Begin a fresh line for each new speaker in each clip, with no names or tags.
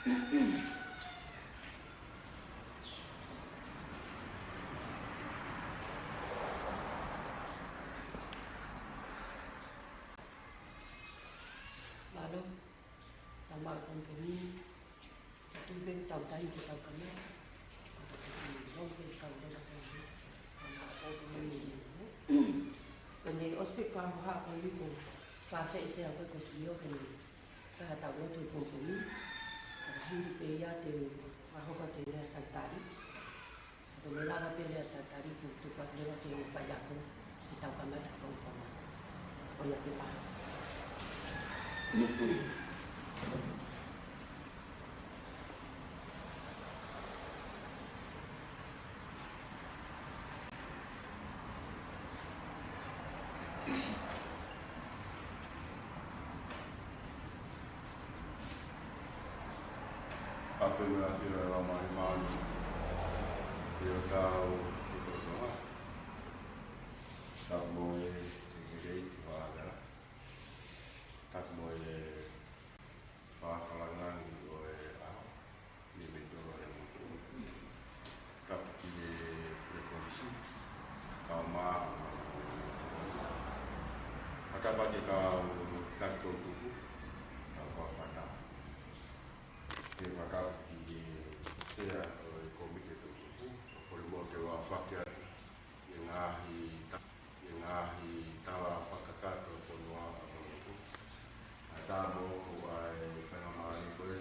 Lalu tambah kompromi itu ben tahu tadi kita kena Kene ospek kwa mha kwa lipo kwa fe ise ya kwa sio kene ka ta wo tu kompromi hindi pe ya te fa ho ka te ya tari to le la pe ya tari tu kwa le te fa ya ko kita ka na ta ko o ya pe pa
Apela fira la marimani eu tau kutoa tak moe ngei wala tak moe pa falangan oe a ni beto ore mutu tak ki prekonisi kama akaba ke ka tak to tuku apa fata que acaba de ser o comité do grupo, por o que o faca e tava faca do no grupo. Atamo o ai fenomeno por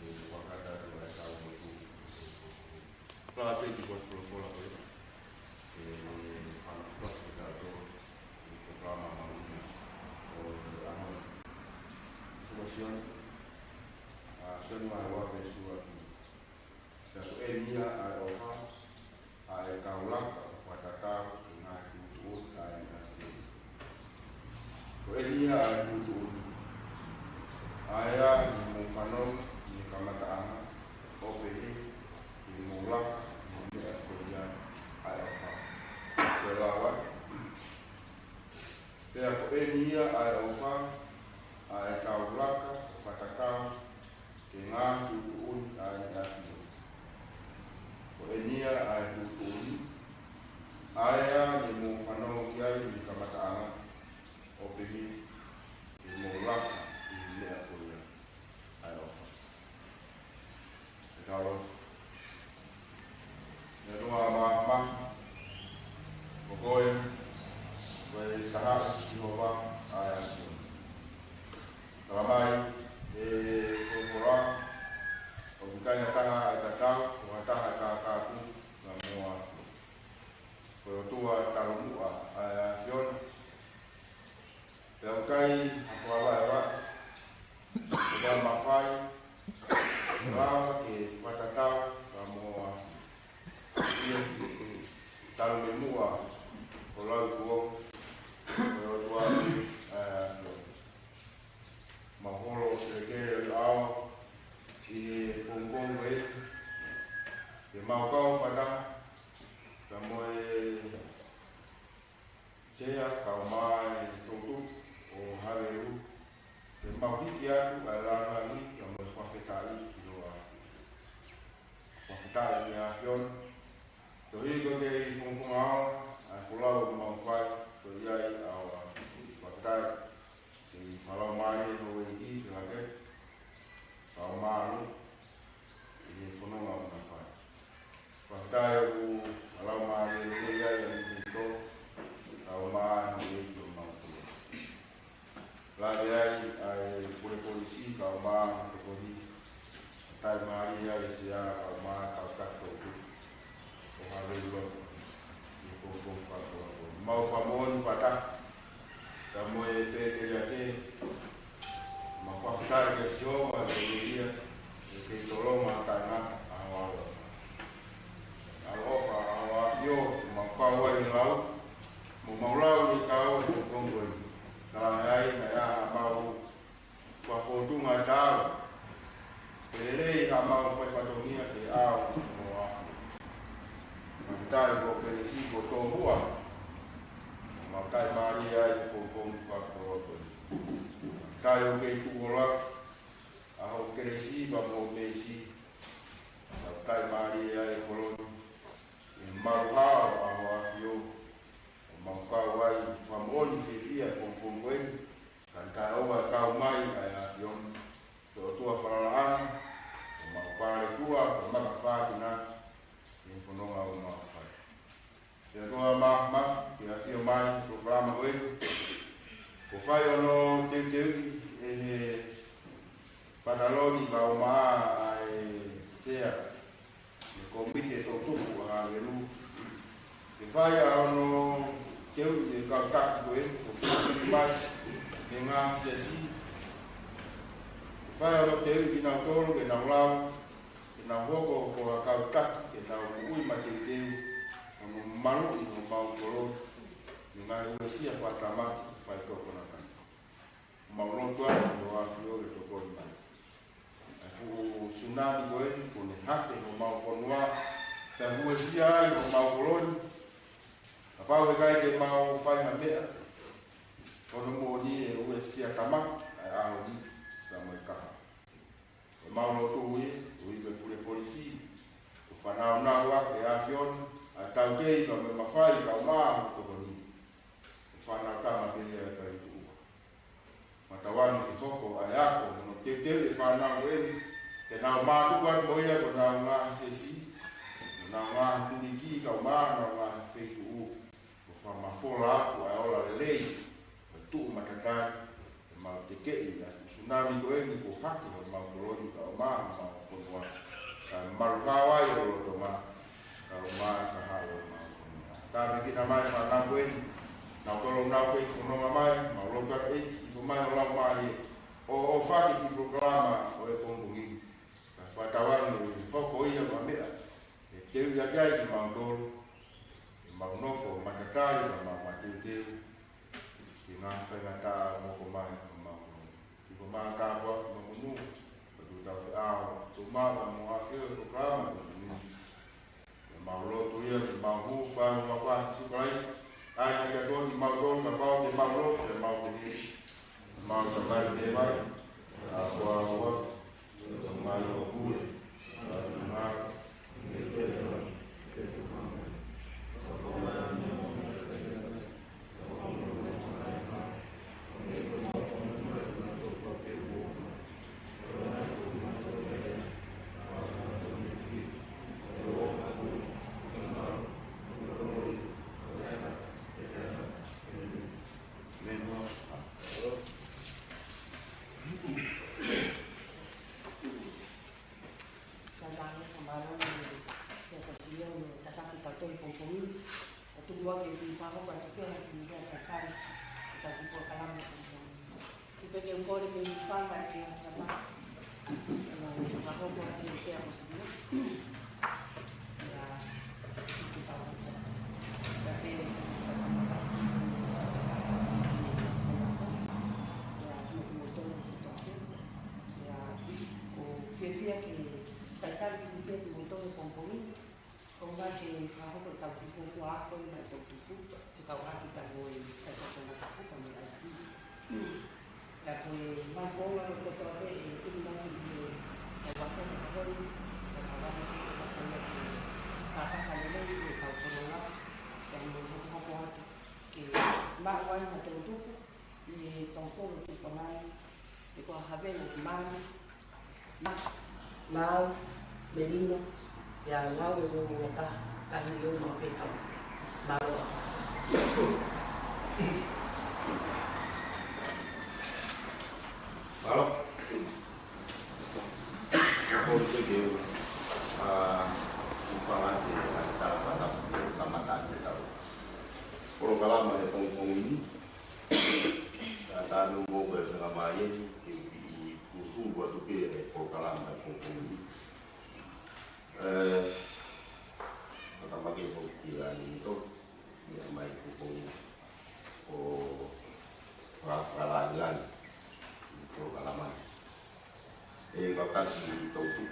o faca do essa o grupo. Para ter de por fora por e para o próximo do programa o ano promoção sono mai wate sua ta enia a ofa a kaula watata na tu ta na ko enia a tu aya mo fano ni kamata ana o pehi ni mula ni ko ya a ofa ko lawa te ko enia a ofa a kaula watata ngā tuun ai ati. kaya taha atatau, o taha kākāku ngā mua. Koe o tua tarumua a Fiona. Te au kai, a whawaewa, te wā mawhai, rawa ke whatatau ngā mua. Ia, taru me mua, o lau kuo, koe o tua Fiona. Mahoro te kere au, i pongpong e, te maukau whata, ka moe sea kau mai totu o hareru, te mauhiki atu ai rana ni, ka moe whawhetai i roa. Whawhetai ni a Fiona, to hiko ke i pongpong au, ai whulau maukai, to iai au whawhetai, te whalau mai no e i te lake, kau maru, i whanonga o na whai. Whakatai o alau maare o iai a ni tō, kau maare no e i o mautolo. Lade ai ai pure polisi, kau maare no te kori, tai maare iai se a kau maare kau kato o tu, o hale ulo, i kōkō whakato. Mau whamoni whata, ka moe te ia te, ma whakatai ke sio, a te ia, e te toroma kai ngata, a hawa. Alofa, awa fio, ma kaua i lau, mo maulau ni kau e kongo i. Ka ai, na ia a mau, kua whotunga i tāu. Te rei ka mau whai whatonia te au, mo a. Ma tai ko ke si ko tō hua, ma kai maari ai ko kongo whakoroto. Tai o kei kuola, aho kere si ba mo me si. Ma kai maari ai koloni. Maruhao aho a fio, o maukau ai, whamoni whiwhia pongpongoi, kan tai oa kau mai ai a fio, te o tua wharalaana, o maupare tua, o maka whātina, i whanonga o mawhai. Te atoa mawhmaf, ki a fio mai, programa koe, ko whai ono teu, e he Panaloni ka o maa ai sea, komite to tuku a ngelu te vai ono keu de kakak ko e ko mai de nga sesi vai ono teu ki na toro ke na lau ke na hoko ko a kakak ke na ui ma te teu ono maru i no mau koro ni nga ua sia whatama vai toko na kan mauron tua no a fio e toko ni mai o tsunami koe, ko ne hake no mau whanua, te hua sia ai no mau koloni, a pau e kai ke mau whaiha mea, kono mo ni e ue sia kama, ai aho ni, sa mai kaha. E mau no tō e, o i pure polisi, o whanau nau ake a Fiona, a tau kei ka me mawhai ka o maa o toko ni, o whanau kama kei e kai tu ua. Matawanu ki toko ai ako, no te e whanau e, ke nau mātuan moia ko nau ngā sesi, ko nau ngā tuniki kau mā, nau ngā wheku u, ko whamawhola aku ai ola lelei, ko tuu matakai, ke mau te kei, na tsunami ko eni ko haki, ko mau koroni kau mā, mau konua, ka maru kawai o loto mā, kau mā ka hao mā konua. Tā pekina mai whanau ko eni, nau tolo nau kei kononga mai, mau loka eki, ko mai o lau mā he, o whaki ki programa o e kongungi. Whatawangu hoko ia ma mea, e teu ia kai ki mautoro, e maunofo matakai ma mateu teu, ki ngā whaingata moko mai ma maunofo. Ki ko maa kāpua ki mamunu, pa tu tau te ao, tu maa mo awhio e programa ko tunu. E mauloto ia ki mauhu, whaangu mawhasi sukalaisi, ai na kia tō ki mautoro ka pao ki mauloto, e mau te hiri, mau ta mai te mai, a kua kua, mai o kure, a tu ngā,
Sandang kemarin saya kasih yang tatang kita tu pun tu dua kali pakai pada tu yang kita cakap kita cuba kalam kita yang kau ni kita pakai yang sama kalau kau ni kita harus dia ya kita tapi via che trattare di tutti i motori componenti con base a poco il tautifo acqua e il tautifo si taurati per voi per questo tautifo come la si la poi ma poi lo potete e quindi non di la parte di fuori la parte di la passare lei e tautifo là che è un po' che ma guarda il tautifo e tautifo che tomai e qua avere di mano Mau, Merino, yang mau yang mereka kan dia mau pegang, mau.
Halo. Aku itu dia, umpama dia antara pada tamatan kita. Kalau kalau mana pengumuman ini, kata nunggu bersengaja buat tu program pengumuman. Pertama kali pengumuman itu yang main pengumuman, peralahan program. Bakat di tahu tu.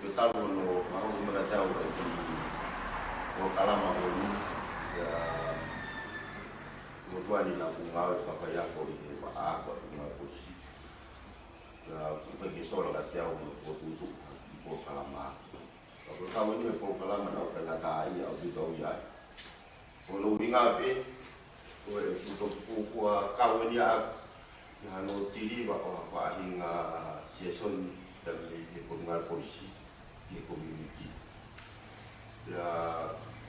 Kita kalau mau mengajar di program ini, ya, mutual di Lampung Awal sampai yang kau ini apa dengan kursi. Kita kisah lah tiap waktu itu program. Kalau kau ini program ada kerja kaya atau tahu ya. Kalau ingat untuk kau ini yang tiri bahawa hingga season dari pendengar polisi di community. Ya,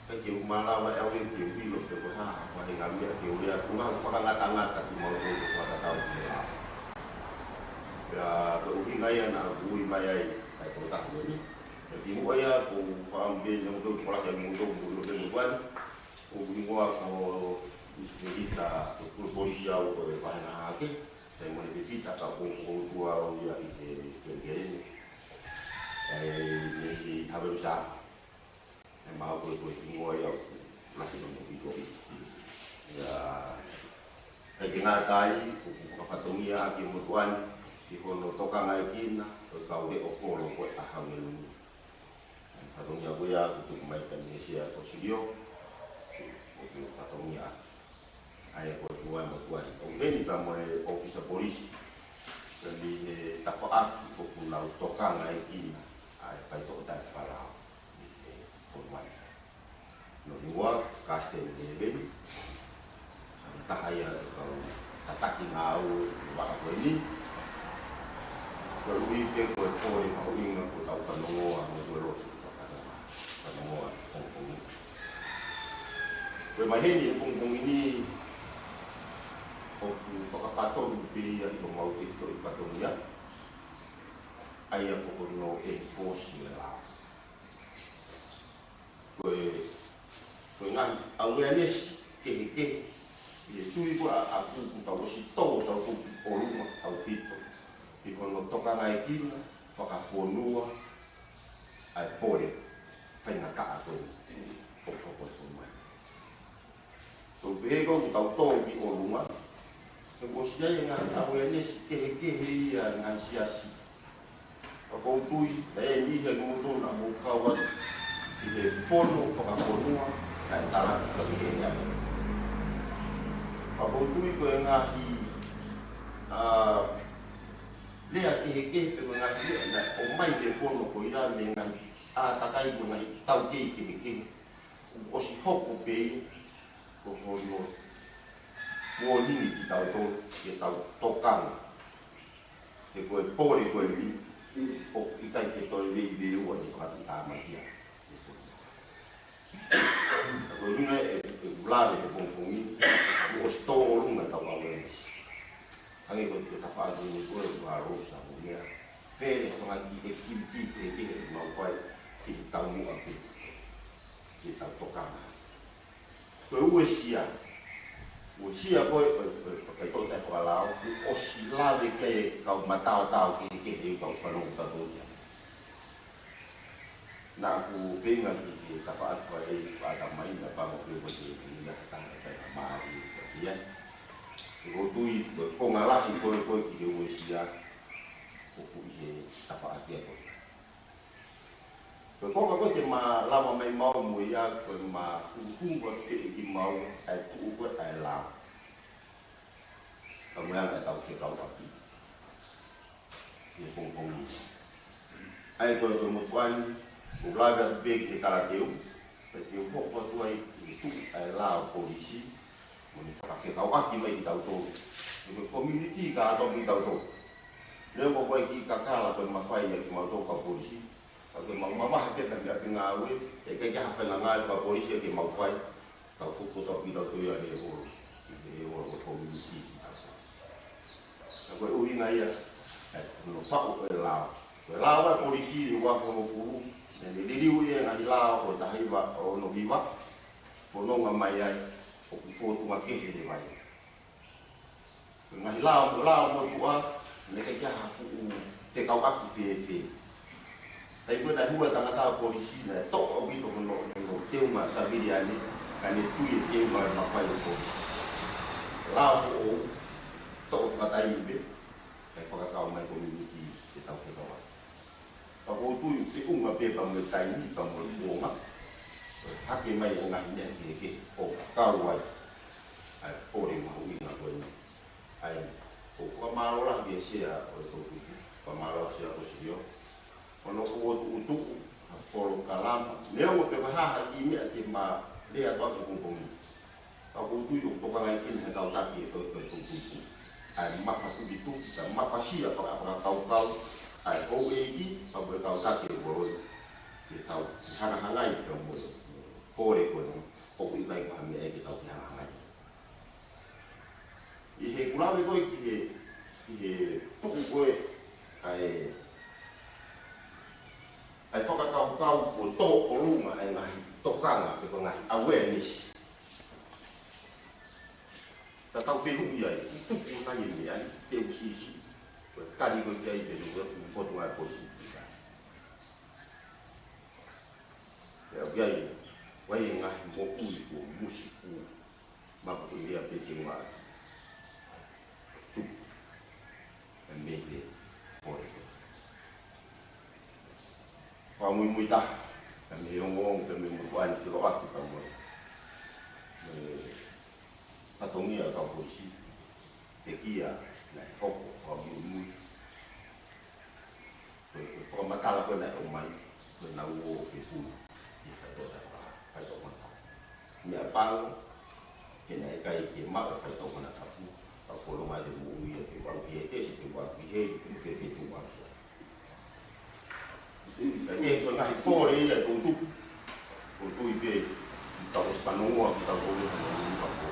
kerja malam awal kerja bilo berapa hingga dia kerja kurang ngat tapi mau berapa tahun dia. Ya, hingga yang aku imayai itu tahun ini. Jadi saya aku ambil yang tu kalau yang mudah bukan, aku kita polisi atau apa lagi. Saya mau visita kampung tua ya ini harus sah. Mau semua yang masih menunggu ya. Kena kai, kafatomia aki mutuan di kono toka ngaikin, kau de okolo buat ahamil. Kafatomia buaya untuk kembalikan Indonesia Posidio, kafatomia. Ayah buat buat. Kemudian kami officer polisi jadi tafaat untuk pulau tokang lagi. Ayah itu tak sekarang. Korban. Nomor kastel leben. Entah ayah kalau tak tinggal buat apa ini. Kalau ini berpoi mau ingin aku tahu penunggu aku berot penunggu pungpung. Bermain di pungpung ini. Pagkakataon di ang mau itu ikatongnya ayah pokok no enforce nila. Kue ngan awareness ke itu ibu aku tahu si tahu orang tahu itu di kono toka ngaikin fakafonua ay pore fena ka aku pokok semua. Tu bego tahu di orang Bosnya yang awareness kehe yang ansiasi. Kau tui, ini yang mutu nak kawat di fono, pakafono, antara kebiayaan. Kau tui kau yang ngahi, lihat kehe mengahi, nak omai di fono kau ira dengan takai dengan tahu kehe, osi hok kopi, kau warning kita tahu tokang, kita pori ini, kita ini wajib hati sama dia. Kalau ini belanja ke pungpung ini, bos tolong nggak tahu apa ini. Hanya kalau kita fazil itu harus sama dia. Fair sangat kita
flexibility ke mau fai ki tau mu api ki tau tokanga ko uesia ko fai to te falao o si lave ke ka matao ke ka falo ta do na ku venga ki ka pa fai pa ta mai na pa mo ke ko ki ya ta ta ma ya ko tui ko ngalahi ko ki uesia ko ki ta fa atia ko ko te ma lava mai mau mo ya ko ma ku ko te ki mau ai ku ko ai la ka mo ya ta fi ka wa ki ni pong ai ko mo tuan ko laga be ki kala teu pe te ko ko tu ai tu ai la polisi mo ni fa fi ka wa ki mai ta to ni community ka to mi ta to le mo ko ki ka kala ko ma fai ya ki ma to ka polisi kalau mau mama kita tidak pengawe, kita hafal langai ke polisi ke mau fai, kau fuku tapi dah tu ya dia orang komuniti. Aku uingai ya, nampak lau polisi luar komufu, jadi dia uingai ngai lau, kau tahu ba, no biwa, fono ngamai ya, foto ngakeh dia mai. Ngai lau mau tua, mereka hafu, tekau aku fe. Tapi pada dua tangata polisi na to obi to no teu ma sabiriani kani tui teu ma mapai ko la o to katai be ai fa ka mai community ke tau fe kawa pa ko tui se unga pe pa mo tai ni pa mo ma hake mai o ngai ne ke o ka wai ai o ri ma ui na ko ni ai o ko ma lo la ke sia o to pa ma lo sia ko sio ono o utu polo kalama leo te ha ki mi ati ma le ato ko kong ka ko tu yo to ka ngai kin ha ta ki to ai ma fa ku bitu ta ma fa sia fa kau ai o e ki pa bo ta ki bo ki tau ha ngai to mo ko re ko no o ku mai ka mi e ki tau ha ngai I he kulawe ko ki tu ko ai ai whakakau ko tō o runga ai ngahi tokanga ke ko ngahi awareness. Ta tau whehu ia i tuku nai me ai te usisi ko kari ko te ai te luga ko tunga polisi. Ya biai wai ngahi mo ui ko musiku ma ko ia pe te ngā tu e me te ore. Kau mui dah, kami ngomong kami mutuan kilo waktu kamu. Patungi atau polisi, tekia, naik kok, kau mui. Kau masalah kau naik umai, kau nawo fisu, kau tahu mana. Ni apa? Kena kai kemak kau tahu mana sapu. Kau follow ada mui, kau buat PhD, kau buat PhD, kau PhD tu buat. Ini ko ngai ko re ya tu ibe ta os panua ta ko le pa ko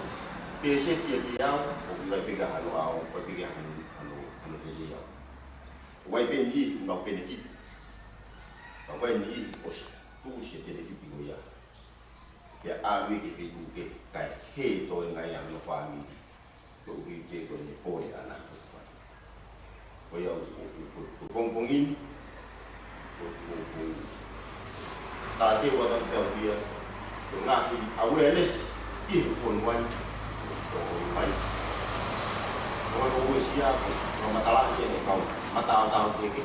pese ti ya ko le pega halo au ko pega halo le ya wai ben ni no benefit pa wai ni os tu se benefit ko ya a wi ke tu ke kai he to ngai yang no pa mi to wi ke ko ni ko ya na ko fa ko ya ko kong in tadi waktu dia ngaji awareness di phone one baik kalau usia masalah ini kau mata ini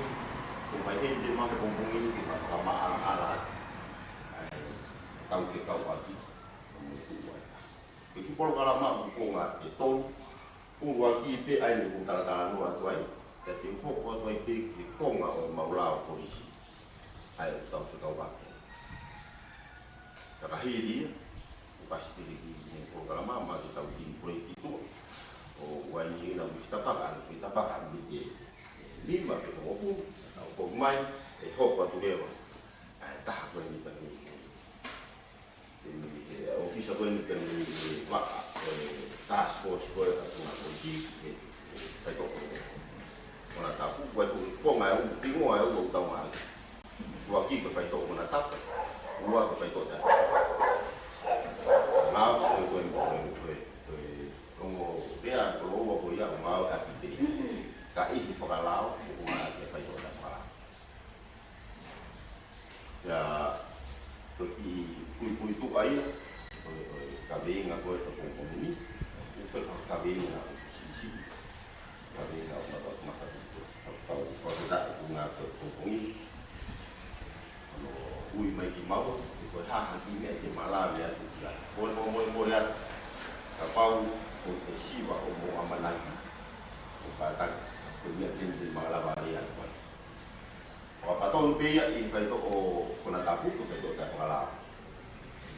kemudian dia mau kumpul ini di sama alat tahu sih kau pasti itu kalau lama buku nggak itu uang itu air bukan tangan uang tuai jadi fokus tuai di kong mau lau polisi ai tau se tau ba ka hiri pasti di programa ma kita di proyek itu o wani na kita pakai di lima ke maupun atau mai hok waktu dia tahap ini tadi office apa ini task force ko atau polisi saya kok orang tapu buat ko ngai pingo ai u tau mai wa ki ko fai to na tap wa ko fai to da ma ko como dia ko lo ko ya ma ka ti ka i fa lao ma ke fai to da fa ya to i kui tu ai ka be nga ko to ko ni ko ka be nga si ka be nga ma to ma sa tau ko da nga ko ni ui mai ki mau ko ha ki me ki mala ya tu ya mo ya ka pau ko si wa o mo amanaki ko pa ta ko ni tin di mala ba ya ko pa ton pe ya i fa to o ko na tapu ko fa to ta fa la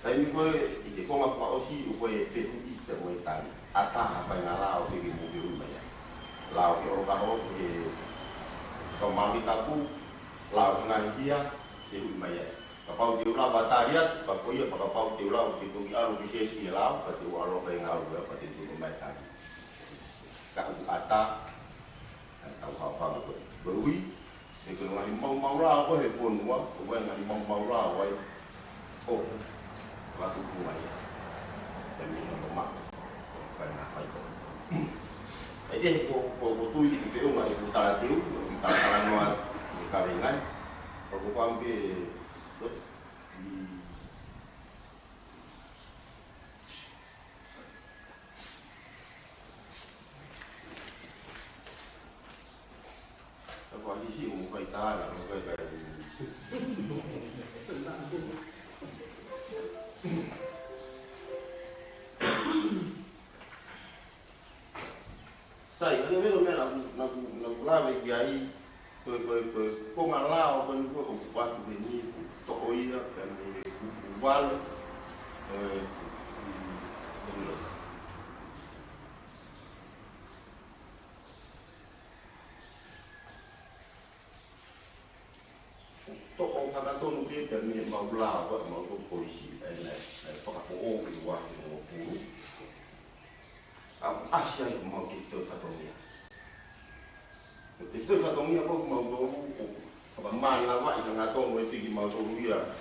tai mi ko i ke ko ma fa o si ko e fe i te mo ta ata ha fa na la o ke mo vi ru mai la o ke o ka ho ke to ma mi tapu la o na dia ke mai ya kapau tiu la bataria pa ko ia pa kapau tiu la ki tu alo ki sesi la pa tu alo fa ngau pa tu tu mai ta ka ata tau ha fa ko berui e ko la mau la ko he fon wa ko wa ngai mau la wa o wa tu tu mai dan ni no ma fa na fa ko ai de ko tu i ke o mai ko ta tiu ta la no ka vengan ko ko ambe Apa di sini mau kait tanah, mau kait saya ni memang nak lari kiai, ko ngalau kan ko buat begini, tokoia kan ubal, toko kana tonu ke dan ni mau la ko mau ko polisi ai pa ko o i wa ko puru asia mau kita fatomia kita fatomia ko mau do ko mana wa i nga tonu e tigi mau to ria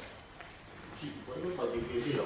si ko no pa ke dia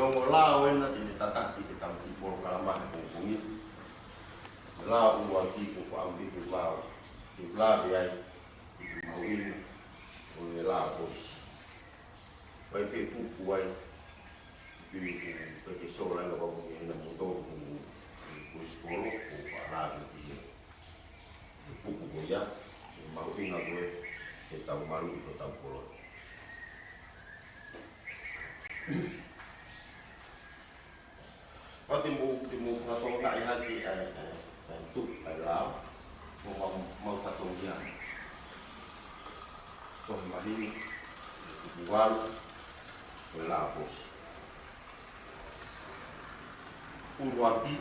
Kalau lao na ini tata kita tahu pol kalambah bumi lao buat di ko ambil di lao dia mau ini oleh lao bos baik itu buai di pergi sekolah kalau mungkin ada motor di sekolah para di buku ya mau ini gue kita malu itu tahu polo timu satu nak hati tu adalah mau satu dia tu mahini buat belapos urwati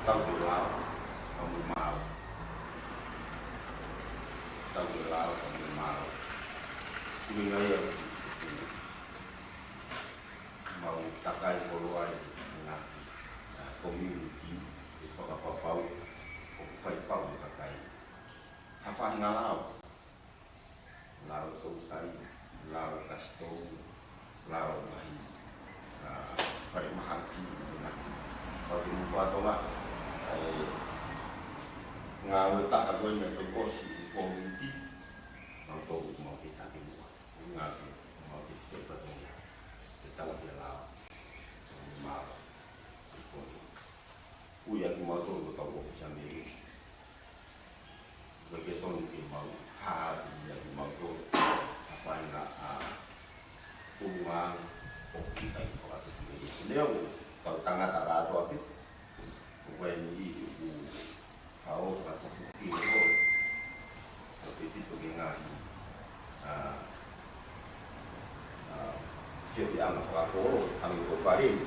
tahu belau kamu mau tahu belau kamu mau ini gaya mau takai poluai na community pau fai pau takai hafa ngalau lau tai lau kasto lau mai fai mahati na pau mu fato la ngau tak agonya to kosi community mau mau kita timua ngau mau kita timua kita lagi mau uya mau tu tahu sambil begitu mungkin mau Siapa yang mengkoro, kami berfaring,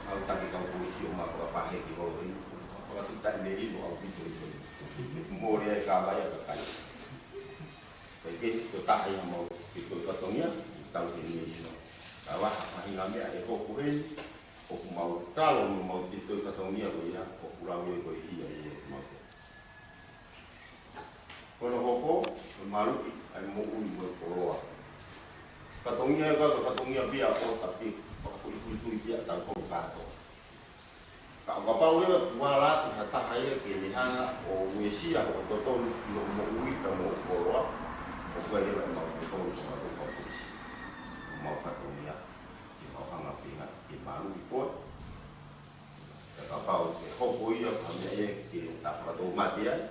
aku tak kau polisi rumah berpahe di bawah ini, aku tak beri doa itu. Boleh kau bayar kekai. Bagi itu tak yang mau itu katanya, tahu ini semua. Awak masih ngambil ada kokuhen, koku mau kalau mau itu katanya boleh, koku lawan boleh iya mau. Kalau koku malu, ada mau uli berkoro. Katongnya biar kau tapi aku itu dia tak kau kato. Kau bapa uleh walat hatta haya kelihan o wesi aku toton mau ui mau koro. Aku ada mau toton sama kau polisi. Mau katongnya, mau hangat fihat, malu ikut. Kau bapa kau boi ya kami ayah tak kato mati ya,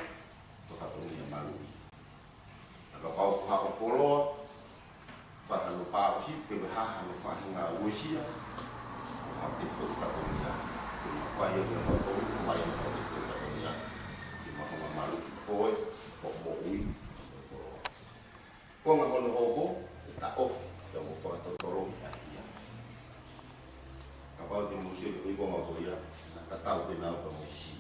tu katongnya malu. Kau kau koro. Faham lupa sih, kebahagiaan faham nggak usia, aktif tu katanya, faham yang betul, faham aktif tu katanya, cuma orang malu, koi, koi, kau nggak boleh hobo, tak off, yang mau faham tu tolong ya. Kapal di musim itu kau nggak boleh, tak tahu kenapa mesti.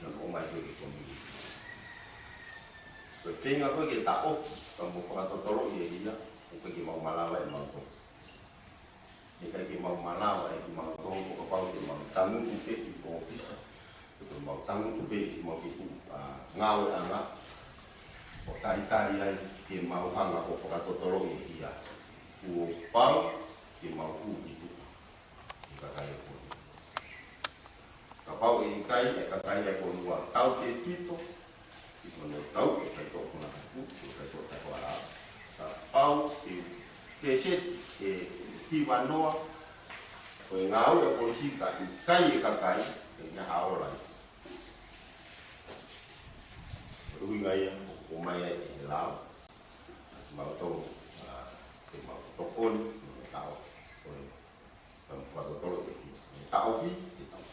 Yang kau mahu itu komedi. Penting apa kita off, kamu faktor tolong dia, kita mau malawa mau tu. Jika kita mau malawa, kita mau tu, kapal kita mau tanggung tu di office, kita mau tanggung tu mau itu ngau anak, tari kita mau hanga faktor tolong dia, upal kita mau itu, kita kaya pun. Kapal ini kaya pun buat tahu itu. Menurut tahu kita itu pun aku, kita itu tak kuala. Tahu keset hiwan doa, pengau yang polisi tak kakai, dengan awal lagi. Perlu gaya, umaya hilang, mau tahu, mau tokon, tahu, kamu faktor tolong tahu sih,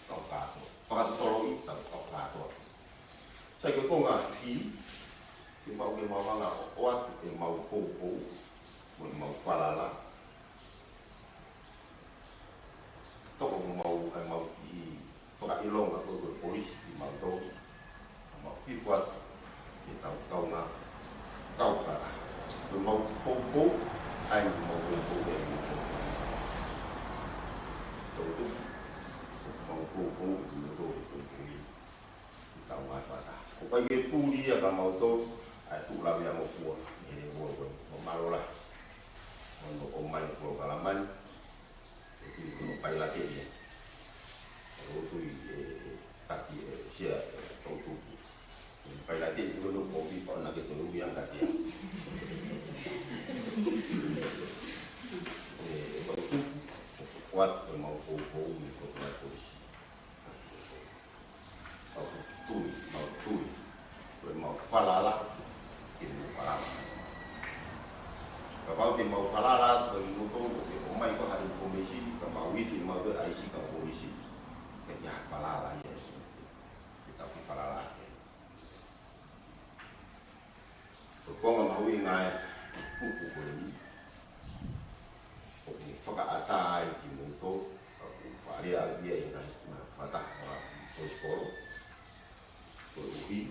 tahu kato, faktor tolong tahu kato. Saya kira kau ngerti, mau nggak kuat, mau popo, mau falala, atau mau di fakir ilong atau berpolis, mau tahu, mau pivot, kita kau nggak tahu falala, mau popo, mau popo itu, mau popo itu tahu apa? Kau pergi puli ya kalau mau tu, tu lalu yang mau buat, ini buat malu lah, untuk omai buat kalaman, itu pai lagi dia, itu kaki sia tu, pai lagi itu dulu kopi kau nak itu dulu yang kaki, itu kuat mau popo untuk polisi. Mau falala, mau falala. Kalau mau falala, untuk umai itu hari komisi, kalau wifi mau tu IC kalau polisi, kerja falala ya, kita falala. Kau mau ingat buku ini, fakar atai di muto, varia dia yang fatah sekolah. Uhi,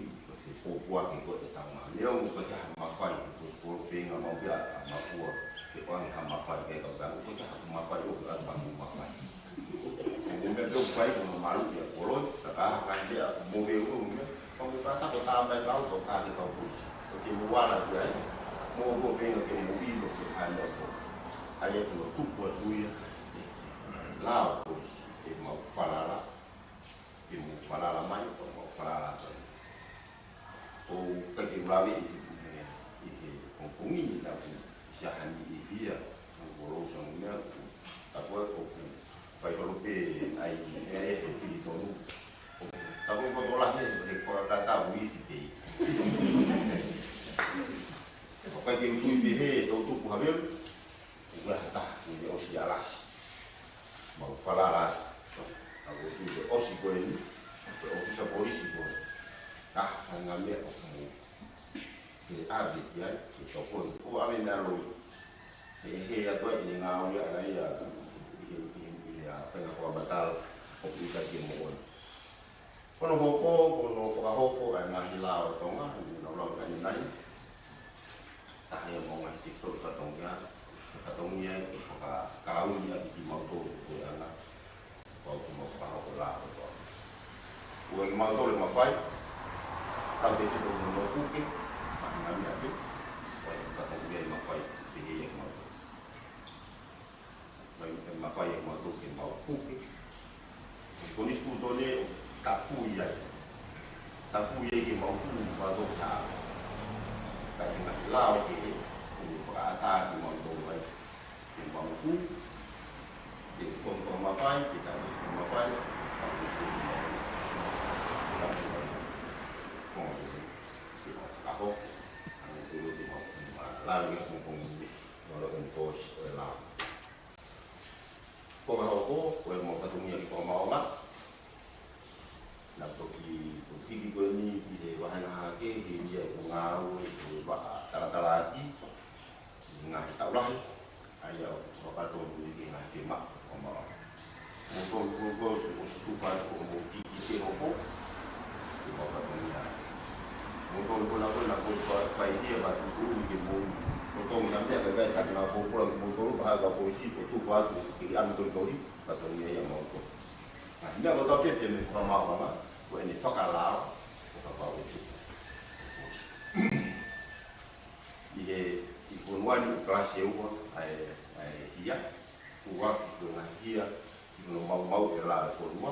buat ikut tentang dia kerja mafai itu sekolah pengen mau dia mafua, kita orang mafai kayak kau tahu kerja mafai itu kan bangun mafai. Mungkin tu baik malu dia kolon, sekarang kan dia mobil itu, kau kata kau tambah kau kali kau bus, okey muara dia, mau kau pengen ke mobil itu ada tu, ada tu tu buat dia, lau bus, mau falala, mau falala mai, mau falala. So pergi melalui ini kompungi tapi siahan dia ngurus semuanya tapi aku perlu pe ai itu dulu tapi potolahnya sebagai kata wisi apa yang itu bihe itu hamil udah tah ini osialas mau falalas aku itu osikoin ofisa polisi pun saya ngambil kamu abi ya itu pun ame nalo he ya to ini ngau ya na ya ya fenga ko batal o kita mo kono hoko kono whakahoko ai ngā hilao tonga no lau kani nai tahe mo ngā tikto whatongia i whakaraungia i ki mauto koe ana wau ki mau whakahoko lao toa ua ki mauto le mawhai tau te whito mo no kuke mahi ngami ake wai whatongia i mawhai te he e mauto wai mawhai e mauto ki mau kuke konis kutone tapu ya ki mau fu ba do ta ka ni ma lao ki ni fa ata ki mau do ba ki mau fu ki kon ko ma fai ki ta ni ma fai ka ho ani tu di mau la ni ko ko ni no lo ko la ko ma ho ko mo ka tu ni ko ma ma na toki toki ko ni di wahana ke di dia ngau di ba tara-taraki ngai tau lahi ayo bapa to ni ngai firma oma mo su pa ko mo ki ke hopo di bapa to ni mo na ko pa dia ba tu ni mo to ngam dia ga ka na ko mo to ba ga ko si ko tu fa ko ki an to ni pa to ni ya mo ko na ko to ke ni forma mama ko ni whakalao o ka pau tu i whanuani o klase ua ai hia ua ki ngā hia i no mau e la e whanua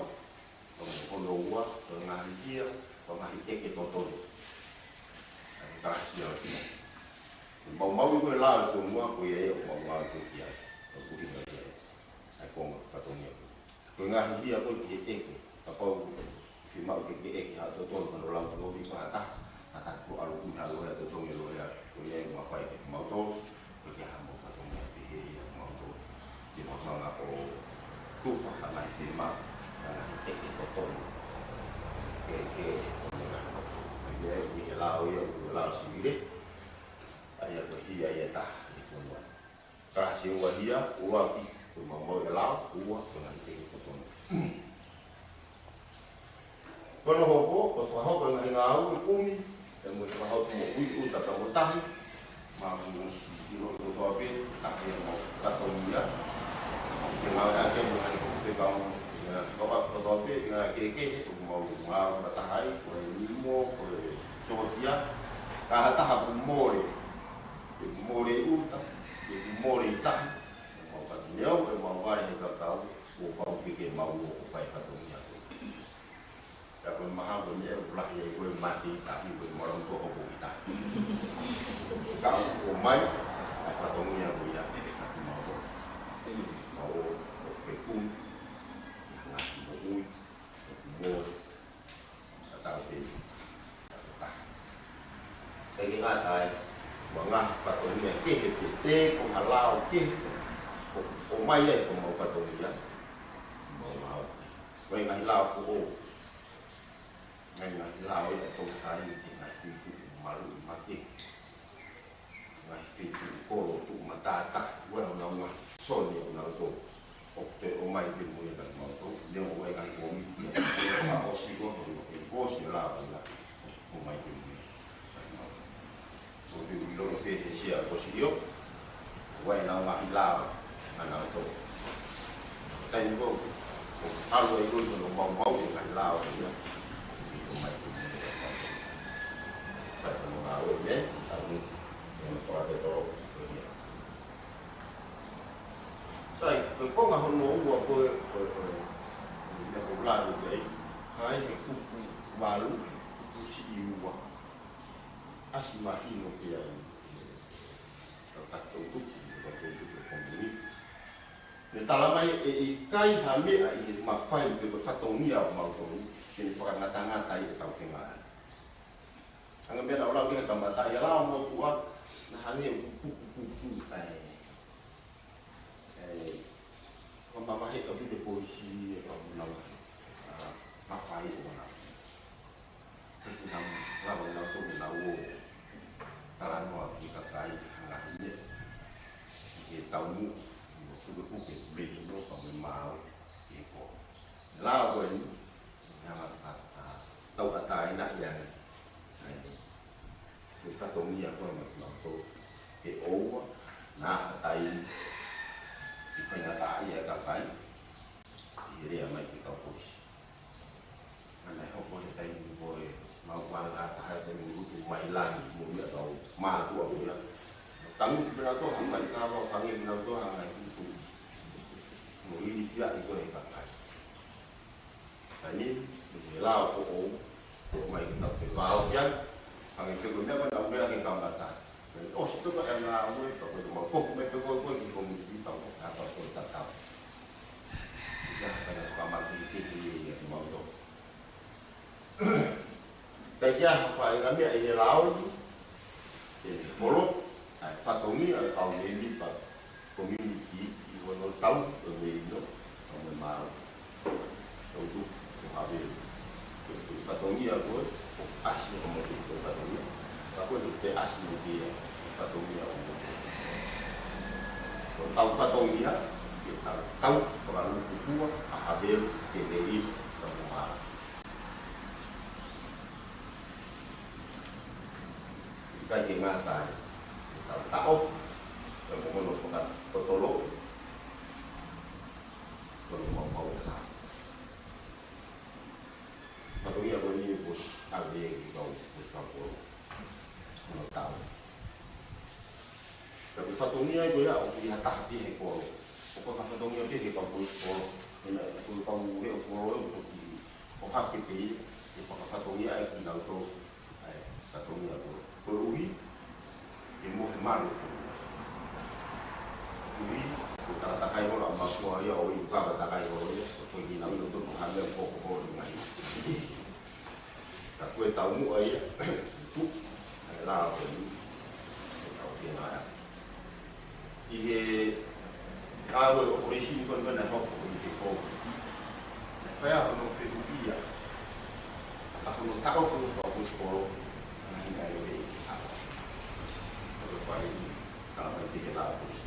o hono ua o ngā hia o ngā eke totoni ai klase o tina mau i koe la e whanua ko e o mau tu kia o kuhinga kia ai konga whatongia ko ngā hia ko i eke ka pau ki mau ke e ha to to no lau to bi pa ta ko alu ku alu ya to ngi lo ya ko ye ma fai ke mau to ko ya mo fa to ngi bi ya mau to di mo na ko tu fa ha mai fi ma e ke to ke na ko ye ni lau si re ai ko hi ya ta ni fo no ka si wa hia wa ki ko mau lau wa ko na te ko to kono hoko, ko whahoko ngā ngāu e kumi, e mo te whahoko mo ui u tata o tahi, mā mo si ro to toa pe, tahi e mo katongia, ke ngā ake mo hane ko whekau, ngā whakapa to toa pe, ngā keke, o mo ngāu matahai, ko e limo, ko e sohotia, ka hataha ku more uta, e ku more i tahi, mo katoneo, e mo ware he kakau, o pau keke mau o whai katongia. Kalau mahal punya ulah ya gue mati tapi gue orang tua hobi kita. Kalau umai apa tongnya gue ya mau pekun, ngasih mau atau di saya kira ada bangah patongnya ke halau ke umai ya mau patongnya mau gue nggak halau full ngai lao e tō tai ki ngai whitu malu mati ngai whitu koro tu matata ua o naunga soni o nau tō o te o mai te mui e mau tō leo o ngai komi a o siko e fōsi o lao o mai te mui o te uiloro te he sia o sio ua e naunga i lao a nau tō tai niko o alo e koe no mau e ngai lao e sai ko nga hono ua ko na ko la do dei hai e ku malu ku si ua asima hino ke ai ta to ku ko ni ne tala mai e kai ha me ai ma fai ke ko fatongia o mau so ni fa na tanga tai e tau kenga anga me na ola ke ka mata ya la mo tua na hangi ku ai ko mama he ko de poesi ko na ma fai o na ko na la ko na to na o tara whatongia koe mai tau e oua nā tai i whaingatai e kakai i rea mai ki tau poisi. Ana hoko he tai ni koe mau wanga taha te murutu mai langi mo mea tau mātua koea. Tangu ki pera toha mai kawa o tangi pera toha ngai kutu. Mo iri fia i koe he kakai. Tani, me lao ko o mai ki tau te wao kian. Hangi te koe mea mana o mea ke kambata. O se tuka e ngā ue, ka koe te mau foku me te koe koe ki koe mi tau ko kata koe tatau. Ia kaya whakamati i te i e te mau tō. Kai kia hawhai ka mea i he lao ni, e moro, ai whatongi ai au me lipa community i kono tau, o me ino, o me maro. Tau tu, o hawe, whatongi a koe, o asi o mo te koe whatongi. Ka koe te asi o te whatongi a o mo te. O tau whatongi a, e tau, whakaru kufua, a hawe, e te i, ka mo maro. Kai ke ngatai, tau taof, e mo mono whakatotolo, kono mau e la. Whatongi a koe ni pos awe ki kau pos whakoro, kono tau. Tapi whatongi a koe a o ki hataha ki he koro, o koe ka whatongi a ki he kau pos koro, ena koe kau he o koro o hake te i, e whakawhatongi a e ki nau tō, whatongi a koe. Koe uhi, e mohe maru uhi, ko takai hora makua ia o i ukaba takai hora ia, koe ki nau ino tuku hame o koko hori ngai. Ka koe tau mua ia, tu, ai rā koe ni, e tau tēnā ia. I he kāwe o koreshini koe mena hoko i te kou. Whea hono whetu ia, a hono tako whetu kua kuskoro, ngai ngai o e pai kalau nanti kita hapus.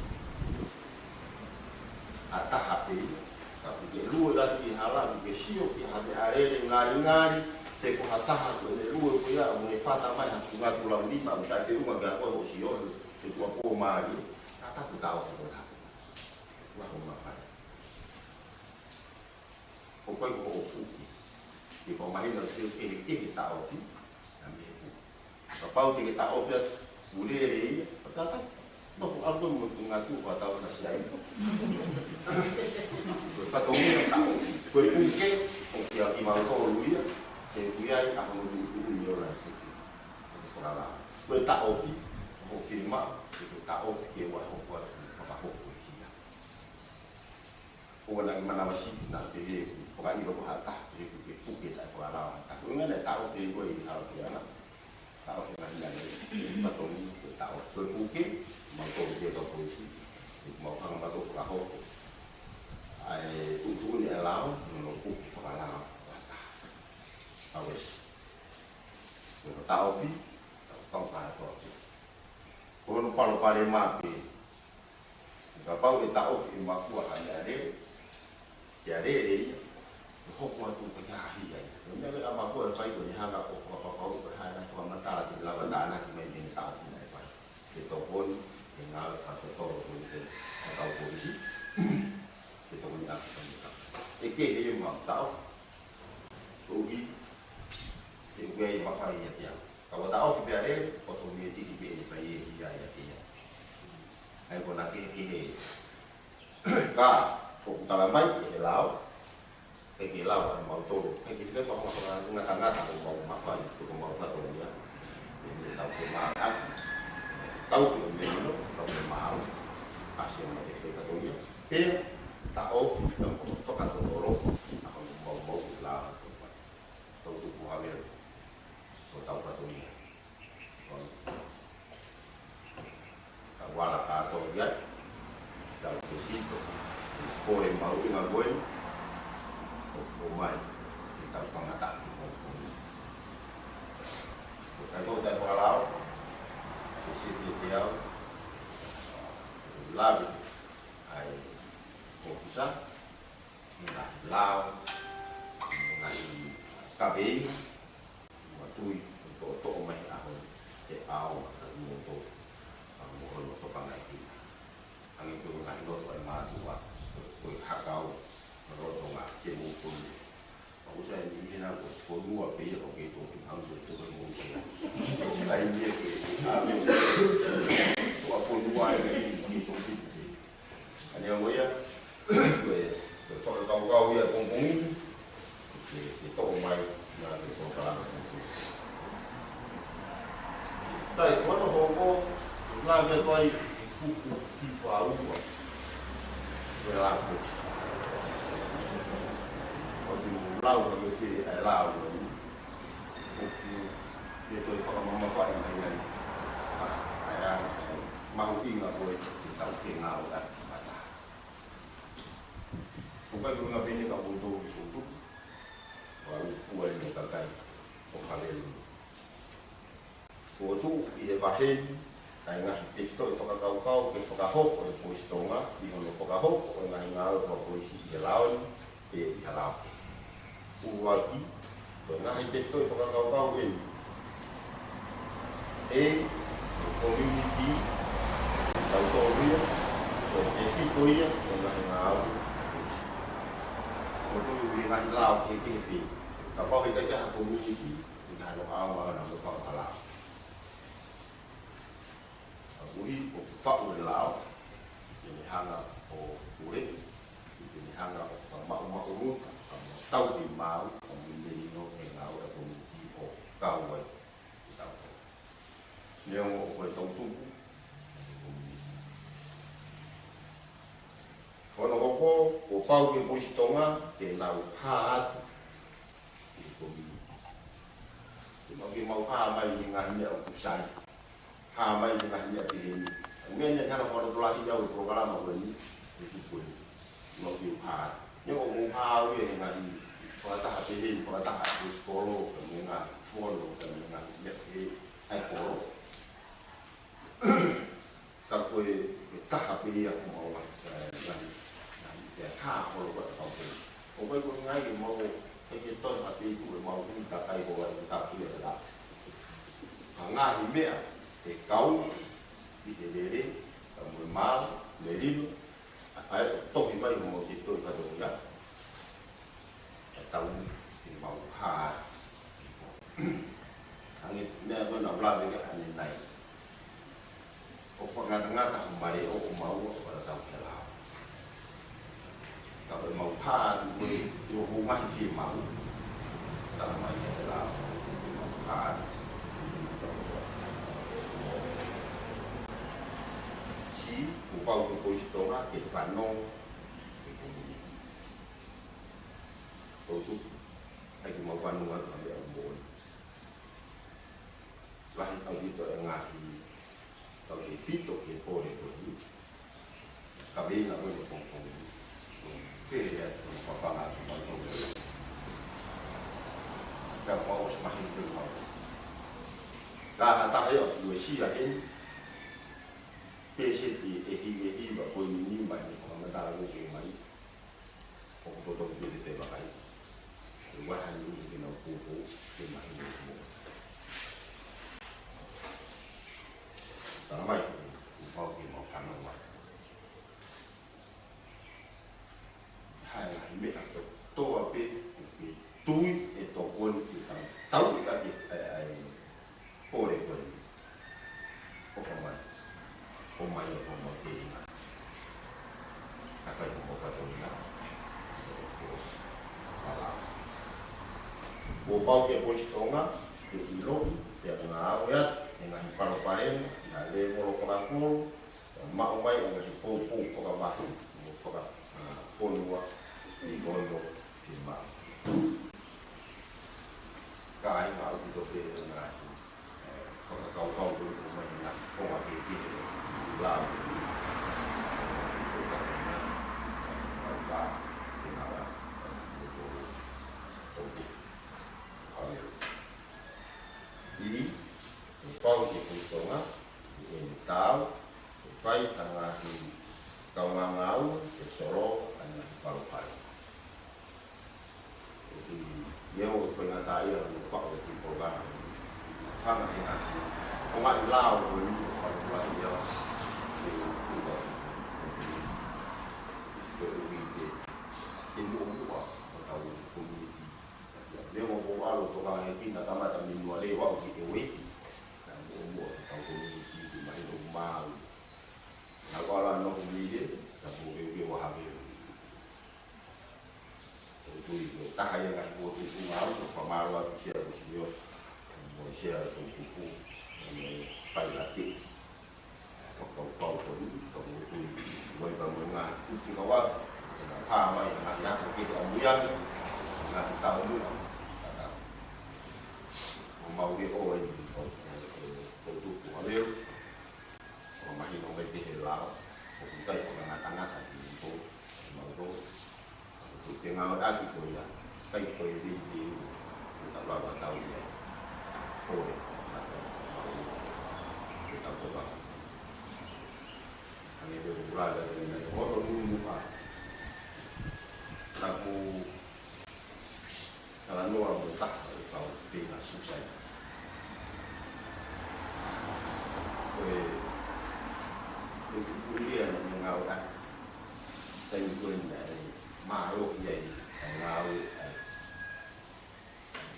Atah hati, tapi ke luar lagi halam, ke siok ke hati arere ngari-ngari, teko hatah ke luar punya, mulai fata mai hati ngatu lau lima, tapi rumah gak kau siok, itu apa mari, kata tu tahu sudah, wah rumah fai. Pokoknya kau opuki, di pemain nanti ke tahu sih, ambil itu. Kapau kita obat boleh, kata, noh aku mengaku kata tak siapa. Kata orang tahu, kau mungkin, okey aku mahu tahu dia, saya aku menunggu dia orang. Kalau kau tak ofi, okey mak, kau tak ofi dia buat apa, apa dia. Orang mana masih nak dia, orang ini kau hata, dia pukul tak kalau, tak kau ingat tak ofi kau ini hal dia nak. Tahu dengan betul tahu berpukul mau dia tahu polisi mau orang baru kahok ai untuk ni alam menopuk falah awes tahu fi tahu tahu kalau palu paling mati kapau dia tahu fi mafua hanya ada jadi dia hok waktu pergi ya ini apa kau baik ni hanga kau berhana mata di lawan tanah di main ini tahu sih apa itu pun tinggal satu tol itu atau polisi itu punya apa dia mau tahu rugi dia yang mafai ya kalau tahu biar dia otomatis di BNI dia ya dia ai pun nak ke kalau baik dia lau ke lau mau tolong kita mau ngata-ngata mau mafai itu mau satu dia tahu kemarin, tahu kemudian tahu kemarin, asal mereka ketemu dia, tahu dan fakta orang, aku mau lah, tahu tu hamil, tahu satunya, wala atau dia, dalam itu, kau yang mau dengan gue, rumah, kita pengatak. Itu tak kalau di sini dia lalu, ai fokusah, nak lau, nak kabin, waktu itu main aku, awal. untuk mohon untuk pangai ang itu ngai do to ma tua ko hakau ro to ma ke mu pun aku saya ini nak ko dua pe ko ke to hang tu mu saya selain dia ke kami to apa dua ini to ani ang ya ko kau ya kong ini to mai na to kala tai ko no ko la me to ai tipo a uva relato quando lauda che è lauda che tôi fa mamma fa in ai ai mau in la poi tao che nào đã mata cũng phải luôn là bên cái bồn đồ của chúng và phụ anh người ta cái của hai bên của chú thì bà hen ai nga ito whakakau ke whakahoko e poistonga i hono whakahoko e ngai ngā whakapoisi i laon e i halau uwaki to ngahi te whakoi whakakau e community tautoria to te whikoia e ngahi ngā au o tu i ngahi lao ke he ka pahi ka jaha community i ngahi no au ngā ngā whakahalau uri o pau de lao ni hanga o ure ni hanga o ma uru tau di mau o ni no e ngau e ko ni o kau ai tau ni o ko tau tu kono ko o pau ke postonga ke lau ha i ko ni mau ha mai ngai o kusai mai dengan dia ini, mungkin yang kalau foto lagi jauh program apa ini itu pun lebih hard. Yang ngomong hal yang dengan foto hati ini, foto hati sekolah, dengan follow, dengan jadi ekor. Tapi tak hati yang mau dengan dia hak kalau buat apa. Orang pun ngai mau kita hati itu mau kita kai bawa kita pilih lah. Ngai ini e kau i te lere, ka mui māu, le rino, ai toki mai mo te toi ka tonga. E tau i mau hāra. Hangi mea mana blāwe ka ane nai. O whangata humare o mau o para tau ke lao. Ka pai mau hāra i o hungahi whi mau. Tala mai ke lao, i mau hāra. O pau que poistonga que whanau e komuni. Tautu, ai ki mau whanau atu hame au mōi. Lahi tau dito e ngahi, tau te fito ke pōre koni. Ka vena koe no kongkongi. Pere ea te kono whawhanga atu mai tau. Ka whaos mahi te mau. Ka hatahe o ki ue sira heni. Pese ti e hi ba ko ni mai ni fa ma da ro ke mai ko ko to ke te ba kai wa han ni ke no ko ko ke mai ni mo ta mai ko ke mo ka no wa hai me ta to a pe tu e to ko ni ta tau ka ke ai pore ko ko mai o mai o mo te ina. A fai o fato ina. O pau ke postonga, ke ilo, ke nga aoia, e nga hiparo parem, na le moro whakakoro, ma o mai o nga hipopo whakamahu, o whakaponua, i kono te mau. Ka ai nga au ki to pe nga whakakau ko mai nga konga ke kire. Lao i pau ke putonga i tau fai tanga hi kaungangau ke soro ana paru-paru i eu foi na taia no pau ke program hanga hi ngai lao ko ni pa la ia e mo wa ka u community le mo bo alo to ka e kinda ta mata mi no le wa ki e we ka mo ka community ki mai no ma na ko ala no mi de ka mo be wa ha be to i ta ha ya ka mo tu ku ma ko pa ma wa ki ya si yo mo sia to ku ku pa la ti ko ko ni ko mo tu mo ba mo nga ku si ka wa pha mai na ya ko ki o mu ya na ta mu ta o mau ge o e ko tu ku ha le o ma hi no me te la o ku tai ko na ta na ta ti ko ma ko su ke nga da ki ko ya kai ko di ta la ba ta u ya o ta ko ba ani de ra da ni ko ro mu pa lagu kalau luar mutak kalau tidak susah, kemudian mengawal tentuan dari malu jadi mengawal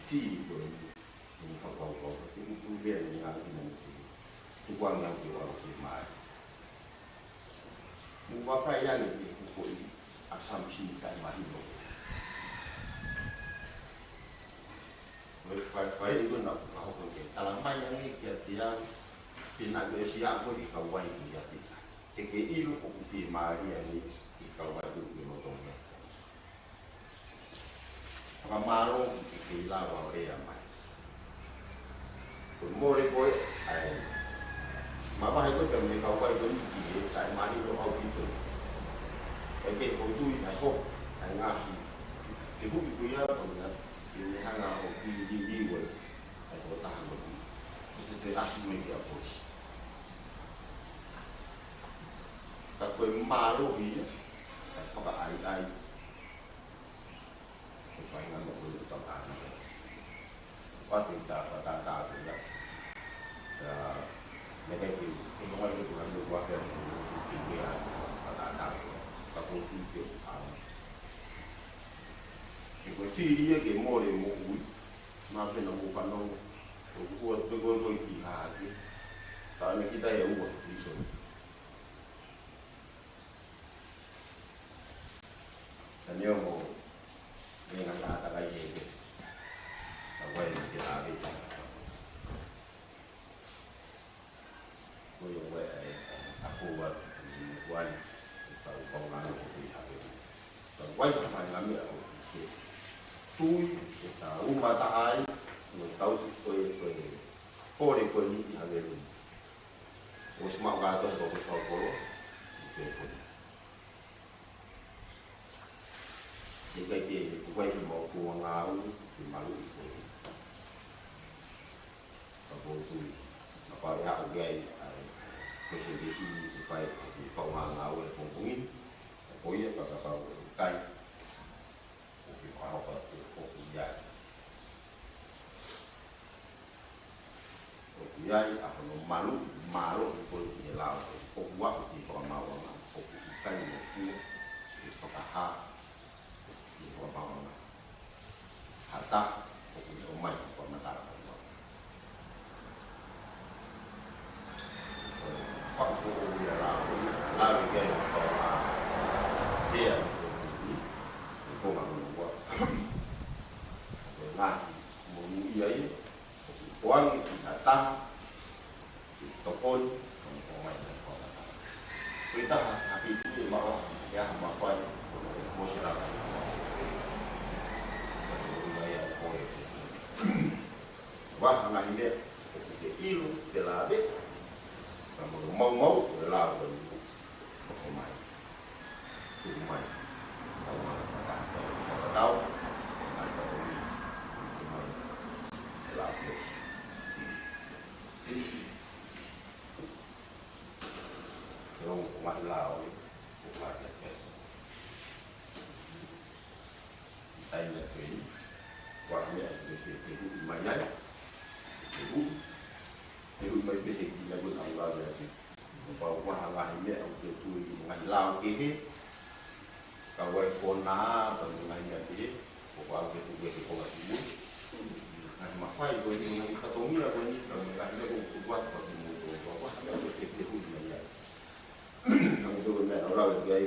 si pun ini fakau kemudian mengawal tuang yang diwal si mai, mengapa yang ini assumption kan mahilo. Baik itu nak kau pergi. Kalau macam ni dia pinagosiasi ko di kawai dia kita. KKI lu ko si Maria ni di kawai tu di notongnya. Kalau malu kita lawan dia mai. Kemudian boy, mama itu kami kawai tu di tak mahilo kau itu. Oke, untuk itu aku ngahi. Ibu ibu ya, kalau ini hanya di wal, aku tahan lagi. Itu terasa media bos. Tapi malu dia, fakar ai. Kepengen mau beli tahan. Waktu tak ya. Mereka itu, semua itu kan dua kali dia tak. Aku tujuh tahun. Ibu dia ke mau le mau ui, makin nak bukan nong, buat pegon pihak ni. Karena kita ya buat bisa. Dan dia mau ni nak kata lagi ke, apa yang kita habis. Aku buat buat kau nganu quay trở lại làm việc tôi tahu mata ai tahu tôi cô đi quên những hàng nghề tôi semua gak tahu kalau soal polo telepon jadi kayak dia quay di mau pulang lalu di malu itu kalau tu apa ya oke presentasi supaya kau ngawal kumpulin oh iya kau kai apa Kuyai aku malu pun di laut kuat di pengamalan kai musuh di pekah di pengamalan hatta di rumah pemataran faktor di laut dia dia không bằng quá là một mũi ấy quan là tăng tổ côn không mạnh là khó người ta hati itu mau ya mafai mau siapa saya koi wah nggak ini ilu delabe kamu mau delabe không mạnh không mạnh tahu Yung kumalaw, kumalat tay là thủy qua mẹ thì mày nhảy thì mai behe ki na guna ua ya ki pa wa ha me au te tu i ngai lao ki he ka wai kona pa ngai ya ki ko wa ke tu ke ko ngati mu na ma fai ko ni ngai ka to mia ko ni ka ngai le ko wa pa mu ko wa ha me ke te hu ni ya na mo do me ora ke ai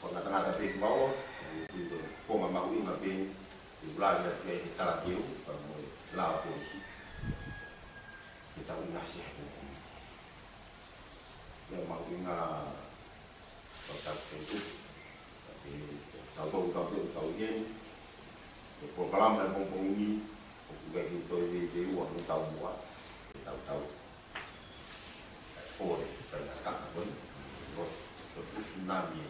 ko na tanga ta pe mau ko ma mau i ma pe i bla ya ke tala tiu pa mo lao ko si kita ngasih yang mau ingat tetap itu tapi tahu ini program dan kompromi juga itu di uang tahu buat tahu oh ternyata pun terus tsunami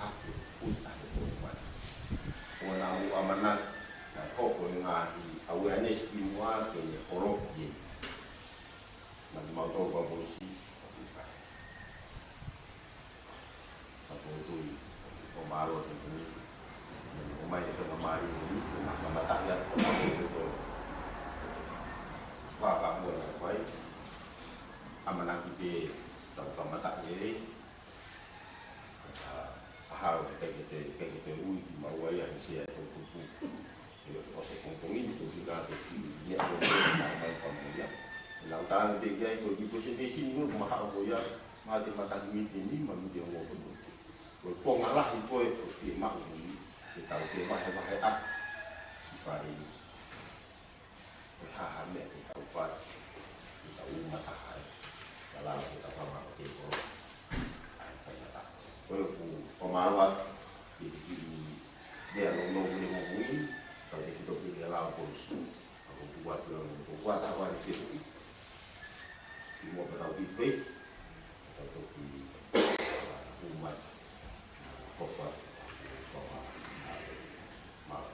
aku pun tak buat orang amanat kau pun ngaji awareness semua kini korup je, nanti mau tahu apa polisi, apa itu pembalut ini, rumah yang sudah mari ini, nama takyat apa itu, wah kamu nak baik, amanah kita tahu nama takyat, hal kita ui mau ayah siapa tu. Proses kompromi itu juga dia sampai kemudian lantaran tiga itu di posisi itu mahal boya mati makan ini dia ngomong kok ngalah itu firma ini kita firma hebat bari berhasil kita buat kita umat ahai dalam kita paham itu saya tak pemahaman di dia ngomong kalau kita pilih lawan polisi, aku buat awal itu, semua bertahu baik, atau di umat, pokok, maaf.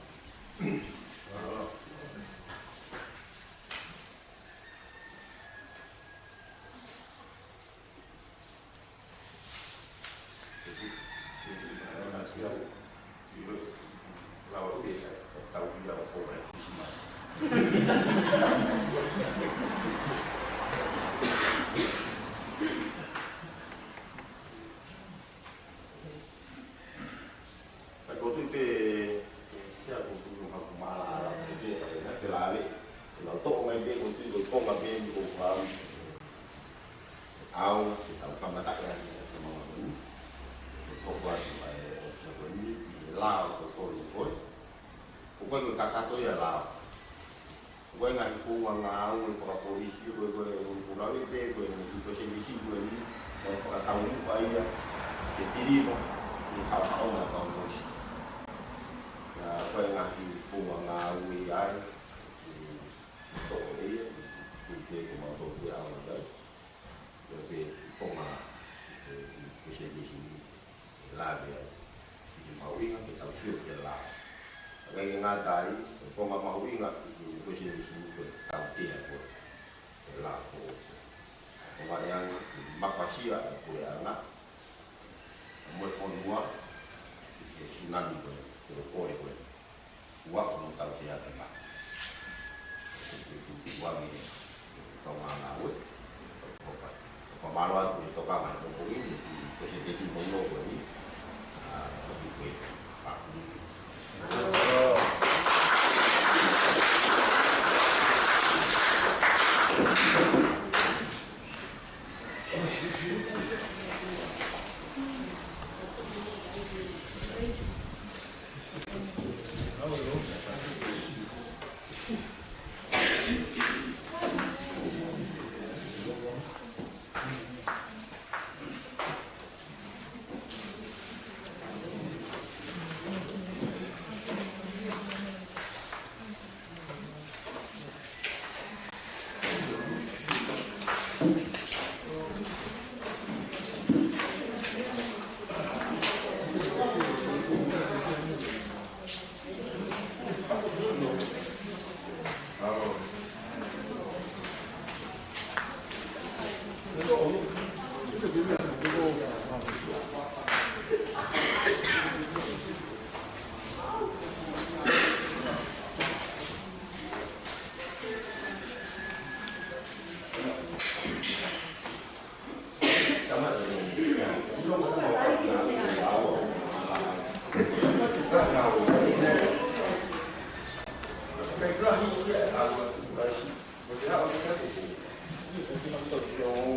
Terima kasih.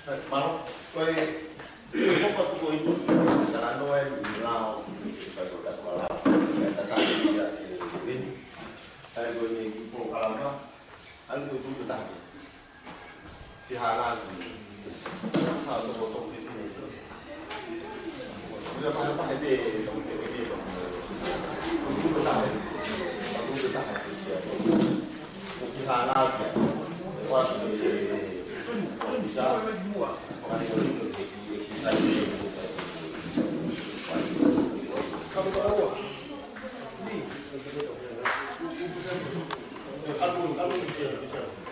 Malo, koe foka tuko itu cara noel lao kita sudah malam kita tadi ya ini saya goni po kalama aku itu tadi di halan satu potong di sini itu sudah apa ada dong ini dong itu tadi di halan ya lewat bisa orang itu kalau tahu ini kalau bisa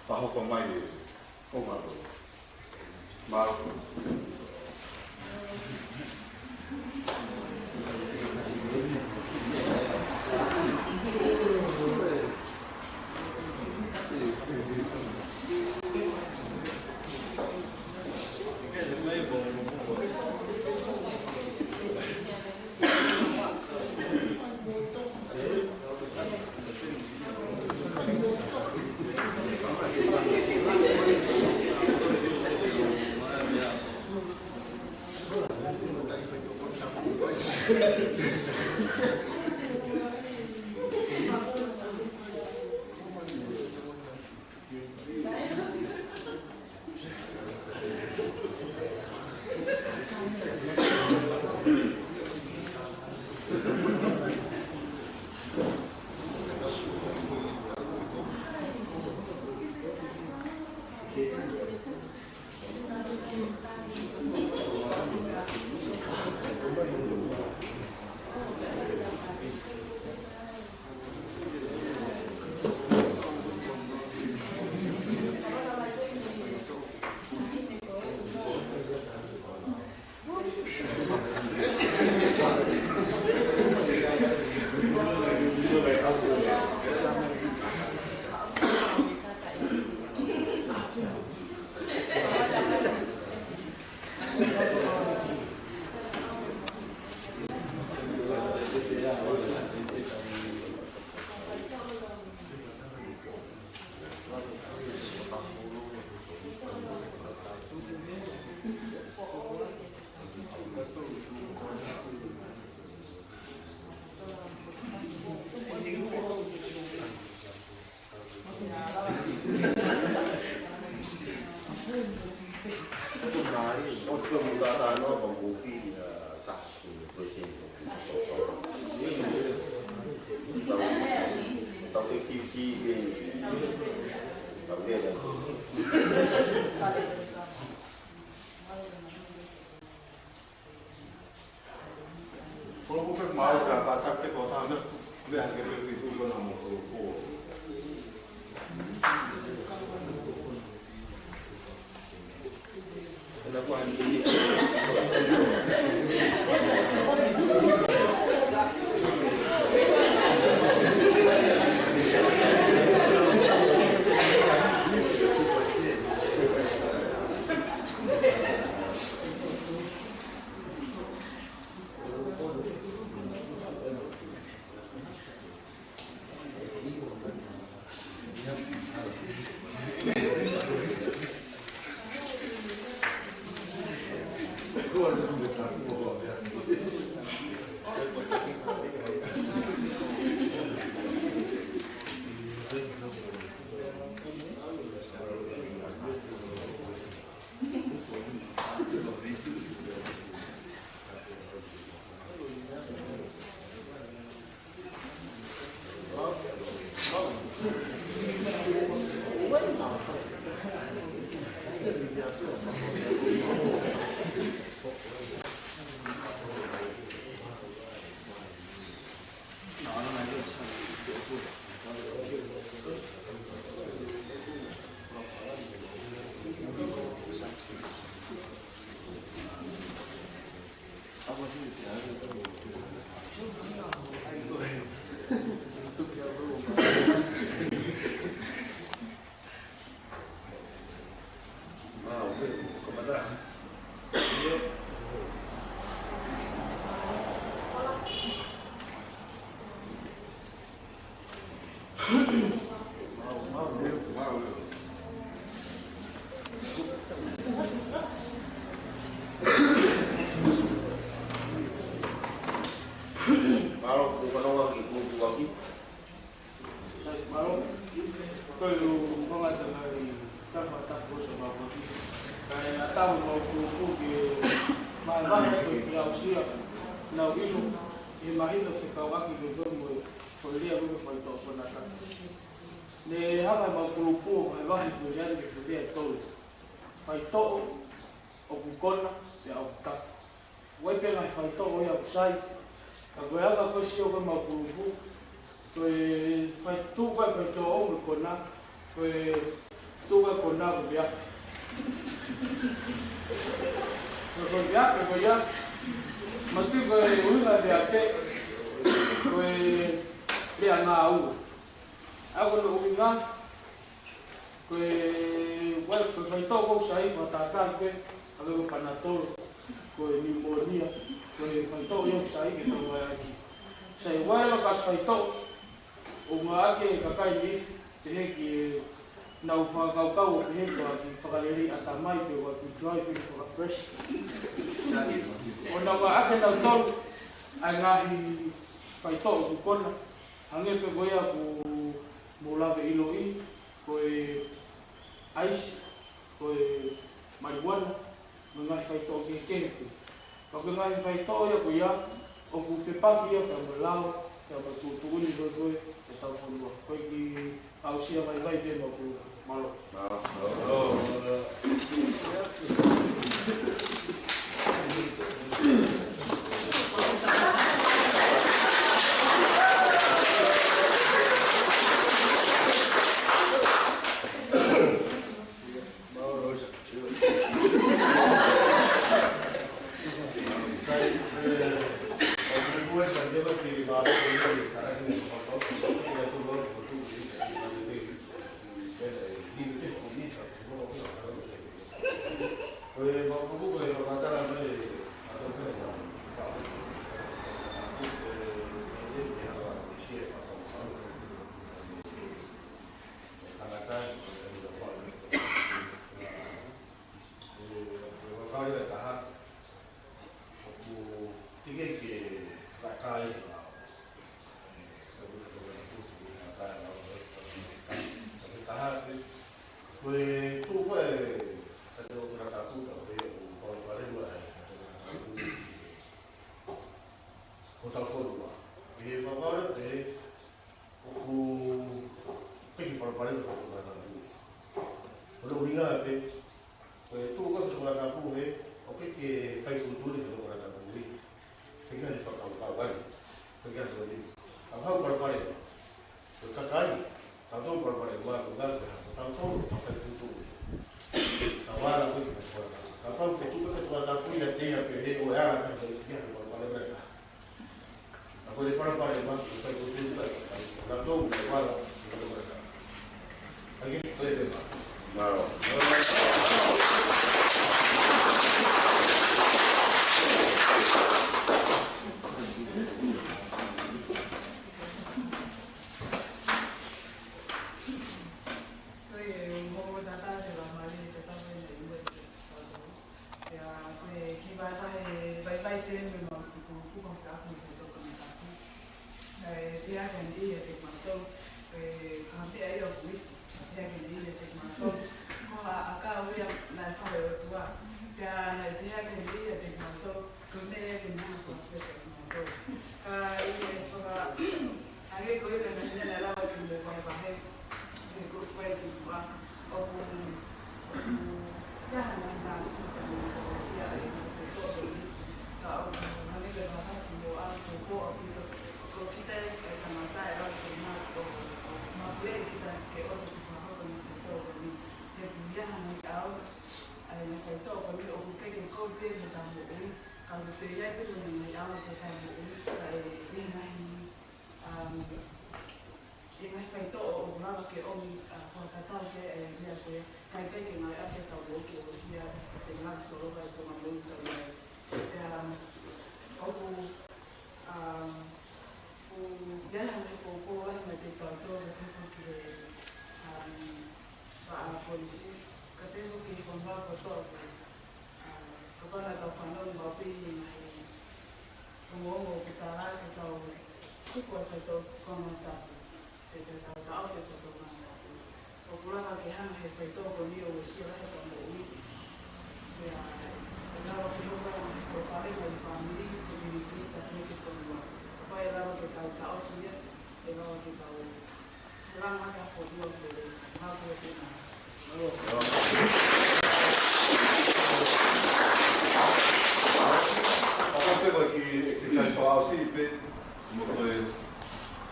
whahoko mai e o maro. Maro.
tuve con nada ya. Con ya que ya mesti ko una de ate ko dia ngau. Aku no winga ko ko foi to ko sai patata ke ave panatol ko pneumonia ko foi to yo sai que no aquí. Sai wala kas foi to o maake kakai ni te ki na whakakau o he toa ki whakaleri a tamai pe wa ki dry pe whakafresh. O na wa ake na tolu ai ngahi whaito o kukona. Hange pe goia ku molawe ilo i, koe ice, koe marijuana, me ngahi whaito o ke kenepe. Ka ke ngahi whaito o ia ko ia, o ku whepaki ia ka malao, ka matutuuni doi e tau whanua. Koe ki au sia vai tēnā ku malo.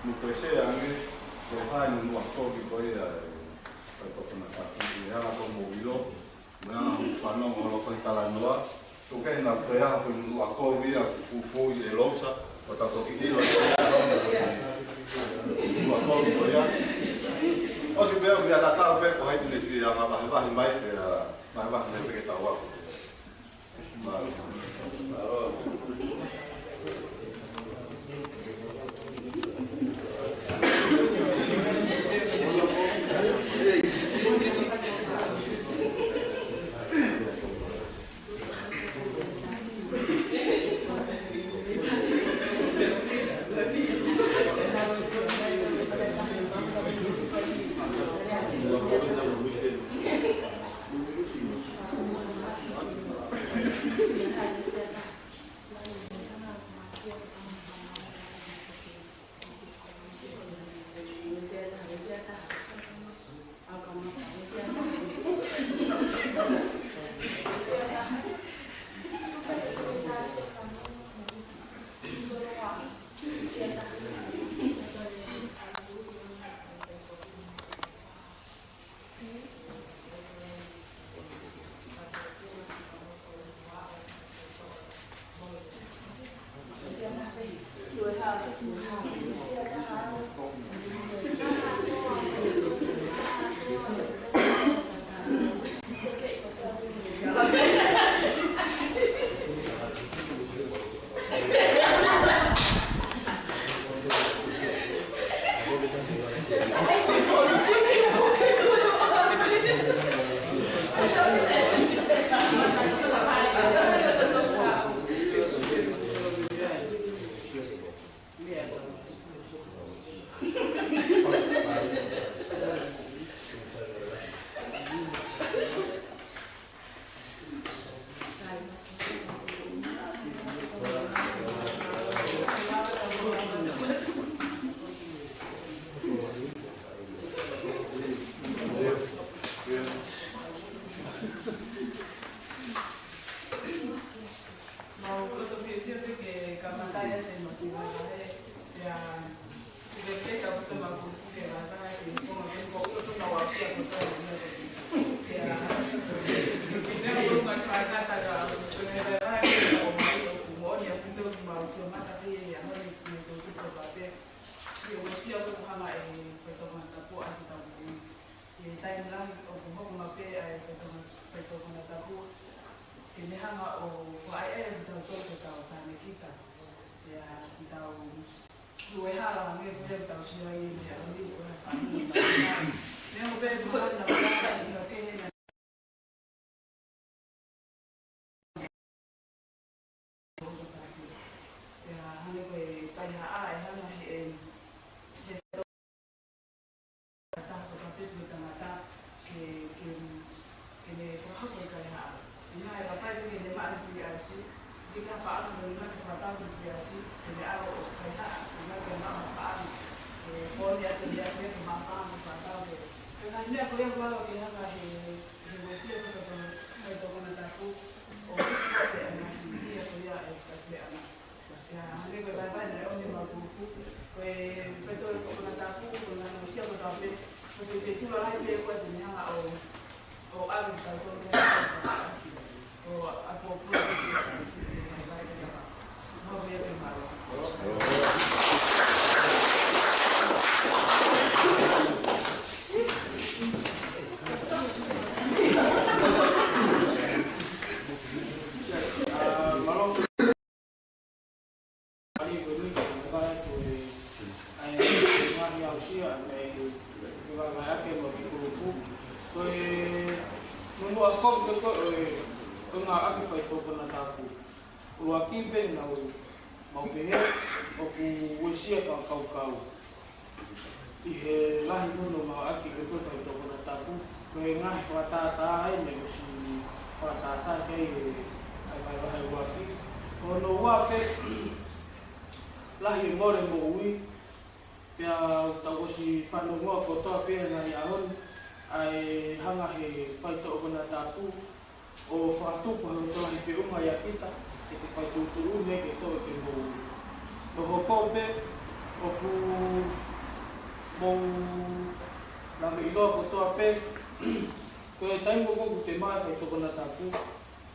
Mu presea anche, lo fa in un luogo che poi è
ka prea fu a ko via fu i losa o ta ko ki lo wa ko ya o si veo via ta ka pe ko hai ni fi ya ma ba mai pe ma ba ne pe ta wa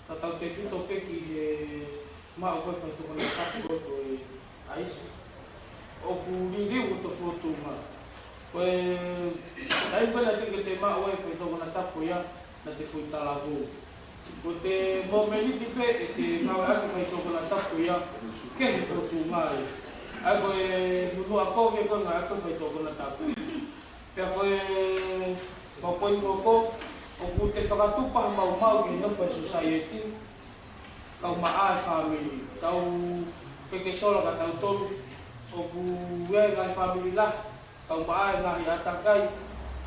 tatau te whito peki he mao koe whaitokona tapu o koe aisi. O ku ririu o to whotunga. Koe ai pala teke te mao e whaitokona tapu ia na te whaitalago. Ko te momeliti pe e te mao ake whaitokona tapu ia ke he whotunga e. Ai koe nunu a koe koe ngā ake whaitokona tapu. Pea koe mokoi moko o ku te whakatupa mau ki Nowha Society kau maa e family tau peke sola ka tau tolu o ku ea ngai family lah kau maa e ngahi atakai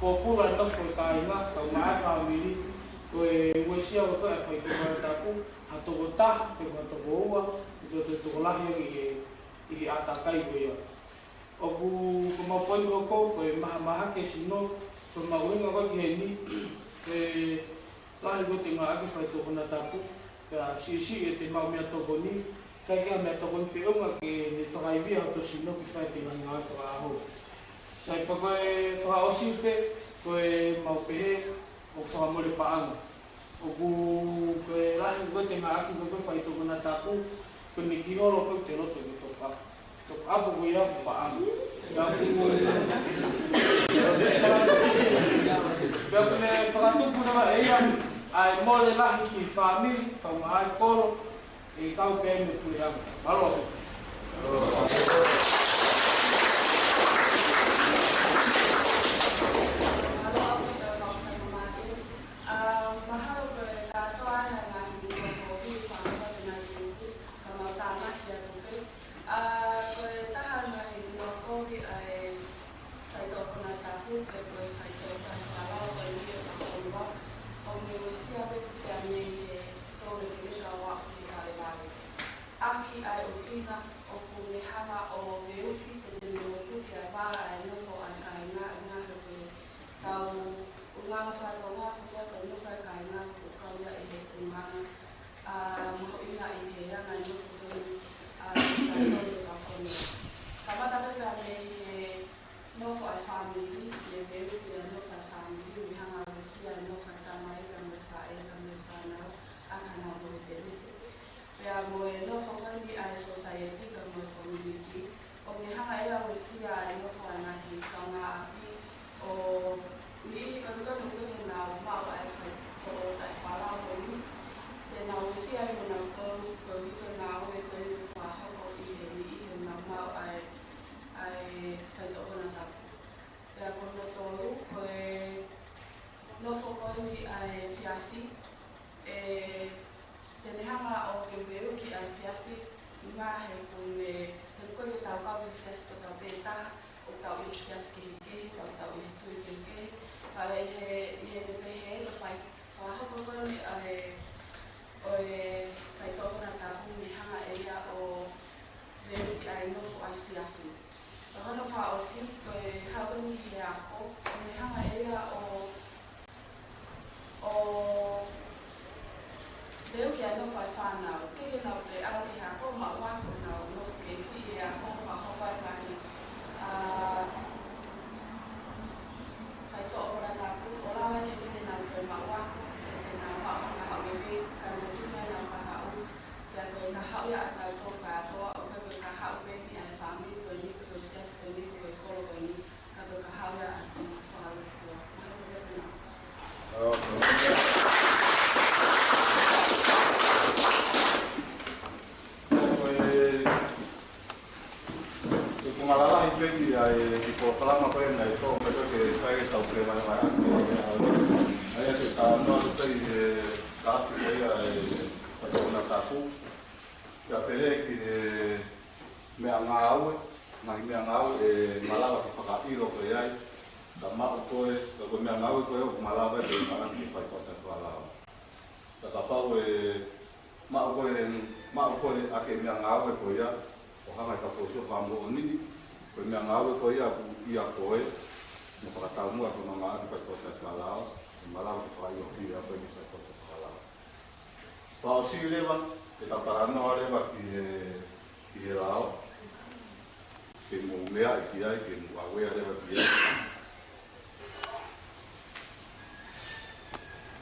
ko pula Nowha e kainga kau maa e family ko e uesia o koe e whaitokona tapu hatoko taha pe hatoko ua i te toko lahi i atakai ko ia o ku mapoi moko ko e maha ke sino ko mauinga ko ki he ni e lahi ko te ngā ake whaitokona tapu pea si e te mau mea toko ni kai kia mea toko ni whiunga ke ne whakaibia o to sino ki whaitinga ngā whakaaho sai pa koe whakaosi te koe mau pehe o whakamore paanga o ku koe lahi ko te ngā ake koe whaitokona tapu ko ni ki horo koe te roto ki toka toka apu koe ia paanga Pea kune whakatupu nama e ia ai mole lahi ki whamiri, kau maai koro, e kau pēme tui ama. Malo.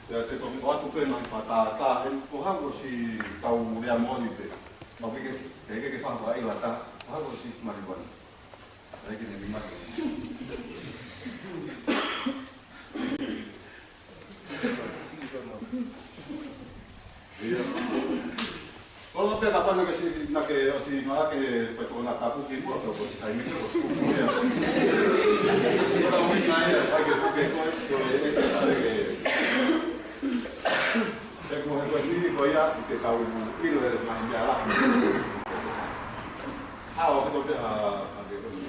Ya te toki o atu pena i whātātā, ko hango si tau rea moni pe. Mau ke whāwha i wata, ko hango si marihuana. Ai ke ne mimaki. Ia. Kalau te kapana ke si na ke o si ma ke foi to na tapu ki mo to ko si sai mi ko ku ia. Ora o na ia pa ke ko e te sa ke ko ni ko ia ke tau ki lo e ma ia la. O ke to te a ke ko ni.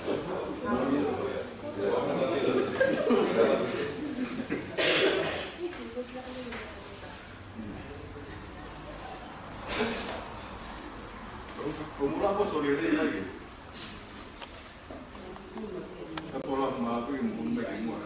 Como la posso leer lagi? Satu orang malu yang mungkin semua.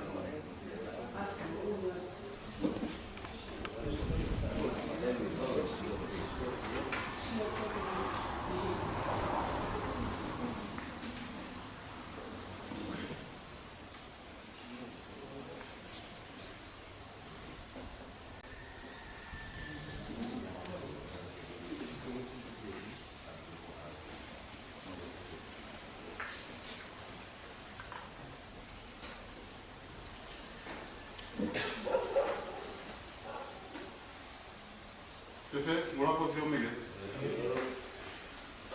Mula ko siya Miguel.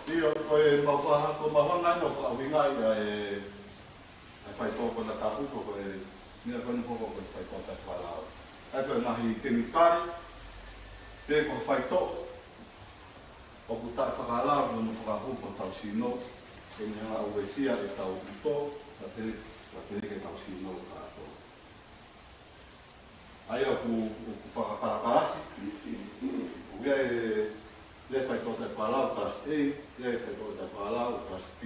Iyo ko e mafaha ko mahonga no fa winga e fai to ko na tapu ko e ni ko no ko fai to ta fala. Ai ko na hi temikari pe ko fai to o buta fakala no fakapu ko tau sino e ni nga uesia e tau to la tele ke tau sino ka to. Ai aku fakapalasi Ia le fai to te whalau class A, ia fai to te whalau class B.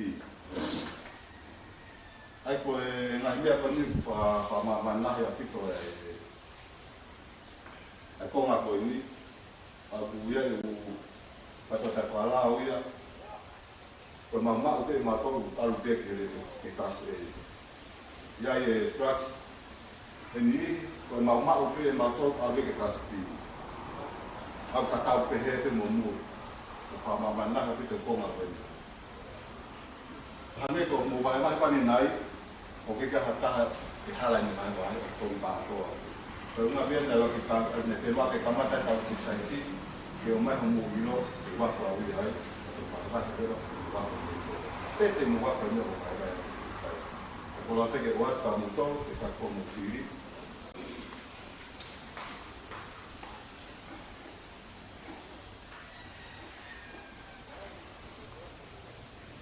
Ai ko e ngahi mea ko ni whamanahi a pito e konga ko ni. Aku ia e fai to te whalau ia. Ko mamau te matoru talu peke ke class A. Ia e trucks. E ni ko mamau te matoru awe ke class B. Au tatau pehe te momu o whamamanaha ki te konga wena. Hane ko mo vai mai pani nai o ke hataha ke hala ni mai vai o tong ba to. Pero unha vez na que ta ne fema ke kamata ta si saisi ke o mai mo vino e wa ko awi ai o pa ba pero ba. Te mo wa ko no vai vai. Ko la te ke wa ta mo to ke ta ko mo fili.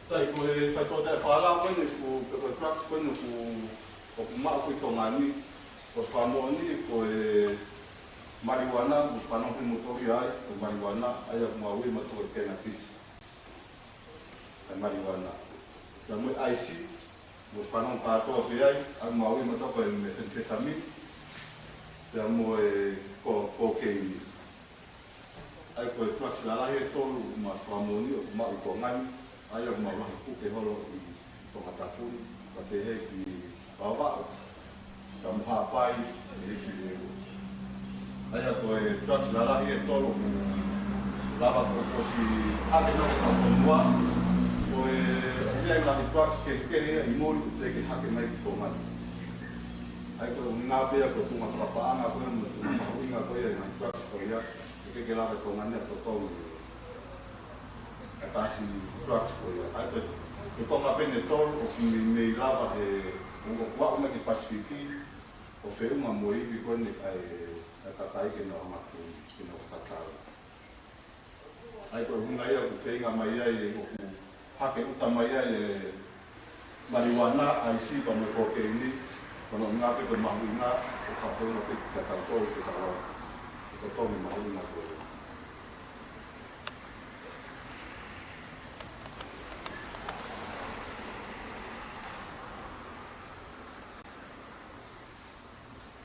Sai ko e fai to te whala wene ko trucks wene ko maa ko i tongani ko whamoni ko e marijuana ko whanong ki motori ai ko marijuana ai a kumaui matua e kena pisi ai marijuana ka mui IC ko whanong katoa ki ai ai kumaui matua ko e methamphetamine ka mo e cocaine ai ko e trucks lalahi e tolu ma whamoni o maa i tongani ai o mawahi puke holo i tonga tapuni, ka te he ki wawao, ka muha pai e ki leo. Ai a koe trucks lalahi e tolo, lava ko si hake nake ka whanua, koe ia i lahi trucks ke hea i mori te ke hake mai ki tō mani. Ai koe ngā pia ko tunga whakapaanga koe mo tunga mahuinga koe i lahi trucks koe ia, ke lava tō mani a tō tōnu. Kasi trucks ko ia. Ai te tonga pene tolu o ki me lava he o kua una ki Pasifiki o whiunga mo iwi kone ai kakai ke no amatu ki no kakara. Ai koe hunga ia ku whiunga mai ai o ku hake uta mai ai e marijuana ai si pa me cocaine kono ngā pe koe mahuinga o whawhiunga pe ka tautou ke tawa o tongi mahuinga koe.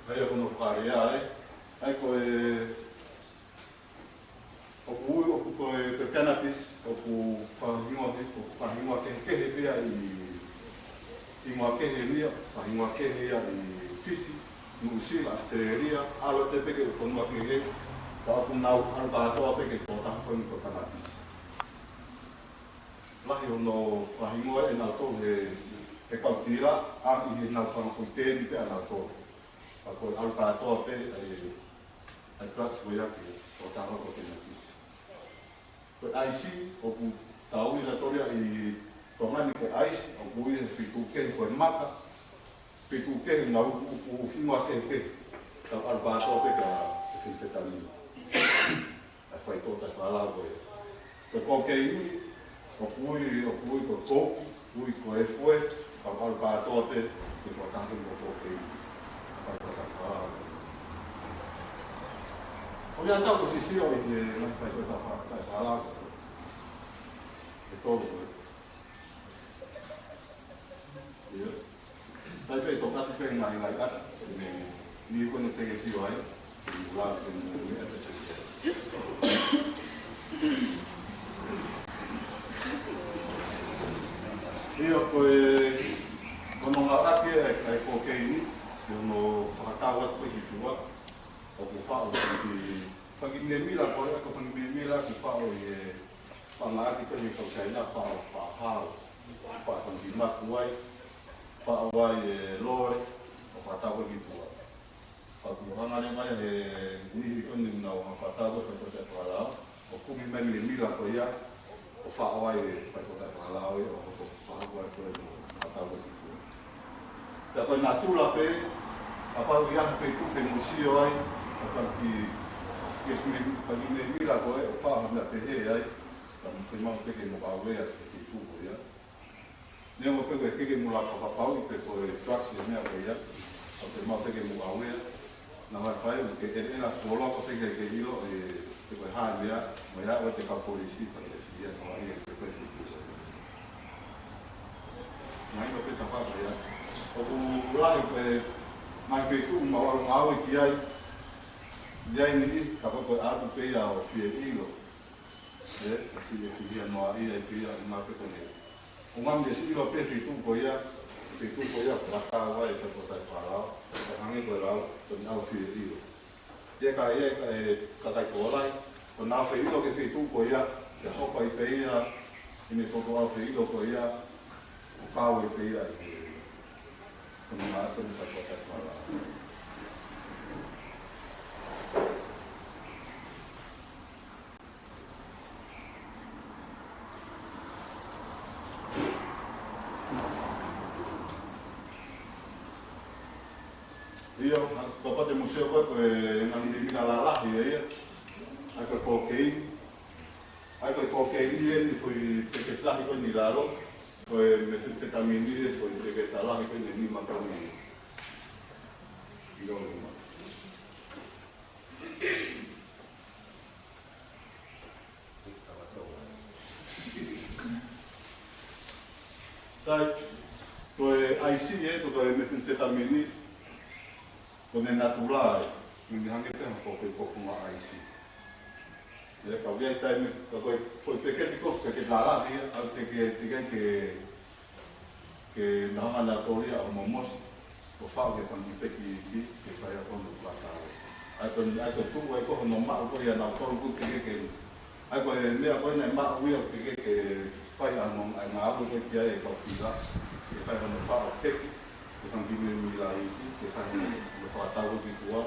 Ai a kono whakarea ai koe o koe te cannabis o ku whahingoa kehe pia i ingoa kehe nia, whahingoa kehe ia i fisi New Zealand, Australia, alo te peke o whanua ki he, ka aku nau anu ka atoa peke tō tāpani ko tanapis. Lahi o no whahingoa e nau tō he kautira, a i he nau whanakoi tēni pe a nau tō. A koe anu ka atoa pe ai drugs ko iaki o tāpani ko tanapis. Koe aisi, o ku tau ina toria i tōngani ke aisi, o ku i he whitu kehi koe maka, whitu kehi nau u hingoa kehi kehi. Tau anu ka atoa pe ka whitetamina. Ai whai tōtai whalau koe. Koe kōkei o kui ko tōki, kui ko FOF, ka karu kātoa te, ki ko tātu ko tōkei. Whai tōtai whalau. O ia tau ko sisio i te mai whai tōtai whalau. E tōru koe. Ia. Sai pei tō kati pei ngai kata. Ni koe no tege sio ai. I ula ke ni ate te. Ia koe kono ngā ake ai kōkeini, i ono whakatau atu ki tua, o ku whao ki whangimemila koe, ako whangimemila ki whao i e whanga ake koe ni kausaina, whao whahao, whao whangimaku ai, whao ai e lore, o whakatau ki tua. Aku hangane mai he nihi koe ni nau whakatau e whaitotai whakalao, o kumi memila koe ia, o whao ai e whaitotai whakalao i, o aku ai koe atau begitu. Tapi koe nā tūla pe, apau i ahi peitu pe musio ai, apau ki me mira koe, o whao mea pe he ai, ka mwhi mau peke mo kawea ki tūko ia. Nea mo pe koe keke mo la whakapau i pe koe drugs i mea koe ia, o pe mau peke mo kawea. Nā mai whai, o ke ena wholoko peke ke hilo, e koe hae mea, mo ia o te ka polisi, pa te whia koa ia pe koe whitu. Ngai ko peta whaka ia. O ku lahi koe mai whetu mawaru ngāwe ki ai. Iai ni ka koe atu peia o whie ilo. Si e whihia noa ia i peia i mā peko ne. O ngam de si ilo pe whetu ko ia. Whetu ko ia whakāwa e kato tai whārao. Ka hangi koe rao, ko ni au whie ilo. Ia ka ia ka tai kōrai. Ko nā whe ilo ke whetu ko ia. Ke hopa i peia. I me toko au whe ilo ko ia. Kau e pei ai kono ngā atu ni kato tai whara. Ia, kapa te museo koe koe ngang ni mina la lahi e ia. Ai koe kōkeini. Ai koe kōkeini e ni fui peke tahi koe ni laro. Koe methamphetamine e koe te talahi koe ni makani i rongo ma. Tai, koe IC e, koe methamphetamine, koe naturae, ni hange peha koe kokunga IC. Ia kau ia tai me ka koe foi peketi ko ke lala dia au te ke nanga na toria o momos ko fa ke pan peki ke fa ya kon plata ai ko tu ai ko no ma ko ia na ko ku ke ai ko me ko na ma u ia ke fa ya no ai na ko ke ia ko tira ke fa no fa peki ke fan bi mi la i ke fa no fa ta ko tua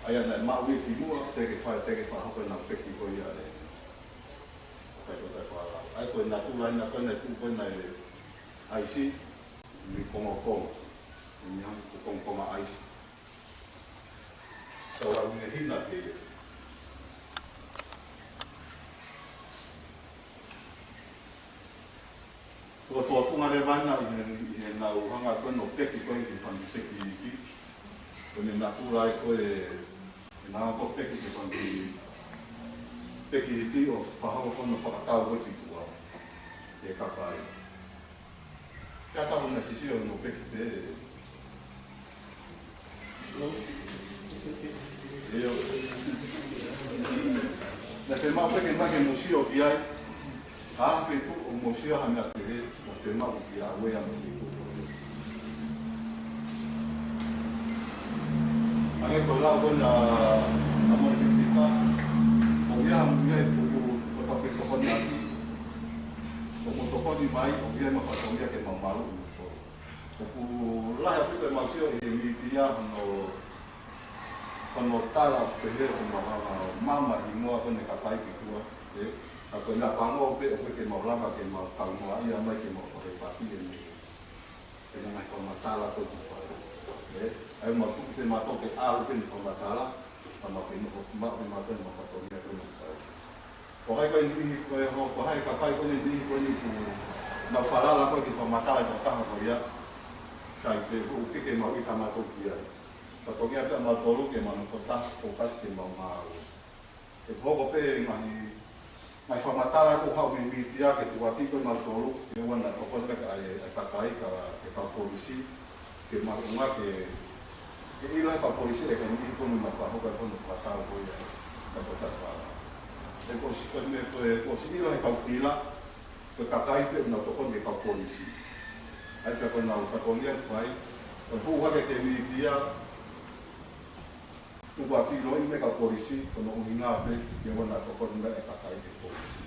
ai ana ma ui ki mua te ke wha na peki ko ia e kai ko tai whala ai koe nā tūlai nā koe nā tū koe nā e aisi ni kongo ni hangi ko kongo aisi tau au ne hina ke ia kua whatunga re vaina i he nā uhanga koe no peki koe ki whangi seki i ki koe nā tūlai koe nā ko peki ke whangi peki i ti o whahau kono whakatau koe ki tua e kakai. Kia tahu na sisio no peki te eo. Na te mau peki mai he musio ki ai, a whetu o musio ha mea te he o te mau ki a wea mo whetu. Ange ko la ko na amor kita. O ya ko ta fe ko na ki. Ko to ko di mai o ya ma pa ko ya ke mamalu. Ko la ya pe masio e mi dia no tala pe ko mama di mo ko ne ka pai ki tua. Ako na pango pe ko ke maulama ke mau pango ia mai ke mau ko pati ni. Kena mai ko matala ko tu fa. Ai mau tu ke mato ke alu ke ko matala, sama ke no ma ke mato no fa to ni ko no fa. Ko hai ko ni ko hai ka pai ko ni ko ni ku na fala la ko ke fa matala ko ta ko ia. Sai pe ku ke mau ita mato kia. Pato kia pe mato lu ke mau ko ta ko kas ke mau mau. E ko pe mai whamatara ko hau mi mitia ke tuati ko mal tolu e wana ko ko ka ai takai ka ke ka polisi ke marunga ke ila ka polisi e ka ni ko no ma ko ka ko no fatal ko ya ka ko ta fala e ko si ko me ko si ila ka utila ko ka kai pe no to ko me ka polisi ai ka ko na fa ko ni fai ko hu wa ke mitia tu bati lo ini ka polisi kono unga pe ye wana ko ko nda ka kai ke polisi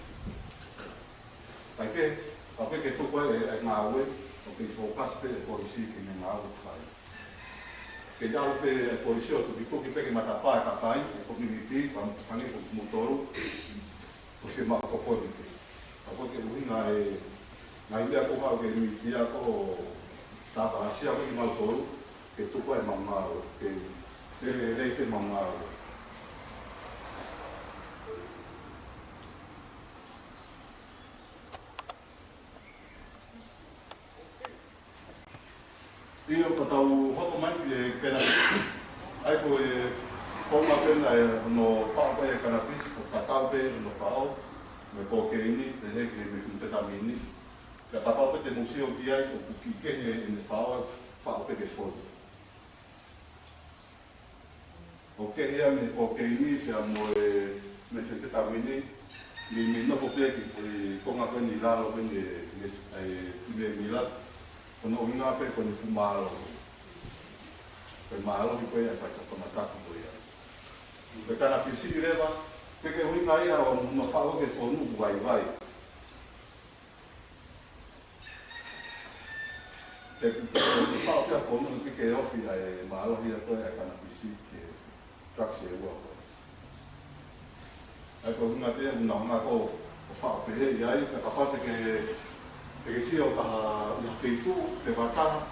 ai ke tu ko e ngawe o ke fokas pe polisi ke ngawe fai ke dau pe polisi o tu ko ke mata pa ka kai ko community pam kange ko motoru ko se ma ko ko ni ko ke unga e ngai dia ko ha ke ni dia ko ta ba sia ko ni motoru ke tu ko e mama ke Rei te mamaro. Io patau hoko mai ke kena ai ko forma pena no fa ko e kana pis ko tatau pe no fao me ko ke ini te ke me funte tamini ka tapa pe te museo ki ai ko ki ke ne fao fa pe ke foto. Ok, ia me o ke ini te amo me te tamini ni no ko pe ki foi konga ko ni la lo ben me mila kono inga pe kono fumalo pe malo ki ko ia fa ko mata ko ia pe kana pisi leva pe ke hui mai a no fa o ke fo nu vai pe fa o ke fo nu ke ofi ai malo ia ko ia kana pisi taxi e wako. Ai ko hunga te una ko fa pe e ai ka kapate ke si o ka ia feitu pe bata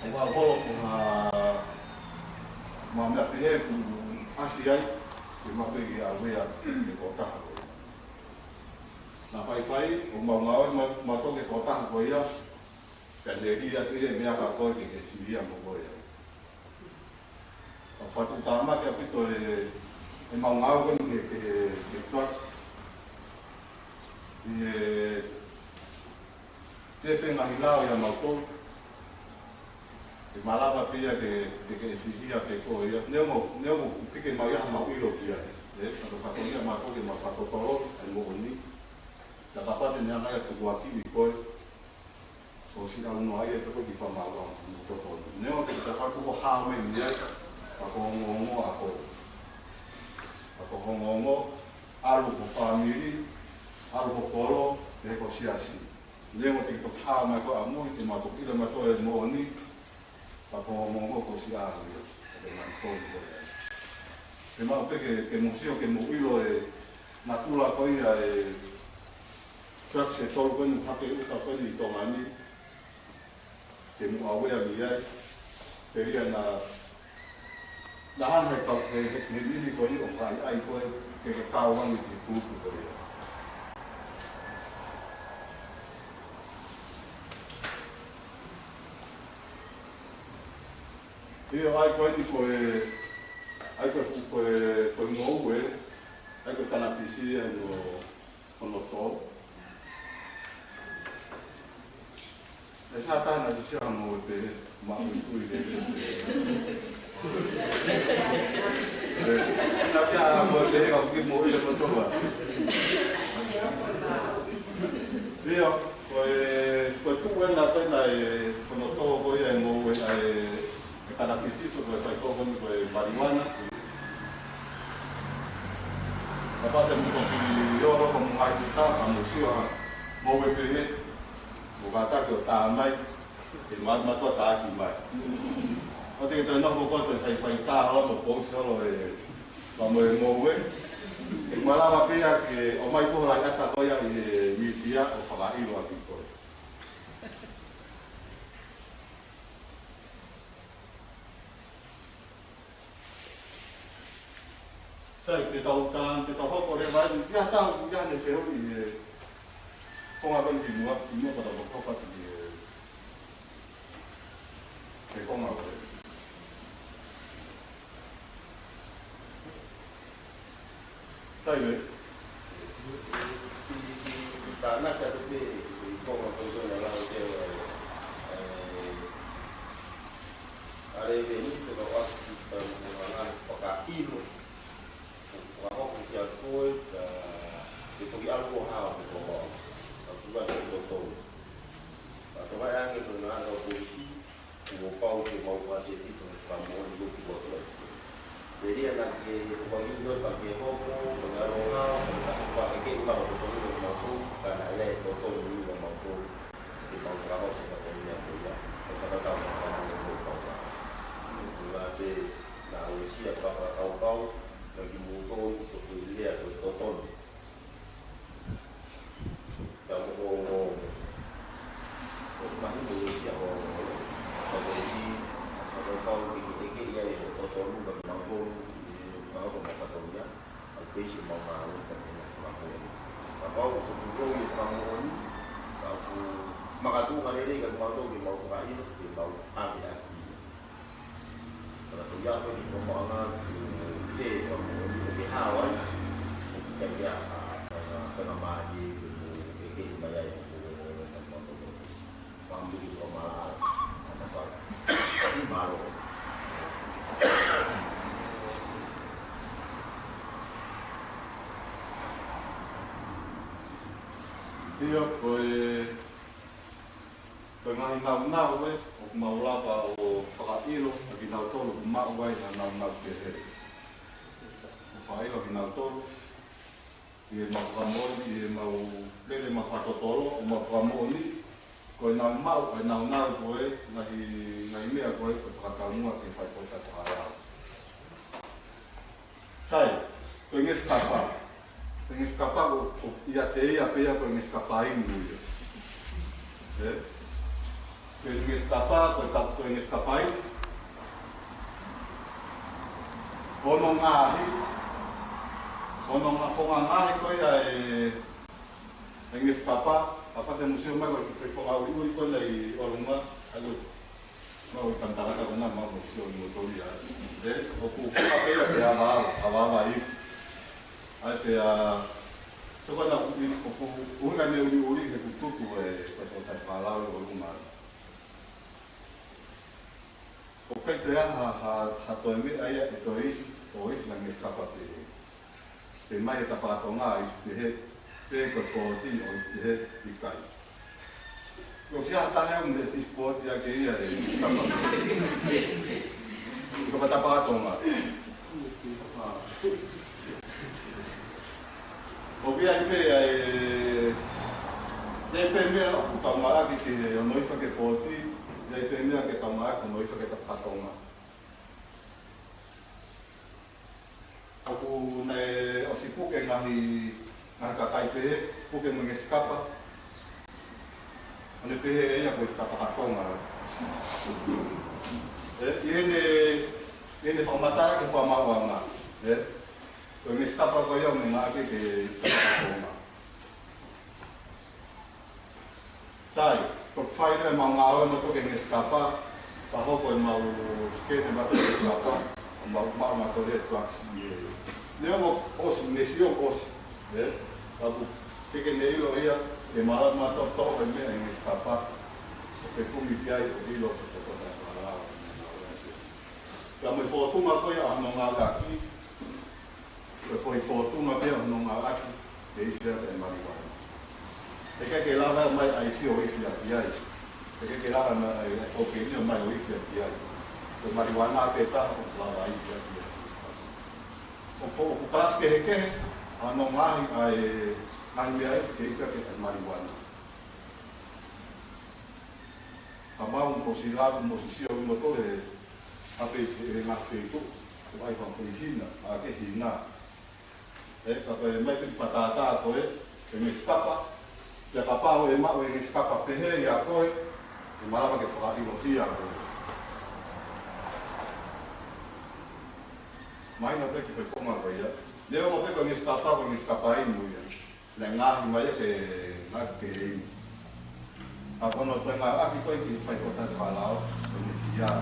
ai wa holo ko ha ma me pe e ku asi ai ke ma pe ia wea ke kota ko. Na fai o ma to ke kota ko ia ka le dia te me aka ko ke filia mo ko ia. Fatu utama ke apito e maungau kan ke trucks te penga hilao ya mauto e malava pia ke fihia ke ko ia nemo ke mai ha mau ilo kia ka fatonia ma ko ke ma fatotoro e mo ni ka papate ne ana tu waki ko o si na no ai e ko di fama wa to to nemo ke ta fa ko ha me ni ako hongongo alu ko family alu ko polo e ko siasi lemo te to ha ma ko amu te ma to ila ma to e mo ni ako hongongo ko siasi e ma ko e ma pe ke museo ke mo ilo e natura ko ia e truck se tolu ko ni hake uta ko ni to mani ke mo awe a mi ai pe ia na han hai tau he ni ko ni o kai ai ko ke tau wang ni ku ko ia ai ko ni ko ai ko no we ai ko tana pisi no to esa ta na si amo te ma ku Tapi apa dia kalau kita mau ia betul lah. Dia, kau tu kan dapat naik, kalau tu kau yang mau naik cada pisito que fai todo con marihuana. Aparte muito com eu como mais está a música mau pergi berkata ke tamai imat matua tak mai. Nanti kita nak buat tu fai tahu mau post kalau mau malah apa ya ke omai pun lagi tak tahu ya media atau fagai lo apa itu. Saya kita tahu kalau orang dia tahu dia ni saya ini pengakuan ini pada berkata dia pengakuan. Saya
karena satu di pengakuan dalam hotel hari ini kita awak menggunakan pakai ilo. Kalau kita koi, kita pergi alkohol, kita buat contoh. Kalau yang itu nak ada polisi, mau kuasa itu selama orang itu buat. Jadi anak bagi itu bagi homo, pengaruh, pakai kalau betul mampu, karena ayah contoh dulu yang mampu kita berapa sebagai yang punya. Kita tahu macam mana kita. Jadi nak usia berapa kau lagi muncul untuk dilihat tonton. Yang mau masih berusia kalau kau dikit-dikit ya tonton bagi mampu mau pemakatannya, habis mau dan sebagainya. Kalau untuk yang kamu aku makatu kali ini kan mau sekali mau ambil lagi. Kalau yang ini pemandangan lebih awal jadi penambahan di bayar ambil di rumah apa baru
dia pengahin nau mau lapa o fakatilo lagi nau tolo mak wai nau ke fai lagi nau tolo dia mau kamon dia mau lele mau fatotolo mau kamoni ko nau koe nahi mea koe ko fakatamua ke fai kota tahaya sai pengen escapar o ia te ia pe ia pengen escapar ini pengen escapar ono ngahi ko ia pengen escapar apa de museu mai ko foi ko au ko lai oruma alu mau tantara ka na mau museu no tolia o ku apa ia pe ava aí até a coba nak una me uri ke tutu ko ta falar o oruma o que te ha to envi aí to o is lang escapa te mai ta pa to nga is te ko ti o te ti kai o sia ta ha un desi sport ya que ia de ko ta pa to nga o via ipe depende o tamara que o noi fa que poti depende a que tamara que noi fa que ta patonga aku ne o si puke ngahi kakai pe puke mo escapa ole pe ella pues ta patonga ene formata que forma wanga ko me escapa ko yo me ma que patonga sai ko fai de mangao no to que me escapa pa ho ko mau skate ma to escapa ma to de trucks ne mo os nesio os abu que ne lo ia que ma to me escapa se fu mi piai o dilo se to para la mo fortuna ko ya no ngala ki foi fortuna pe no ngala ki de ia de marihuana que lava mai ai si o ifia piai que lava mai o que ni mai o ifia piai Ko marijuana pe ta ko la ai dia. O kelas ke ano ngahi ai mea ke ke marijuana. Abang ko sila mo sisio mo to ape nga feito ko ai fa ko hina a ke hina. Ka pe mai pe patata ko me escapa. Ya kapao ma o escapa pe he ya ko malama ke fa ilosia ko. Mai na pe ke koma ko ya. Leo mo pe ko escapa inu ya. La ngahi mai ke na ke ako no tenga aki ko ki fai ko ta falao ni kia.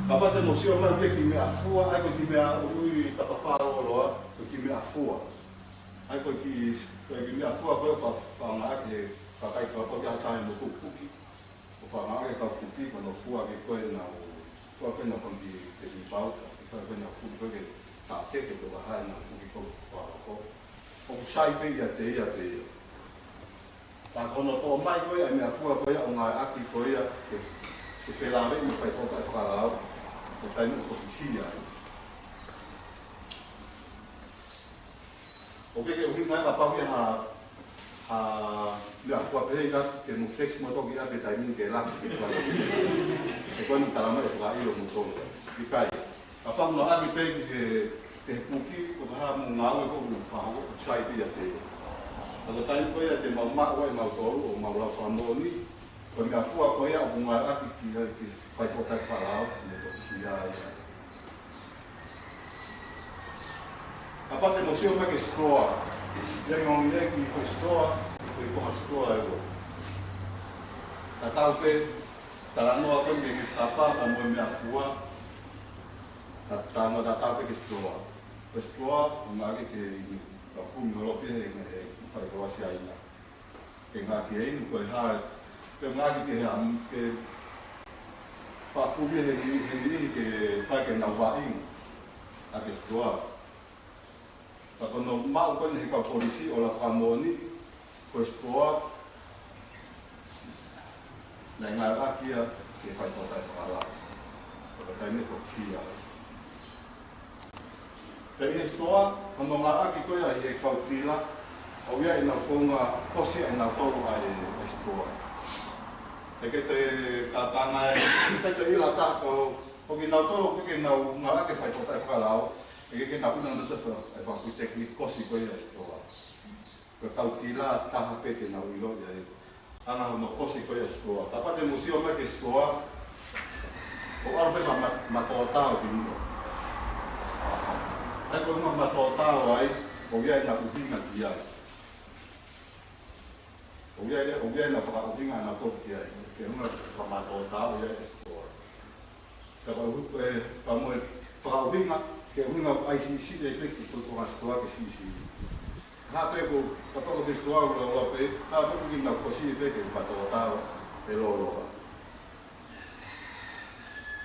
Papa te mosio mai ke me afua ai ko ki me ui ta pa lo ko ki me afua. Ai ko ki me afua ko pa nga ke pa kai ko ya ta no kuki. O fa nga ke ka kuki ko no fua ke ko na ko na ko ki te pau ka ko na kuki ko ke ta te ke ko ha na kuki ko pa ko. O sai pe ia te. Ta kono to mai ko ia me afua ko ia o nga aki ko ia ke felare ni pai ko ka falao. Ko tai no ko kia. O ke ui mai ka pa ha le afua pe ia ke mo text mo to ia pe tai min ke la ke ko. E ko ni tala mai fa ilo mo to. Ikai. Apa no aki pe ke puki ko ha mo ngau ko mo fa ko sai pe ia te. Kalau tadi ko ia te mau mak wai mau tolu o mau la famoni ko nga fua ko ia o nga aki ki fai ko tai falao ni to kia ia. Apa te mosio me ke stroa. Ia ngong ia ki ko stroa ko stroa e. Ta tau pe tala no ko me ke skapa o mo me afua. Ta no ta tau pe ke stroa. Stroa nga ke ka fu no lo pe fai ko sia ina. Ke nga ki e ko ha ke nga ki am ke fa fu be he ke fa ke na wa in a ke stroa. Ta kono ma ko ni ka polisi o la famoni ko stroa. Na nga ki ke fai ko ta ala. Ko ta ni ko kia. Pe stroa kono nga ki ko ia e ka utila. O ia ina fonga kosi ina tolu ai espoa. E ke te katanga te ila ta ko ki na tolu ke na nga ke fai tota e falao. E ke na puna no te fa e fa ku teknik kosi ko ia espoa. Ko tau tila ta hape ke na uilo ia. Ana no kosi ko ia espoa. Ta pa te museo me ke espoa. O arpe ma tota o tino. Ai ko ma tota ai o ia ina uhinga dia. O ia na whakautinga na toki ai, ke hunga whamatota o ia espoa. Ka mo whakautinga, ke hunga ICC e peki ko ko espoa ke sisi. Ha pe ko ka toko te espoa o la pe, ha pe ki na kosi e peki whamatota e loloa.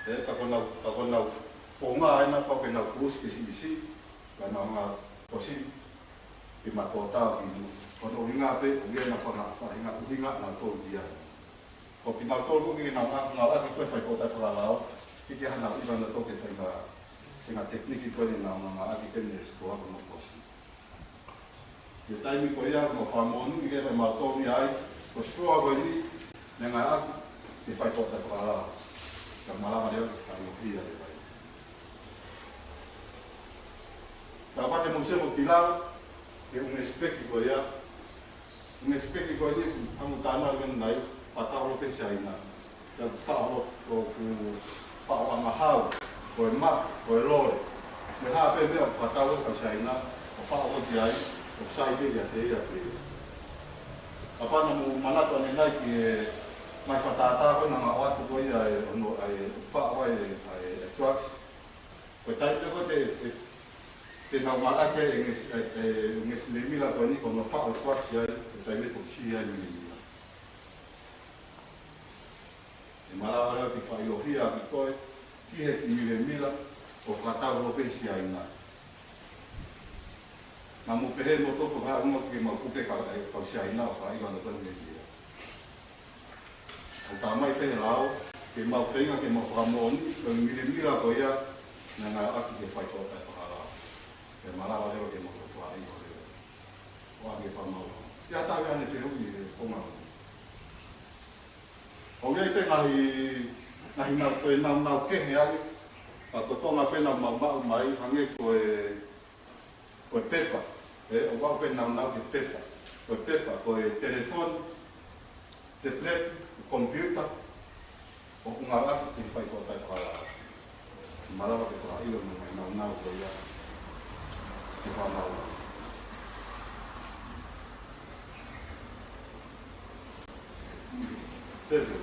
Ka kona whonga aina pa ke na kus ke sisi, ka na hunga kosi e matota o inu. Kono hinga pe uia na hinga na to dia. Ko pina to ko ki na ki ko fai ko ta falao. Ki ki hana ina na to ke fai ba. Tinga tekniki ko ni na ki ke ni escola no posi. Ye tai mi ko ia mo famoni ki ke ma to ni ai. Ko escola ko ni na ki fai ko ta falao. Ka mala ma dia fai o dia de bai. Ka pa te mo se mo tilao ke un especti ko ia. Un especti ko ni amu tana ngan nai patalo pe saina. Ka falo ko falo mahau ko ma ko lore. Me ha pe me patalo ka saina, ko falo diai, ko sai be ya te. Apa na mu manato ni nai ki mai fatata ko na ma ko ia no ai fa ai trucks. Ko tai ko te na mala ke nges le mila ko ni ko no fa trucks ia tai me tokia ni. E mala ora ti fai o hia ki koe ki he ki mila o fata o pesi aina. Na mo pehe mo to ha mo ki mo kupe ka sia aina fa i wana tan ni. ta mai pe lao ke mau fenga ke mau famoni ke mira ko ia na nga aki ke fai ko ta para ke mala wa ke mau fa ai ko wa ke fa mau ya ta ga ne fe hu ni ko ma o ge pe ngai na ko na ke he ai pa ko to na pe na ma mai hange ko pepa o wa pe na ke pepa ko telefone tablet computer o ngala ke fai ko ta para malah ke fa ilo na ko ya ke fa mau teve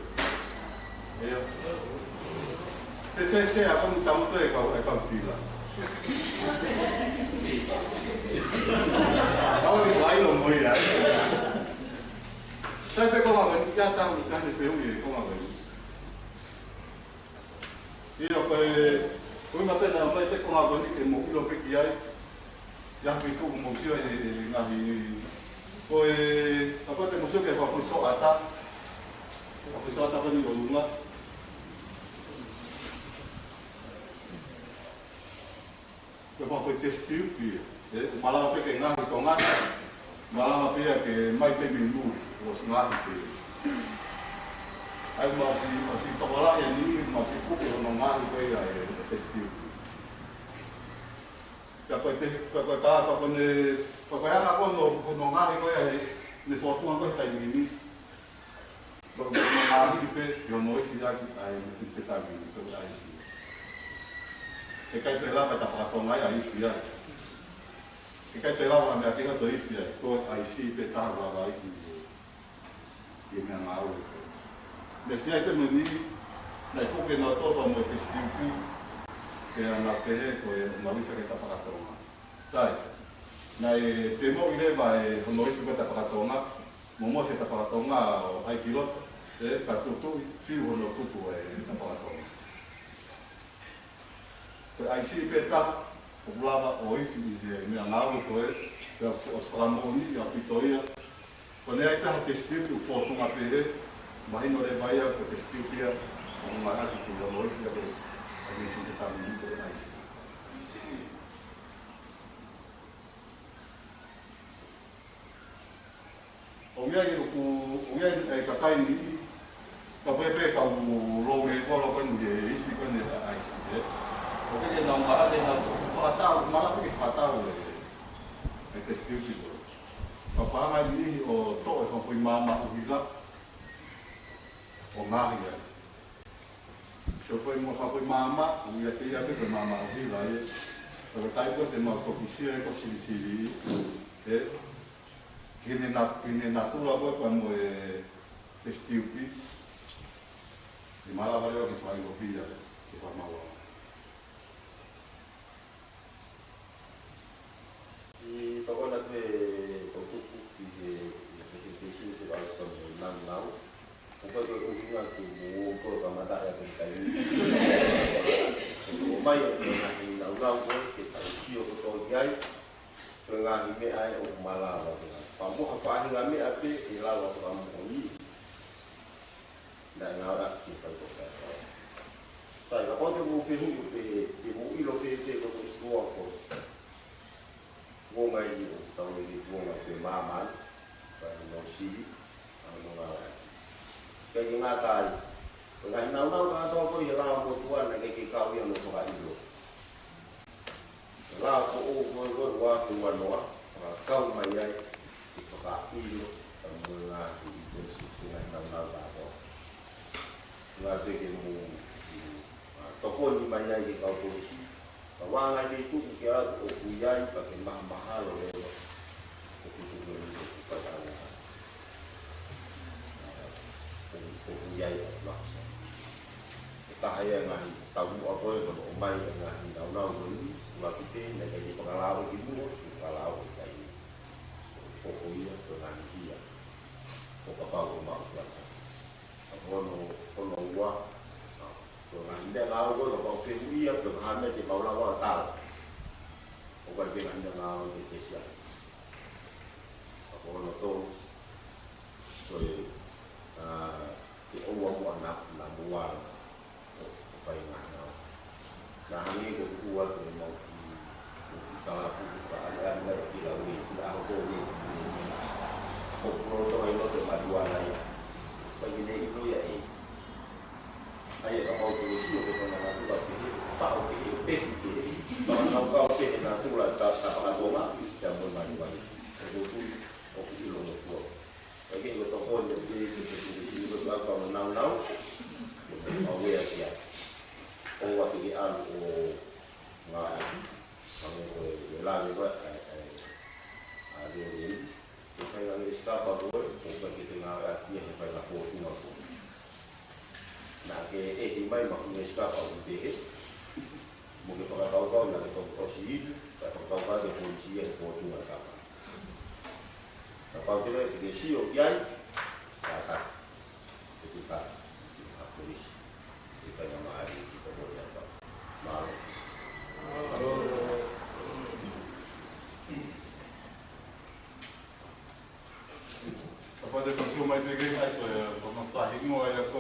eu se a como tá muito é cautila não me vai não muito sabe como a gente já tá muito de peão como a gente e eu uma pena não vai ter como a gente que morreu pe que aí já ficou como se ele na foi a parte museu que vai só ata a pessoa está fazendo uma eu vou fazer teste que malah apa que nggak hitungan malah apa ya que mai pe minggu os nggak itu aku masih tokolah yang ini masih kup yang nggak itu ya teste pokoknya aku nggak itu ya di foto aku kayak gini mengalami pe yang mau tidak kita gini itu IC Ikai tela ba tapatonga ya ifia. Ikai tela ba me atinga to ifia ko IC pe ta ba iki. Ye me ngau. Me sia te meni na ko ke na to to mo testimpi ke na pe ko e ma vi ke tapatonga. Sai. Na e te mo ire ba e no ifi pe tapatonga. Mo mo se tapatonga ai pilot e ka tutu fi no tutu e tapatonga. Ai si peta o blava o ifi de me ngau ko e os framoni a pitoia quando é que tá testigo o foto uma pe vai no le vai a testigo pia uma hora que eu vou ir a gente tá muito mais o minha é catai ni ka pepe ka o roe ko lo kan de ifi kan de ai si porque não para de fatal, malah pergi fatal é testigo itu. Papa mai ni o to e foi mama o hila o maria. Se foi mama, o ia ter a mama o hila e o tai ko te mau ko pisia ko sili e kine na tula ko como é testigo e malah valeu que faz o hila que faz mal.
I pagona pe o tuku ki presentation ke al son nan nau. O pa ko unga ku mo ko ka mata ya ke kai. O mai o na ni nau nau ko ke ta si o ko gai. Ko nga ni me ai o mala wa. Pa mo ha fa ni nga me ape e la wa ko mo ni. Na nga ra ki pa ko ka. Sai ka po te mo fe hu pe mo i lo fe ko ko Bunga ini tahun ini bunga pemahaman dan nosi bunga kayak ngatai pengen nau atau apa ya lah butuhan kayak kau yang untuk itu lah ko tuan doa kau mayai pakai itu bunga itu dengan nau atau nggak begini toko ni mayai di kau polisi Wang itu kira uyai pakai mahal oleh itu pada uyai maksud. Kita hanya ngai tahu apa yang omai ngai tahu ini waktu itu jadi pengalaman itu pengalaman kayak pokoknya dengan dia pokoknya mau berapa. Kalau gua Dengan dia ngau ko ko fe wi ya to ha me ti ba la wa ta. O ba ke ngan ngau ti ke sia. Ko no to. So ke o wa na buar o fai ngana na hangi ko kuwa ko mo kala ku sa ala na ila wi la ko ni ko pro to ai lo te madua na ya bagi ne ibu ya ai da au ko si o ko na na ku ke pa o ke pe ke ba na ka o ke na ku la ta ta pa do ma ya mo madua ni ko ku o ku lo no fu bagi ko to ko ni ke ko ba ka na na o we ya o wa ke a o nga kami ko lagi ko ada ini kita yang staf baru kita kita dia sampai la foto no na ke mai maksudnya staf baru deh mungkin kalau kau nak kita prosedur atau kau ada polisi yang foto apa kalau kita ke sio kiai kata kita polisi kita yang mari kita boleh apa malu
Pada konsum mai pergi hai ko pemantah ingo ya ko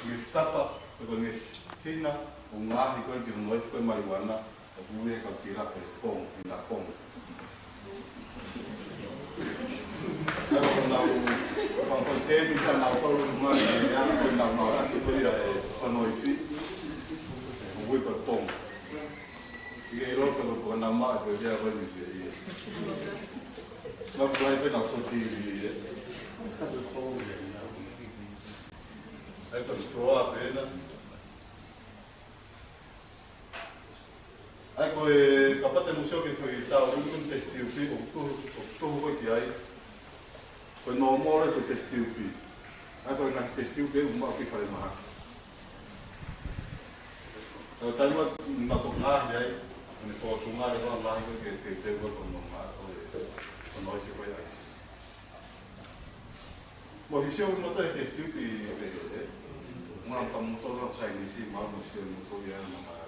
mistapa ko nis hina unga ko di noi ko marijuana buwe ko tira ko pong ina pong kalau nau kalau ko te mi ta nau ko mai ya ko nau nau ko ya ko noi fi buwe ko pong ye lo ko na ma ko ya ko ni fi Não vai ver não sortir é para explorar a pena aí foi capaz de museu que foi tal um testigo pico tudo foi que aí foi normal que testigo pico aí foi nas testigo pico uma que faz mais então tá uma tocar aí quando for tomar lá que tem como normal nós que vai isso. Mas se eu não tenho testigo que uma motor sai de cima, mas se eu não for ir na mar.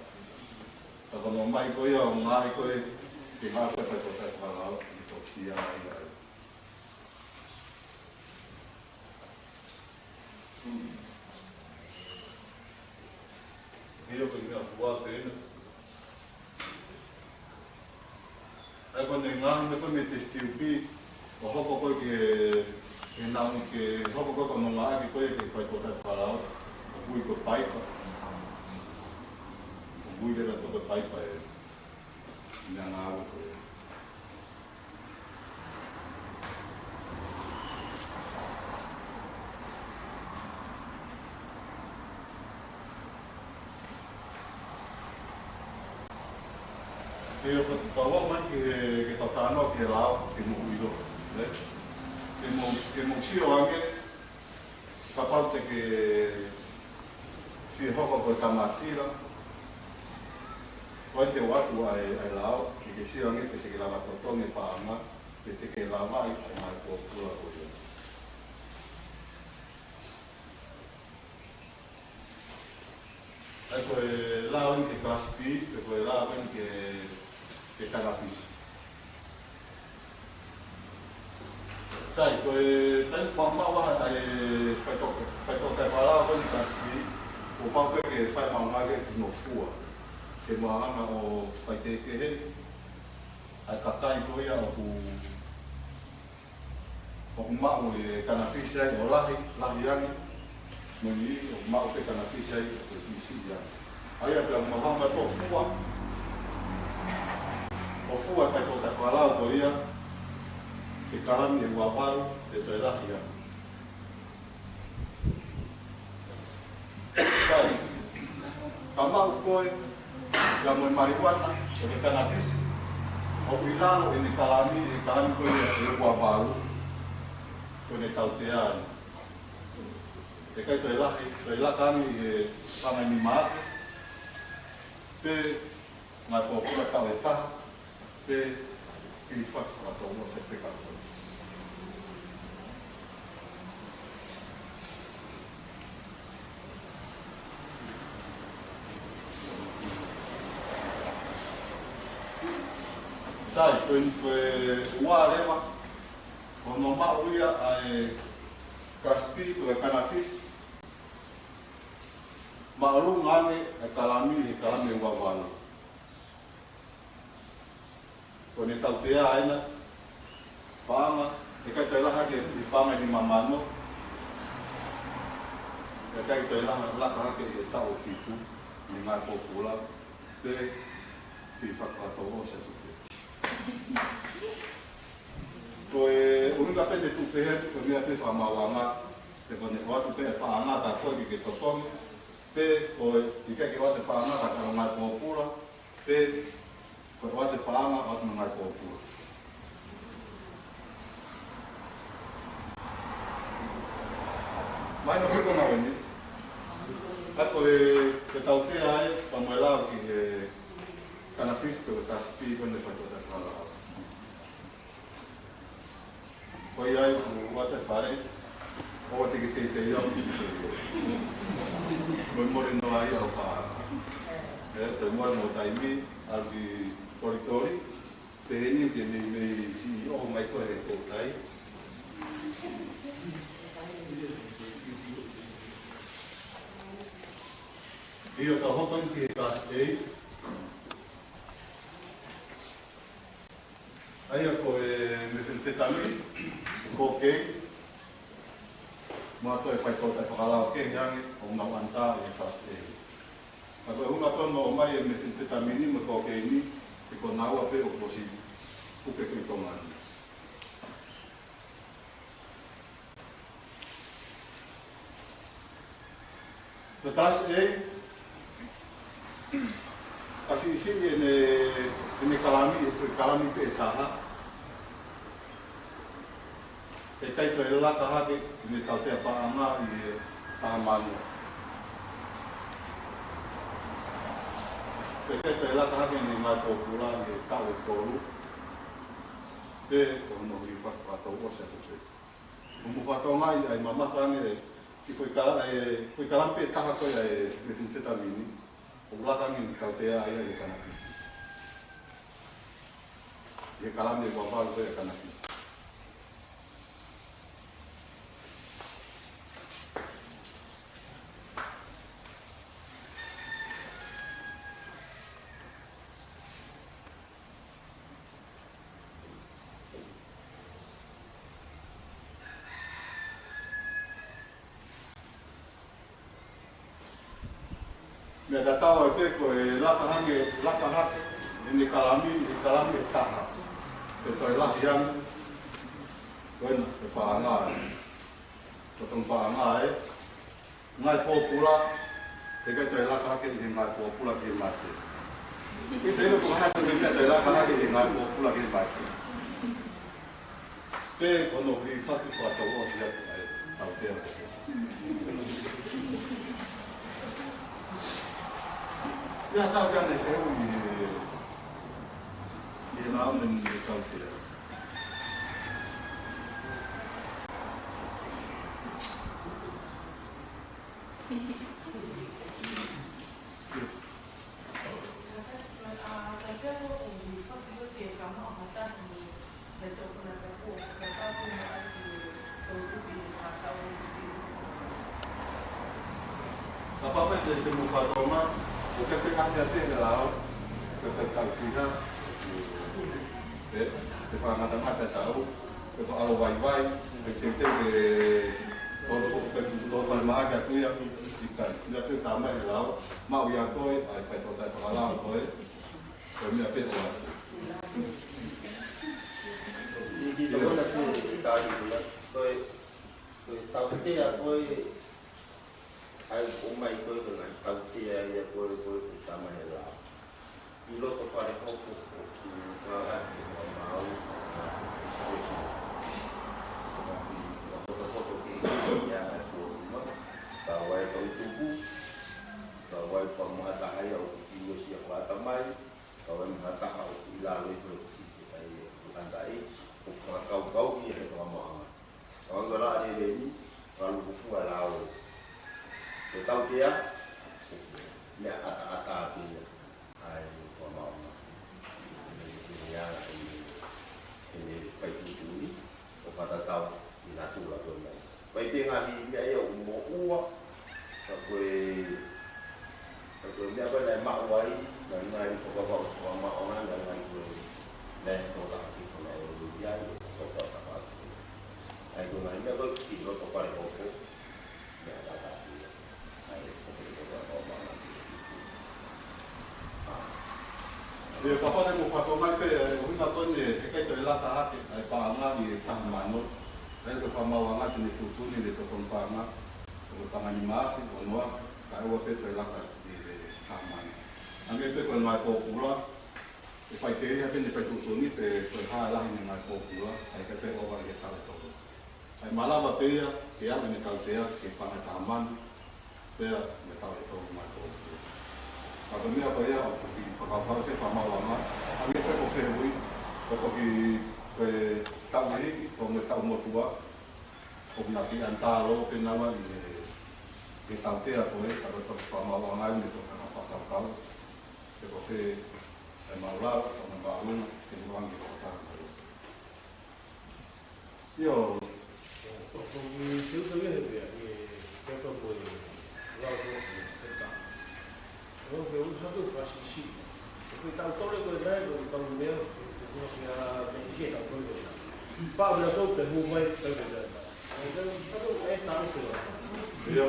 Então não vai coi uma coi que vai fazer para lá e toquia aí. Eu que me afuar pena. Aí quando enganam, depois me testigo o roubo coi que não que roubo coi como não há que coi que vai botar falar o bui com paipa o bui era todo paipa é não há água eu bawa man que tocar no que lá que movido né que museu aqui capaz de que se rouba por tamatira pode o ato aí lá que se alguém tem que lavar cotão e pama tem que lavar e mais por aí lá onde claspi que lá onde que cannabis. Sai, foi tem uma vai tocar falar com caspi, o papo que faz uma que no fua, que uma o vai ter que a catai coia o mau de cannabis aí, o lá yang meni o mau de cannabis aí, o sia. Aí a uma to fua o fua fai tocar falar o dia que carami e guaparo de toda a ria. Sai, kamau koi, jamu marijuana, o cannabis, o bilao e kalami koi e guaparo, koi tautean. E kai toila kami e kami ni mate, pe na topura taweta, pe que faz para todo esse pecado. Sai, o arema, quando não vai a Kaspi ke kanapis malu ngane kalami wawalo kone tau tea aina pama ika tela hake di pama di mamano ika tela hake di tau fitu ni ngai popula pe fi fakatovo se tu koe unga pende tu pe ko mia pe fa mawanga pe kone watu pe pa anga ta ko ki totong pe ko ika ke watu pa anga ta ka ngai popula pe ko watu pa anga watu ngai popula mai no ko na wani ako ke tau te ai pa mai la ki kanapis ko ta spi ko ne fa ta kala Koi ai ku wate whare, o te ki te iau ki te mori no ai au wha. Te mori no taimi, al ki tori, te eni te me CEO mai koe he koutai. Ia ka hokon ki he Class A. Aia koe methamphetamine, cocaine, mātua e whai tōtai whakalao ke hangi o ngau anta e Class A. Sa koe hunga tono o mai e methamphetamine me cocaine e ko naua pe o kosi upe kui tongani. The Class A kasi isi ene kalami pe taha. E taito e la taha ke ene tautea paanga i taha manu. E taito e la taha ke ene ngai popula i tau e tolu. Pe kono i whakatau o se tupe. Umu whakatau ngai ai mamawhange i koe kalampe taha koe e methamphetamine. O belakang yang kau tea ayah di kanapis. Dia kalam di bawah itu ya kanapis. Me da tau e peko e laka hake ini kalami taha. Te toi lahi ang wena te paanga e. Totong paanga e. Ngai pōpula te kai toi laka hake i ngai pōpula ki mate. I te ilo kuhatu me kai toi laka hake i ngai pōpula ki mate. Te kono hi whaki whātau o si atu ai tau tea koe. Ia tau kia nei wheu i nā men i tau tia. Apa-apa te mu whātoma o ke te kasi ate e rao, ke te tauwhiha, te whangatamata e tau, ke ko alo waiwai, ke te tō whanemaha kia tuia, i kai. Ia te tāmai e rao, mau ia koe, ai whai tōtai whakalao koe, koe mea pe o atu.
Ki te wana ki tāri kula, koe tau tea koe, ai o mai koe ko ngai tau tea ia koe ko tama he la. I loto whare hoko o ki whara ki o mau hoko ki ia ai fōruma. Tā wai tau tupu, tā wai pamahataha ia o ki iosi a whata mai, tā wai mahataha o ki lalo i koe ki ai o tantai, o whakakau ki he toa maanga. Tā wanga la ne reni, ralu kufua lao. Ko tau kia, mea ata kia, ai kua maunga. Ia ene whai kutuni, o whatatau i nā tūla kua mai. Wai te ngahi ia ia mo ua ko mea koe nei mauai na ngai whakawau kua maonga na ngai koe nei tō taki kona e ruiai tō tāpatu ai koe ngai mea koe ki roto pare koko mea tātaki ai kokore koe o maanga
e papare mo whatongai pe huina kone e kai toi lata hake ai paanga i e taha mano ai koe whamau angati ni tūtuni ni tōtong paanga o tangani maafi o noa ka ewa pe toi lata i e taha mano ange pe koe ngai kōpura e whai te rea pe ni whai tūtuni pe koe haa lahi ni ngai kōpura ai ke pe owa i e tale tōko ai malawa pea ke ame ne kautea ke panga taha mano pea me tale tōko ngai kōpura Ako mea koe ea o ki whakapau te whamauanga, ange koe o whehui, o toki koe tau hiki, o me tau motua, o ki ngati antaro pe nawa i e tau tea koe, karo toki whamauanga i me toka na whakapau, te ko whe e maurau, o me mauruna, te nuangi o tākaro. Io,
Toko i tiuta mehe pia, i keko koe rau tōku. Eu vou usar o faço isso. Eu tava todo cuidado, então meu, eu tinha bem tá tudo. Fala na toda, vou mais cuidado. Então, tudo é tanto.
io,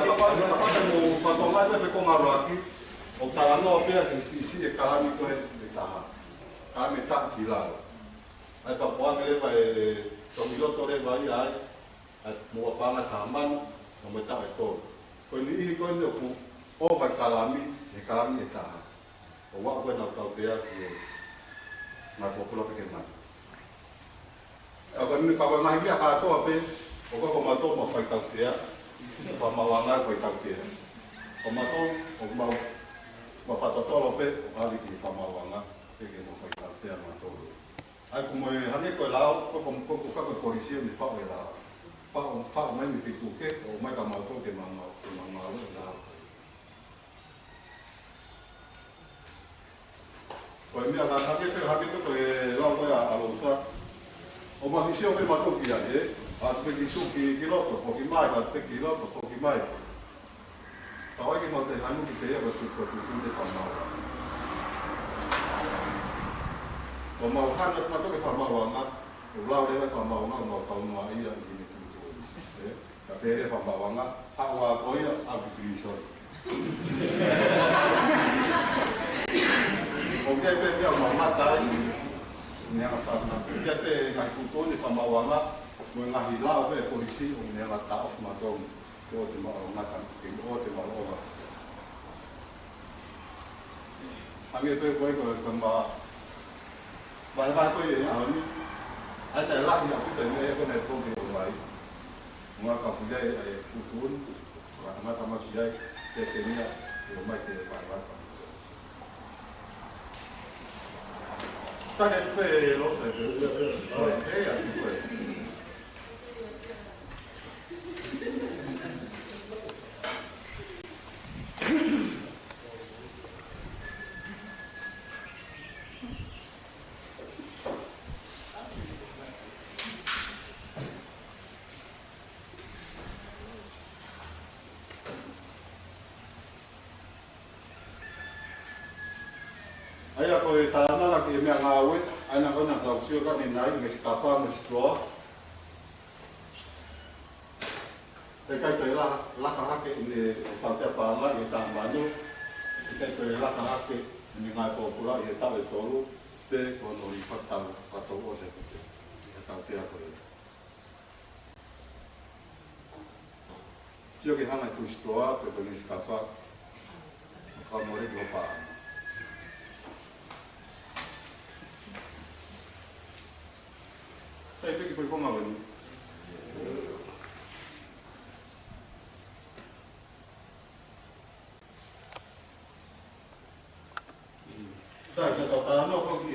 papare mo whatongai te whekongaru aki, o taranoa pia te si e karami koe te taha. Karami taha ki laro. Ai pa poane lewa e tomiloto lewa i ai, mua panga tāmanu, o me tae tōru. Koe ni ihi koe neo ku o mai karami e taha. O wā koe nau tau tea ki e mai pōpula peke mai. Koe ni kakoe mahi mea katoa pe, o koe ko mato ma whai tau tea, o wha mawanga whai tau tea. O mato, o mau ma whatotoro pe, o hari ki wha mawanga, peke mo whai tau tea matoro. Ai ku moe hane koe lao, koe kako polisia mi whao e lao. Whao mai mi whitu ke, o mai ka mauto ke mamau e lao. Koe mea ka hake te koe lao koe a alonsa. O masisio pe mato ki ai e, a te ki su ki loto, whoki mai, a te ki loto, whoki mai. Ka wai ki mau te hainu ki te ea koe tu te whamau. O mau hana mato ke whamau anga, o lao rewa whamau anga, o mau kaunua ia i ni ka pere whamawanga, hawa koia abu krisoi. O kia pe pia mamatai, nea whana. Kia pe ngai kutoni whamawanga, mo ngahi lao pe polisi, o nea taof matou, o te mao ngata, o te mao oga. Ange pe koe koe kama, vai koe e aoni, ai te lahi a puta nea e kone toki o mai. Mua ka pujai ai kutun, mata pujai te tenia e mai te parvata. Tane pe losa pe a pe. Aia koe tānana ki e mea ngā ue, aina kona tau sio ka ni nai, me skapa, me skroa. Te kai toi laka hake i ne tau te pānga i e tā manu, te kai toi laka hake i ne ngai pōpura i e tau e tolu, pe kono i whakatau katou o se kute, i e tau te a koe. Tio ki hana i fu skroa, pe koe ni skapa, whamore ki o pānga. Sai pe ki foi como ali. Sai que tá no fogo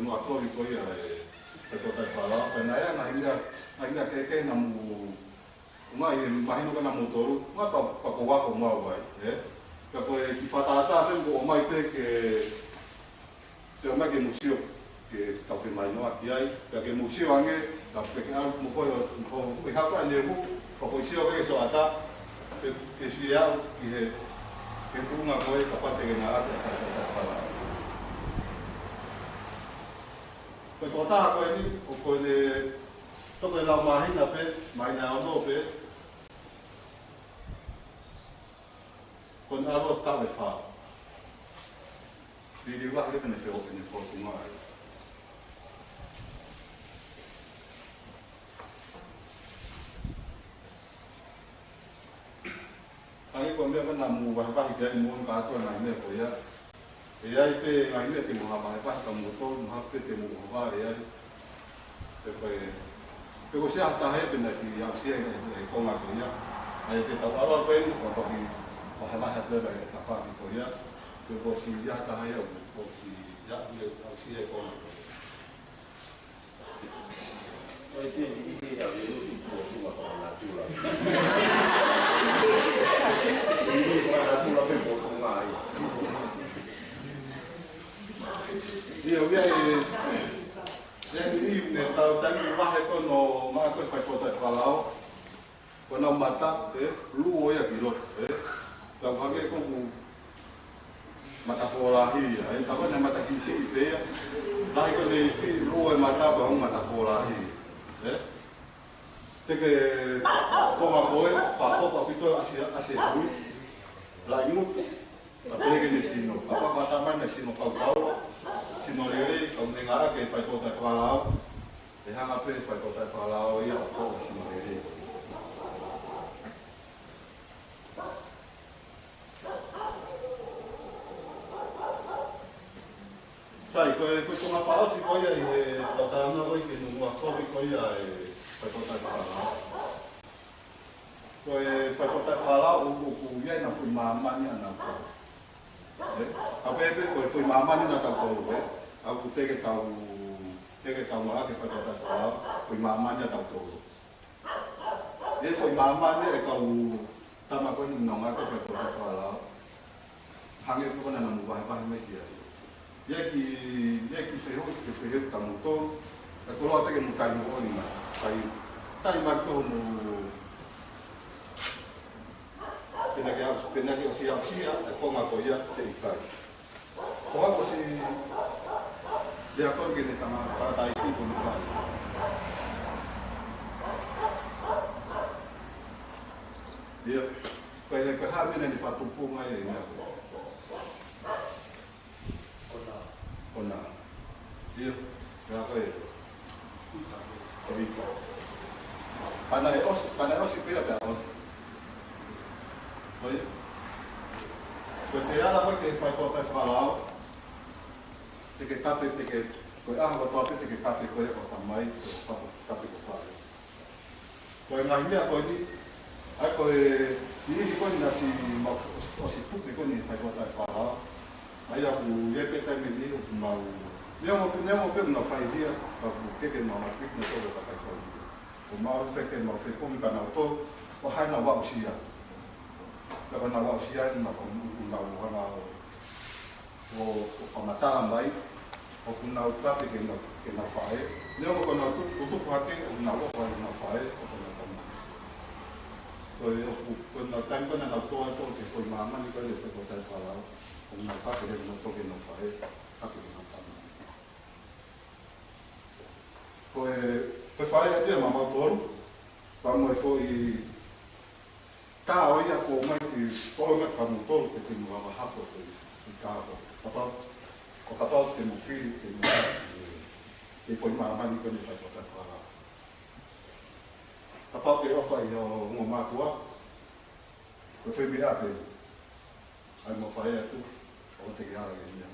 no acordo foi e to tai fala, na ia na que na mu uma e imagino que na motoru, uma pa ko wa ko mau vai, ka ko ki fatata pe o mai pe que te o mai que museo ke tau whi mai noa ki ai, pia ke museo ange, ka peke au mo koe o hapa ne hu, ko fo sio ke so ata, ke si au ki he, ke tunga koe ka pate ke nga ate ka whala. Koe tō taha koe ni, o koe ne, toko e lau mahina pe, mahina ono pe, koe ne alo tau e wha. Piri wah le kene wheo kene whotunga ai. Angi ko mea mana mu wahapahi kia i muon kātua ngai mea ko ia. E ai pe ngai mea te mu wahapahi ka muoto, mu hape te mu wahapahi ai. Pe koe, pe ko sea hatahe pena si au sia e konga ko ia. Ai te tau aroa koe ni, ko toki wahapahi pleba e ka whapi ko ia. Pe ko si ia hatahe au, ko si ia au sia e konga ko ia.
Oi te i au e uti tō tūma whakana tūra. Ini whakana tūra pe whotunga ai.
Ia wia e ne tau tangi wahe kono maa koe whai kōtai whalao. Kono mata, luo ia ki loto. Tau hake koku mata wholahi ia. Tau ne mata kisi i pēia. Lahi kone luo e mata pa hong mata wholahi. Teke konga koe, pa hopa pito ase hui. La imutu, la pege ne sino. Apa kata mai ne sino kau kau. Sino rere, kau nenga ke whai kōtai whalao. E hanga pe whai kōtai whalao ia o kō sino rere. Sai, koe konga whaosi koe ia i he tautana roi ke nunga kovi koe ia e whai kōtai whalao. Koe whai kōtai whalao o ku iai na whui maamani ana koe. A pepe koe whui maamani na tau koe. Au ku teke tau maa ke whai kōtai whalao, whui maamani na tau koe. E whui maamani e kau tama koe ni nonga koe whai kōtai whalao. Hange koe na namu wahi me ki ai. Ia ki wheheu ka muto, ka koloa teke mutai mo o ni mai. Kai tari mai koho mo penaki o si au sia, e konga ko ia te ikai. Koha ko si lea koe ke ne tama tātai ki ko ni whai. Ia, koe haa mena ni whatupu mai e nea koe. Ona, dia, berapa itu? Begitu. Panai os pila dah os. Baik. Ketika apa ke fai kota falau, teke kape teke, kau tope teke kape kau tamai, kape kau fai. Kau ngai ni aku ini kau ni nasi osi putih kau ni fai kota falau. Ai aku ia peta me ni o mau. Nemo pe na fai dia, ka ke ke mama pik na todo ka kai fai. O mau pe ke mau fe komi kana to, o hai na wa usia. Ka na wa usia ni na ko na wa na o famata mai, o kuna o ka pe ke na fai. Nemo ko na tu pa ke na wa fai na fai o na tama. Ko na tanto na to ke foi mama ni ko le ko ta fala. Una parte del moto che non fai, capi che non fanno. Poi fare a te, ma motor, quando foi ta oia come che poi ma fa motor che ti muova hapo il carro. Papà che mi fili che foi mamma di quelli che fa fare. Papà che fa io un ma tua. Che foi mi apre. Ai mo fai a tu. O te gara ke ia.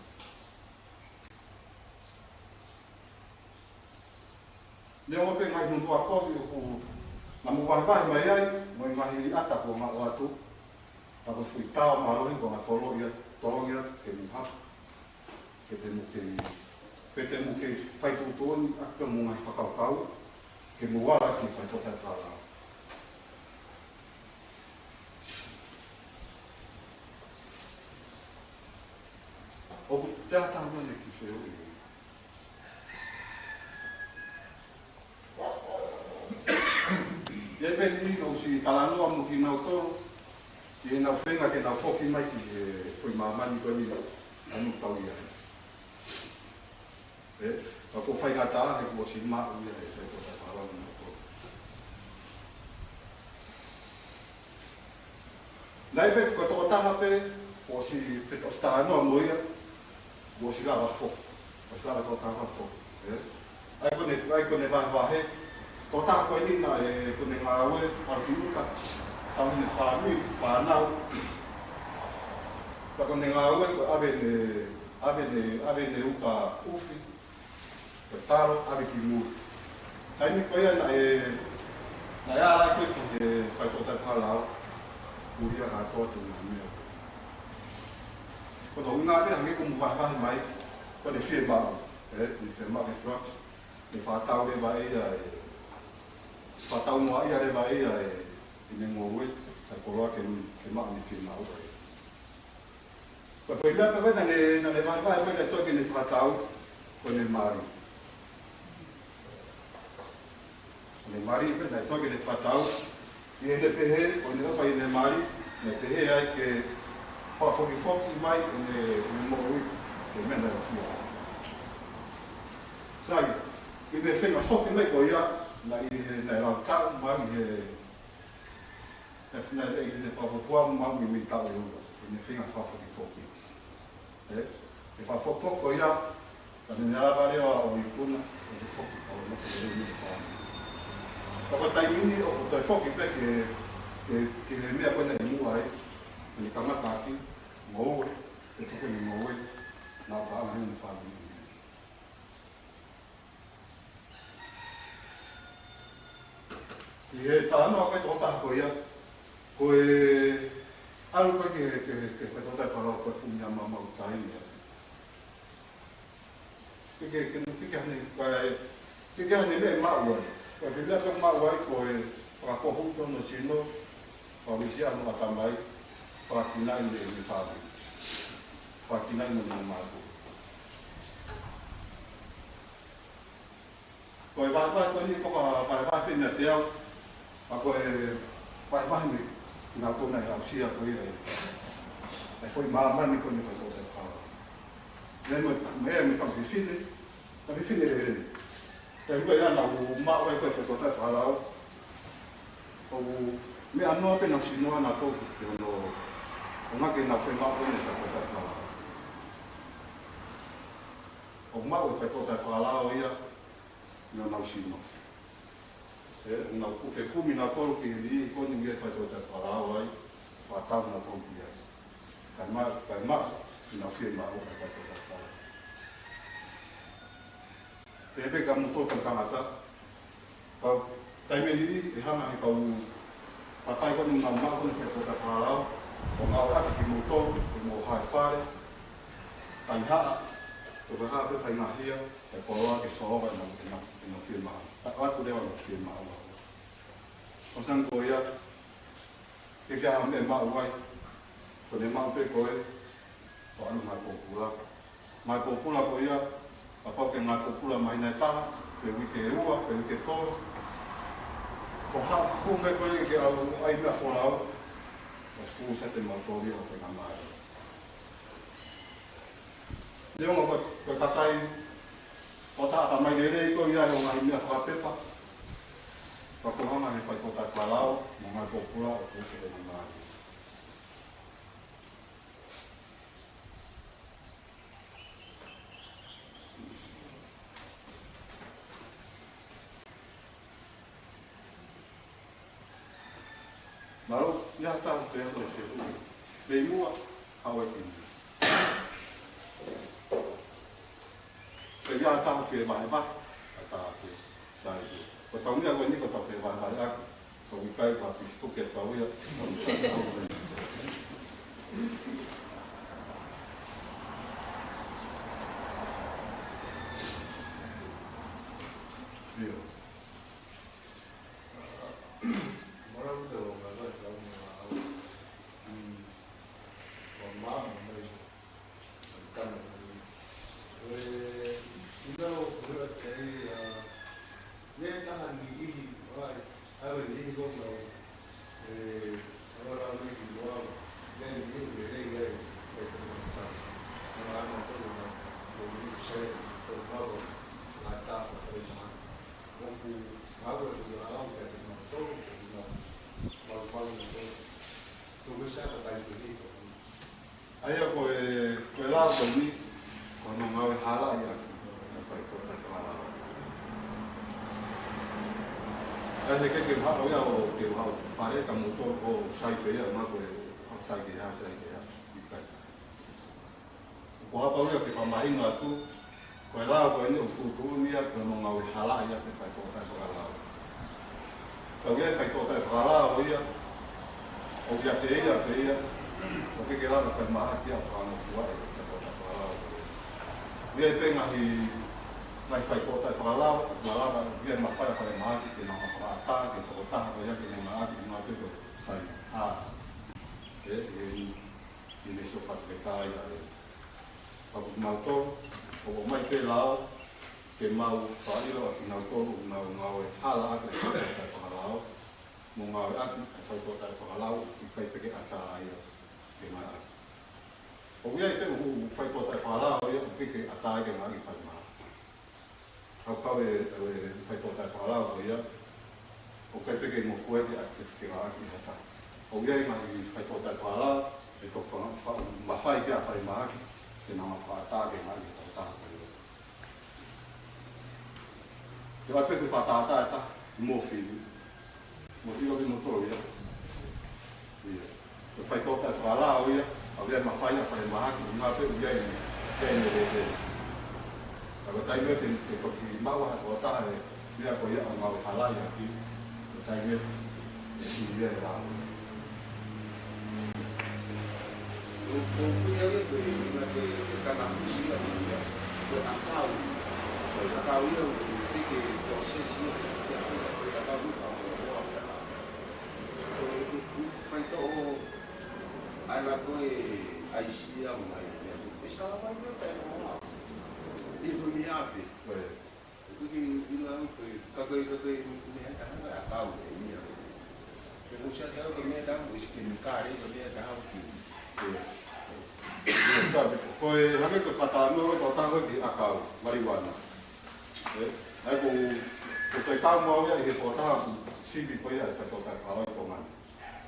Leo mo pe mai nundu a kofi o ku na mu wahi mai ai, mo i mahi ata ko ma o atu. Pa ko fui tau ma lohi ko ma tolo ia ke mu ha. Ke te mu ke fai tu tuoni a ke mu ngai whakaukau, ke mu wala ki fai totai whala. O te ata hana ki whio i. ni o si talanoa mo ki nau toro, i e nau whenga ke nau whoki mai ki e koi mamani koe ni anu tau ia. A ko whai ngā tāra he kua si maa ia e whai kota whalau ni nau toro. Nai pe ko tō taha pe, o si whetau stanoa mo ia, o si rawa whok. O si rawa tō taha whok. Ai kone wahe, tō taha koe ni na e kone ngā ue, parki uka, tau ni whanui, whanau. Ka kone ngā ue, ko ave ne uka uwhi, ko taro, ave ki mūri. Taimi koe na na ārai koe ki he whai tō tai whalau, uria ngā tōtu ngā mea. Ko tō ngā mea hangi kumu wahi mai, ko ne whie mau, ni whie mau he drugs, ni whātau re mai whātau noa ia re mai i ne ngōwe, tai koroa ke mau ni whie mau re. Ko whai mea koe na ne wahi mai ne toki ni whātau, ko ne mari. Ne mari pe na toki ni whātau, i e ne pehe, o ne whai ne mari, ne pehe ai ke whawhoki mai i ne mōui, ke mena o kia. Sai, i ne whenga whoki mai ko ia, na i ne rau tau mai i ne whawhawhua mau i mi tau e ua, i ne whenga whawhoki. E whawhawhok ko ia, ka ne nara reo o i puna, e te whoki, o no ke rei ni whaani. Ka taimini o toi whoki pe ke he mea koe nei mua ai, ni kamataki, ngōwe, te tuku ni ngōwe, nā pāma hei ni whāmi. I he tānoa koe tō taha koe ia, koe aru koe ke whetōtai wharau koe whumia mamau tāini. Ke hane mea mau ai. Koe whiwea koe mau ai koe whakakohu tono sino, whawisi anu atamai, whakinai ni whāmi. Whakinai ni mātu. Koe whāpai koe ni koka whaipai pina te au, a koe whaipai ni ngā tōna i ausia koe i e whai māmani koe ni whaitōtai whāra. Mea me kam whiwhine, ka whiwhine e rene. Te rua ia nā u mau ai koe whaitōtai whāra au, o me anoa pe na sinoa na tōku te ono o ngake na whai mau ne whaitōtai whāra. O mau e whaitōtai whāra o ia, nā nau sinoa. Nā kuwhe kumi nā tōru ki ni i koni nge whaitōtai whāra o ai, whātau nā tōku ai. Kai maa, nā whie maa o kai whaitōtai whāra. Pepe ka mutōta tangata, taime ni e hanga he kau patai koni ngā maa koni whaitōtai whārau, o ngā ati ki mutōru, e mō hae whare, tai haa, o ka haa pe whai ngā hia, e koroa ke sohova i ngā whie maa. Atu rewa ngā whie maa o. O sang ko ia, ke kia hame maa uai, ko ne maa pe koe, o anu mai kōpura. Mai kōpura ko ia, a pau ke ngā kōpura mai nei taha, pe wike e ua, pe wike tōru. Ko haa kume koe ke au ai mea whorau, o skū sete mautori o te ngā Leonga koe katai, o tāta mai rei koe ia o ngā mea whakapepa, ka kohanga he whaitōtai wharau, mō ngā kōpura o kōse e ngā Maro, ia tāhu te ato e whetu. Pei mua, hau e kini. Pei ia tāhu whe mahe mahe, a tāhu sai te. Ko tau mea koe ni ko tau whe mahe mahe aki. Ko wikai ka pistuke e tau ia. Rio.
Nên ta hành nghỉ thì, ai ở nghỉ thì không đâu.
Tunggu saya tertarik itu. Ayah koe lah ni kono ngawe hala ya. Fai kota hala. Ayah ke hao ya o ke hao fare kamu to o sai pe ya ma koe sai ke ya. Ko apa ya ke pamai ngatu koe lah koe ni ufu ni ya kono ngawe hala ya ke fai kota hala. Kau ya fai kota hala o ya o ya te ya porque que lá na farmácia aqui a fama fora dia penga hi mai fai kota fala lá dia ma fai fai ma que não fa ata que kota ya que ma que ma que sai e nesse fato que cai a mal to o mai que lá que mal fai lo que não to não hala que fala mo nga at fai kota fala e fai pegue ata ya o ia pe o fai tota fala o ia pe que ataque na i fai ma au ka e fai tota fala o ia o ka pe que mo foi que que ra ki hata o ia ma i fai tota fala e to fa ma fai que a fai ma que na fa ataque na i tota eu até que patata tá mo filho o que não tô ia fai kota fala o ia avea mafanya fai mahaki na pe uia ni tene de aba tai me te to ki mawa ha kota e ia ko ia ma hala ia ki tai me si ia la
o ia le ko na ke kana misila ia ko akau ia o que prosesi ia ko akau fa o fai to ana koe aisia mai escala vai ver até lá e foi me ape porque ila foi cagai me tá na pau minha que não sei até o me dá um esquema cara e me dá o que
sabe koe hame ko pata no ko ta ko di akau marijuana ai ko ka mo ya ke ko ta sibi ko ya fa to ta ala to man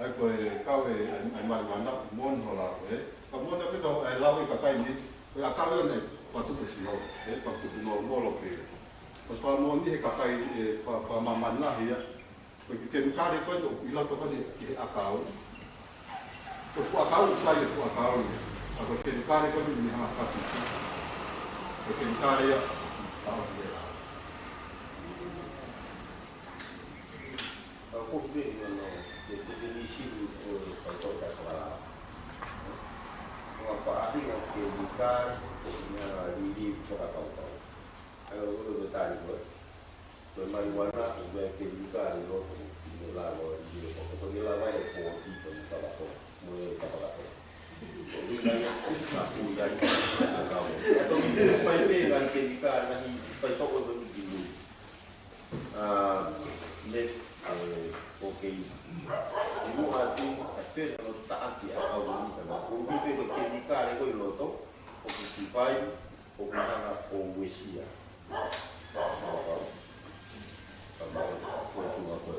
ai ko kau ai marijuana mon hola ka mon ta pito ai lawe ka kai ni ko akau ne patu ko si no patu no molo pe os fa mon ni ka kai fa mama na hia ko ki te kare ko to ila to ka ni akau ko fu akau sai fu akau ako te kare ko ni ha fa tu ko te kare ya ta
Aku beri mana definisi itu faktor kepala. Manfaat yang diberikan punya diri suka tahu. Kalau itu betul buat bermarijuana juga diberikan lo lalu di pokoknya lawan itu itu kalau tu mulai kalau tu. Jadi banyak aku yang tahu. Atau ini supaya dengan diberikan nanti faktor itu dulu. Okay. Ibu hati aspek kalau tak hati atau sama. Untuk itu kemikal itu loto, oksigen, oksigen, owesia. Kalau foto apa?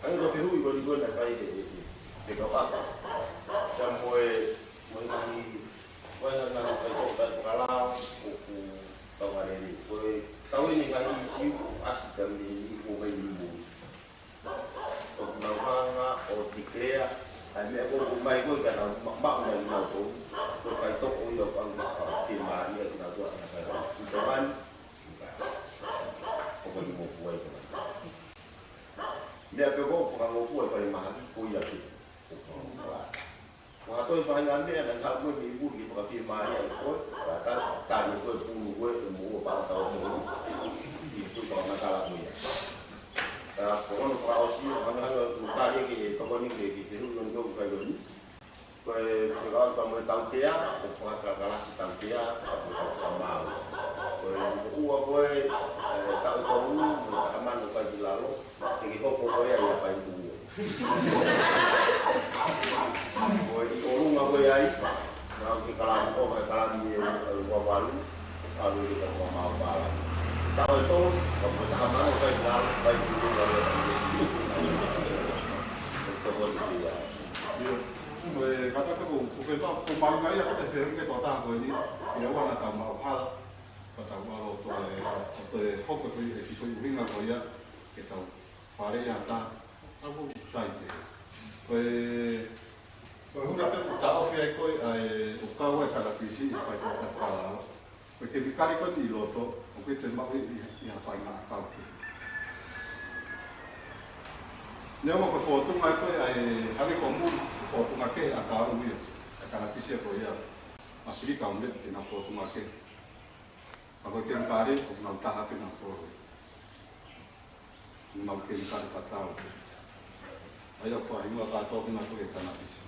Kalau dah perlu ibu nak fai dekat apa? Jamoi mengenai mana fai kau kalau aku tahu ada ni. Tahu ini kan isi asik dan ini obai ibu. Nauhanga o tikrea ai me ko mai ko ka na ma na na ko ko fai to o yo pang ti ma ia na to na ka to man ko ko mo fuai ko me pe ko fa mo fuai fa ma ko ia ki ko to fa na me na ka mo ni bu ki fa fi ma ia ko ta ni ko pu ko mo pa ta mo ki fu ko na ka la mo Kalau operasi, kalau tadi kita kau ni kita tu nunggu kau ni, kalau kamu tangkia, kalau si tangkia, sama. Kalau kau tak tahu, aman kau dilalu, jadi kau kau ya apa itu? Kau orang apa ya? Nanti kalau dia kau baru, kalau dia kau mau balas. Tahu itu, kamu tak mana kau dilalu, kau itu.
mau ngai aku te fe ke to ta ko ni e wa na ta mau ha pa ta wa lo to e hoko ko e ki foi ringa ko ya ke ta fare ya ta aku sai te ko ko hura pe ta o fe ko o ka wa ka la pisi fa ko ta fa la ko ke vi kari ko ni lo to o ke te mau i ha fa na ka ne mo ko foto ngai ko ai ko mu foto ngake aka uia akana pisia ko ia Afrika unde na foto ngake ako ken kare ko na taha ke na foto na ken kare patao ai ko ai mo ka to na ko kana pisia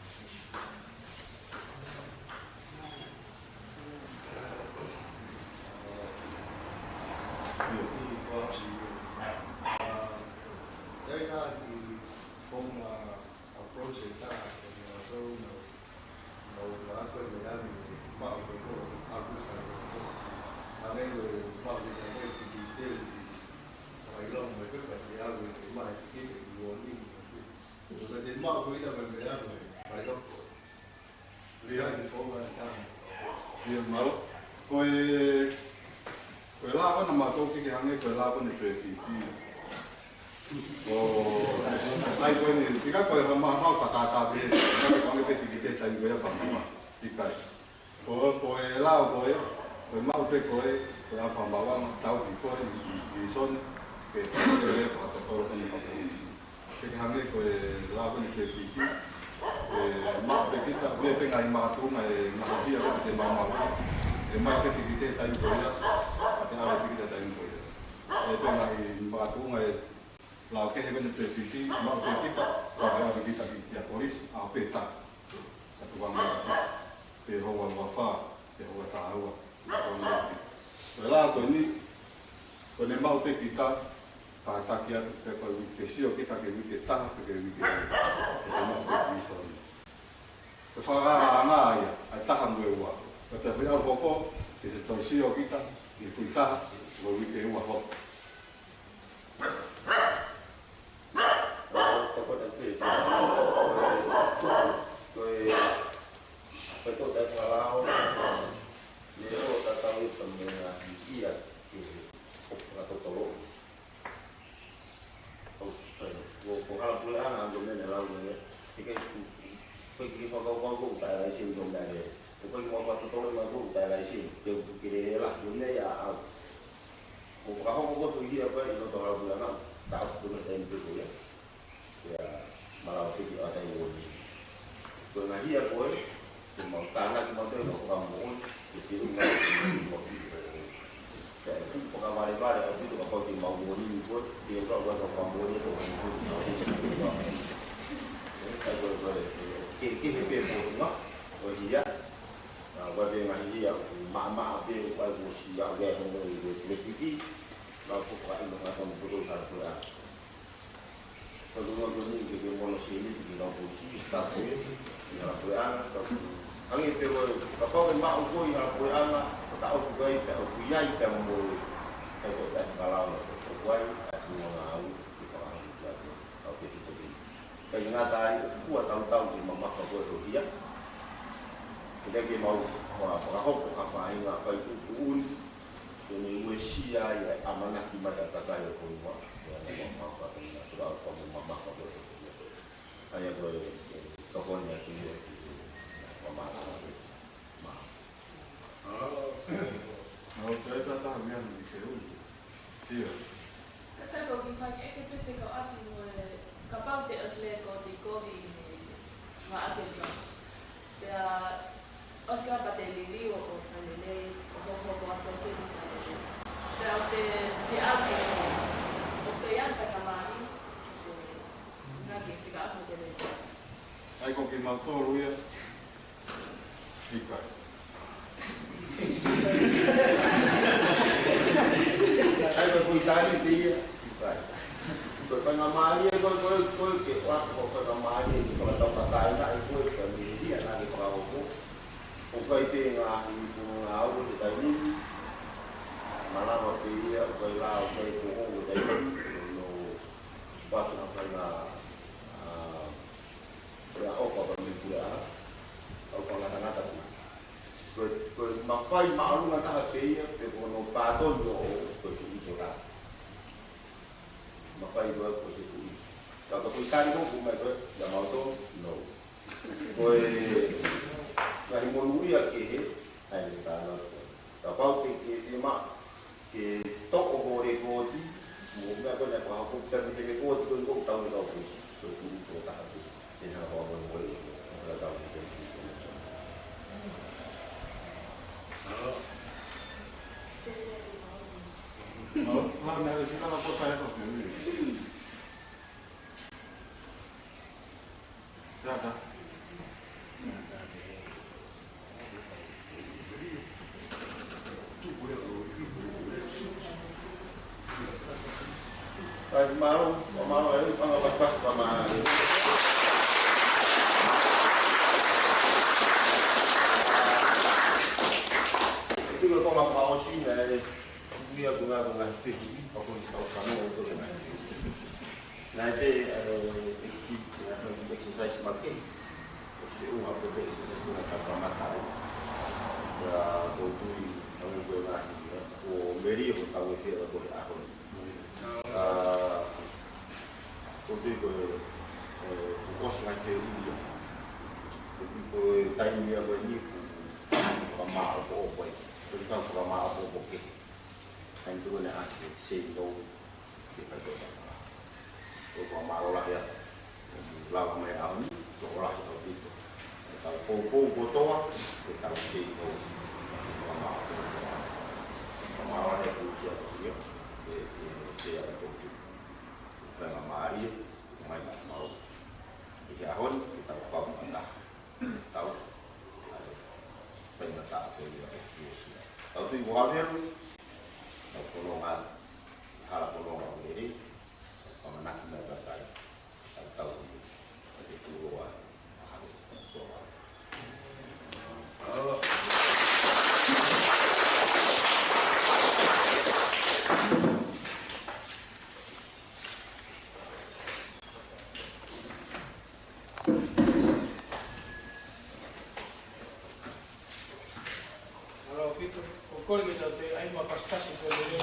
Kalau mawhai maalunga taha peia pe kono pātoni o koe tu ito rā. Mawhai doa koe te tu ito. Tau koe kari mo kumai koe, ia mauto, no. Koe ngahi monu ia ke he, hai ni tāna. Tau pau ke ma, ke toko hore kōti, mo mea koe nai whahako, pēmi te me kōti koe kou tau ni tau koe, koe tu ito taha tu. Tēnā hoa monu koe, koe tau ni te ito.
Lá na Argentina ela pode sair para filme. Já tá.
Mas malu aí, quando ela faz para mais. Itu kalau mau sih, dia guna fikir, aku tahu kamu untuk yang lain. Nanti exercise makin, mesti uang berbeza exercise guna kapal mata. Ya, kutui, kamu guna ini, oh meri aku tahu fikir aku aku. Kutui kos macam ini, kutui time dia begini, kamal apa apa, kutui kamal apa apa. Anh tôi là xin đâu thì phải tôi còn mà là ya lao mày áo chỗ lại rồi đi tao cô to thì tao xin đâu mà là cái câu chuyện nhiều thì là câu chuyện phải là mà đi mày là mau thì hơn thì tao không ăn là tao phải là tao tao tuy quá biết Polongan, hal polongan ini, pemenang mereka tahu di keluar harus keluar.
Kalau kita pukul kita tu, air mapas tas itu dia.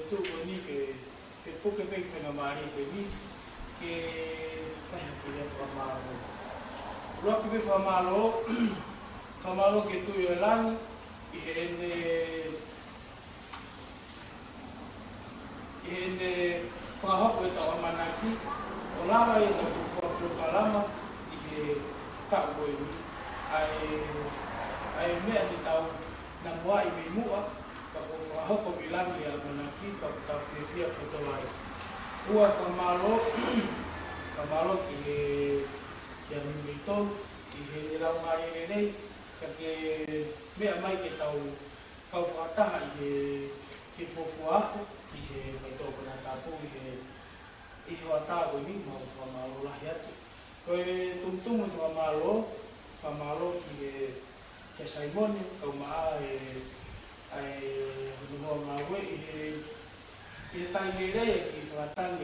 Tu ni ke pukul baik fenomena ini ke faham kita famalo. Kalau kita famalo ke tu ialah ini faham kita orang manaki, orang yang tu faham kalama ini tak boleh. Ai mea di tahu namwa ibu mua kalau faham kau bilang dia manaki kau tahu fifia betul lagi. Uang famalo ke yang itu ke dalam hari ini ke mea mai kita tahu kau fatah ke fofua ke betul pernah tahu ke ihwata ini mau famalo lah ya. Kau tung famalo ke Simon kau maa nuhua mawe tangere ke fatang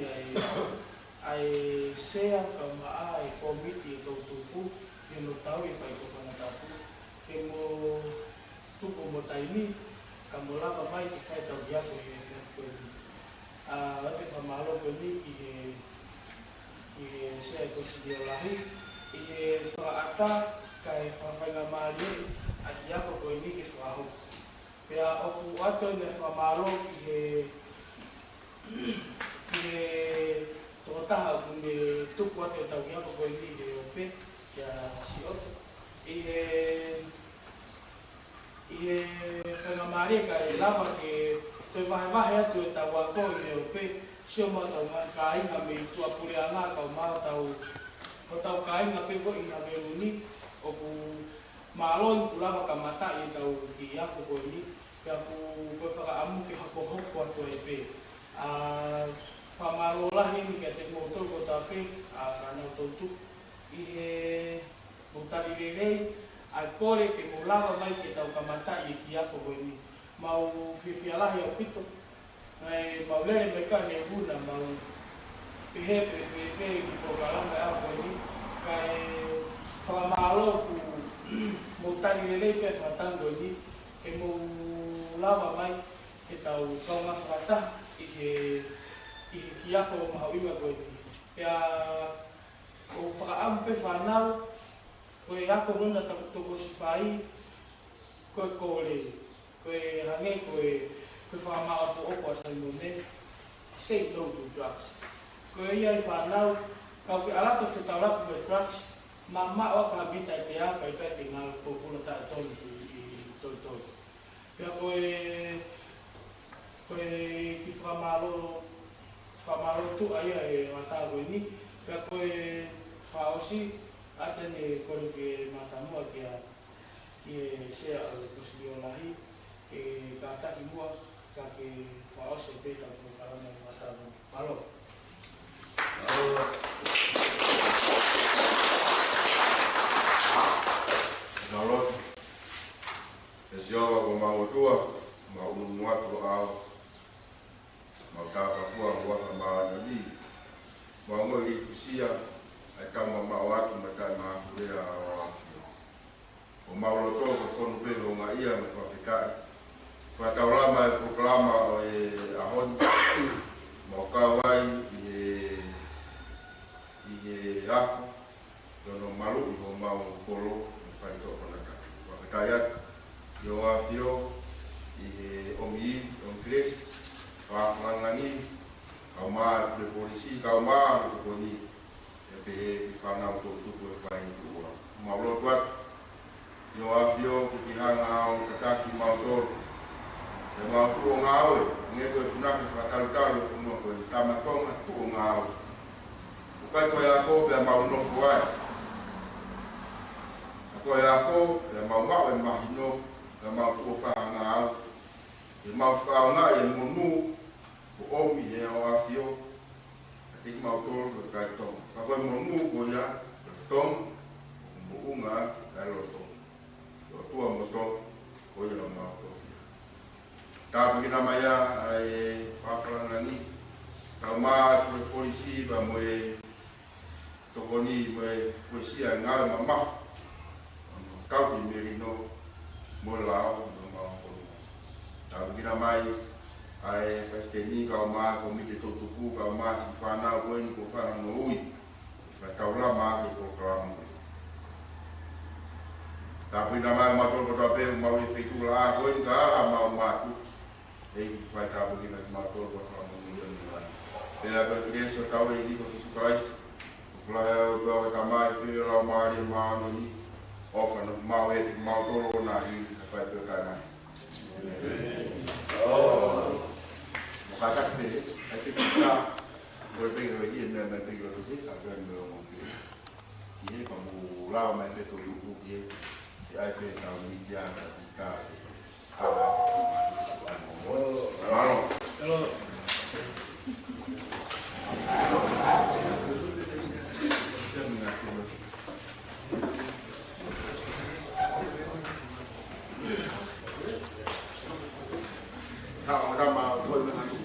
ai sea kau maa komiti itu tupu yang lo tahu ifai kau pernah tahu kemo tupu mota ini kamu lah kamai ifai tahu dia kau ini famalo kau ini saya kau sedia lahi soata kai fafanga mali akia ko ini ke suahu ya oku ato ne famalo ke tota ne tu kwate tagia ko ini de ope ya siot fanga mali kai lama ke tu vai ya tu tawa ko ope sio ma ta kai ngami tu apurianga ka ma tau ko tau kai ngape ko ina beruni oku malon pula makamata i tau ki aku ko ini ya ku ko faka amu ki hako hoko to epe famalo lah ini ke te motor ko tapi sana tontu i butari lele alkole ke mulava mai ki tau kamata i ki aku ko ini mau fifialah ya pito Ai maulele mereka ni guna mau pihe ki program apa ini kai famalo ku mutani lele pe fatang doni ke mo lama mai ke tau kau masrata ihe kia ko mahawiwa ko ya o faam pe fanal ko ya ko nuna to ko sifai ko le ko hange ko fama apa asal mone say no to drugs ko ia fanal kau ke alat to fitala ko drugs mama wa ka bita dia ka tinggal populo ta ton tol ya ko ki famalo tu ai mata ko ini ya ko fausi atene ko ke matamu kia que sea posibilahi que kata imua que fausi beta ko karana matamu halo
Nalot, esiawa ko mau tua, mau muat ko au, mau tapa fua ko wa ma nali, mau ngoli fusia, ai kama mau atu mata ma kurea wa afio. O mau loto ko fonu pe lo nga ia me fafikai. Fa taurama e proklama e ahon, mau kawai i aku, dono malu i mau polo. Faito konaka. Wafekayat yo afio i omi ongles wafangani kama de polisi kama de koni pe ifana to to pai to maulo twat yo afio kihanga kataki mautor de mauto ngawe nego tunaki fataltalo funo ko tamatonga to ngawe ukato yako be mauno fuai ko ya ko le mau e mahino le mau ko fa nga e mau fa nga e monu ko o mi e o afio ati mau to ka to ka ko monu ko ya tom mo nga la lo to to mo to ko ya mau to ta bi na maya ai fa fa nga ni ka ma polisi ba mo e to ko ni mo polisi nga ma maf kau di merino molau no mau folu. Tapi kita mai ai pesteni kau ma komite tutupu kau ma sifana ko ni ko fa no ui. Fa kau la ma ke program. Tapi nama ma to ko tape mau efetu la ko ni ka mau ma tu. Ei fa ta bo kita ma to ko fa no ni ni. Pela ko tu so kau e ko su kais. Fla ko ka mai fi la ma no ni. Often mau e mau tolo na hi fa pe kana. Oh. Maka te ati kita bo pe ho ye na pe lo te ka ga no mo ke. Ye pa mu la ma te to lu ye. Ya te ta ni ya ka ka. Oh. Hello. Kau dah mau buat mana tu?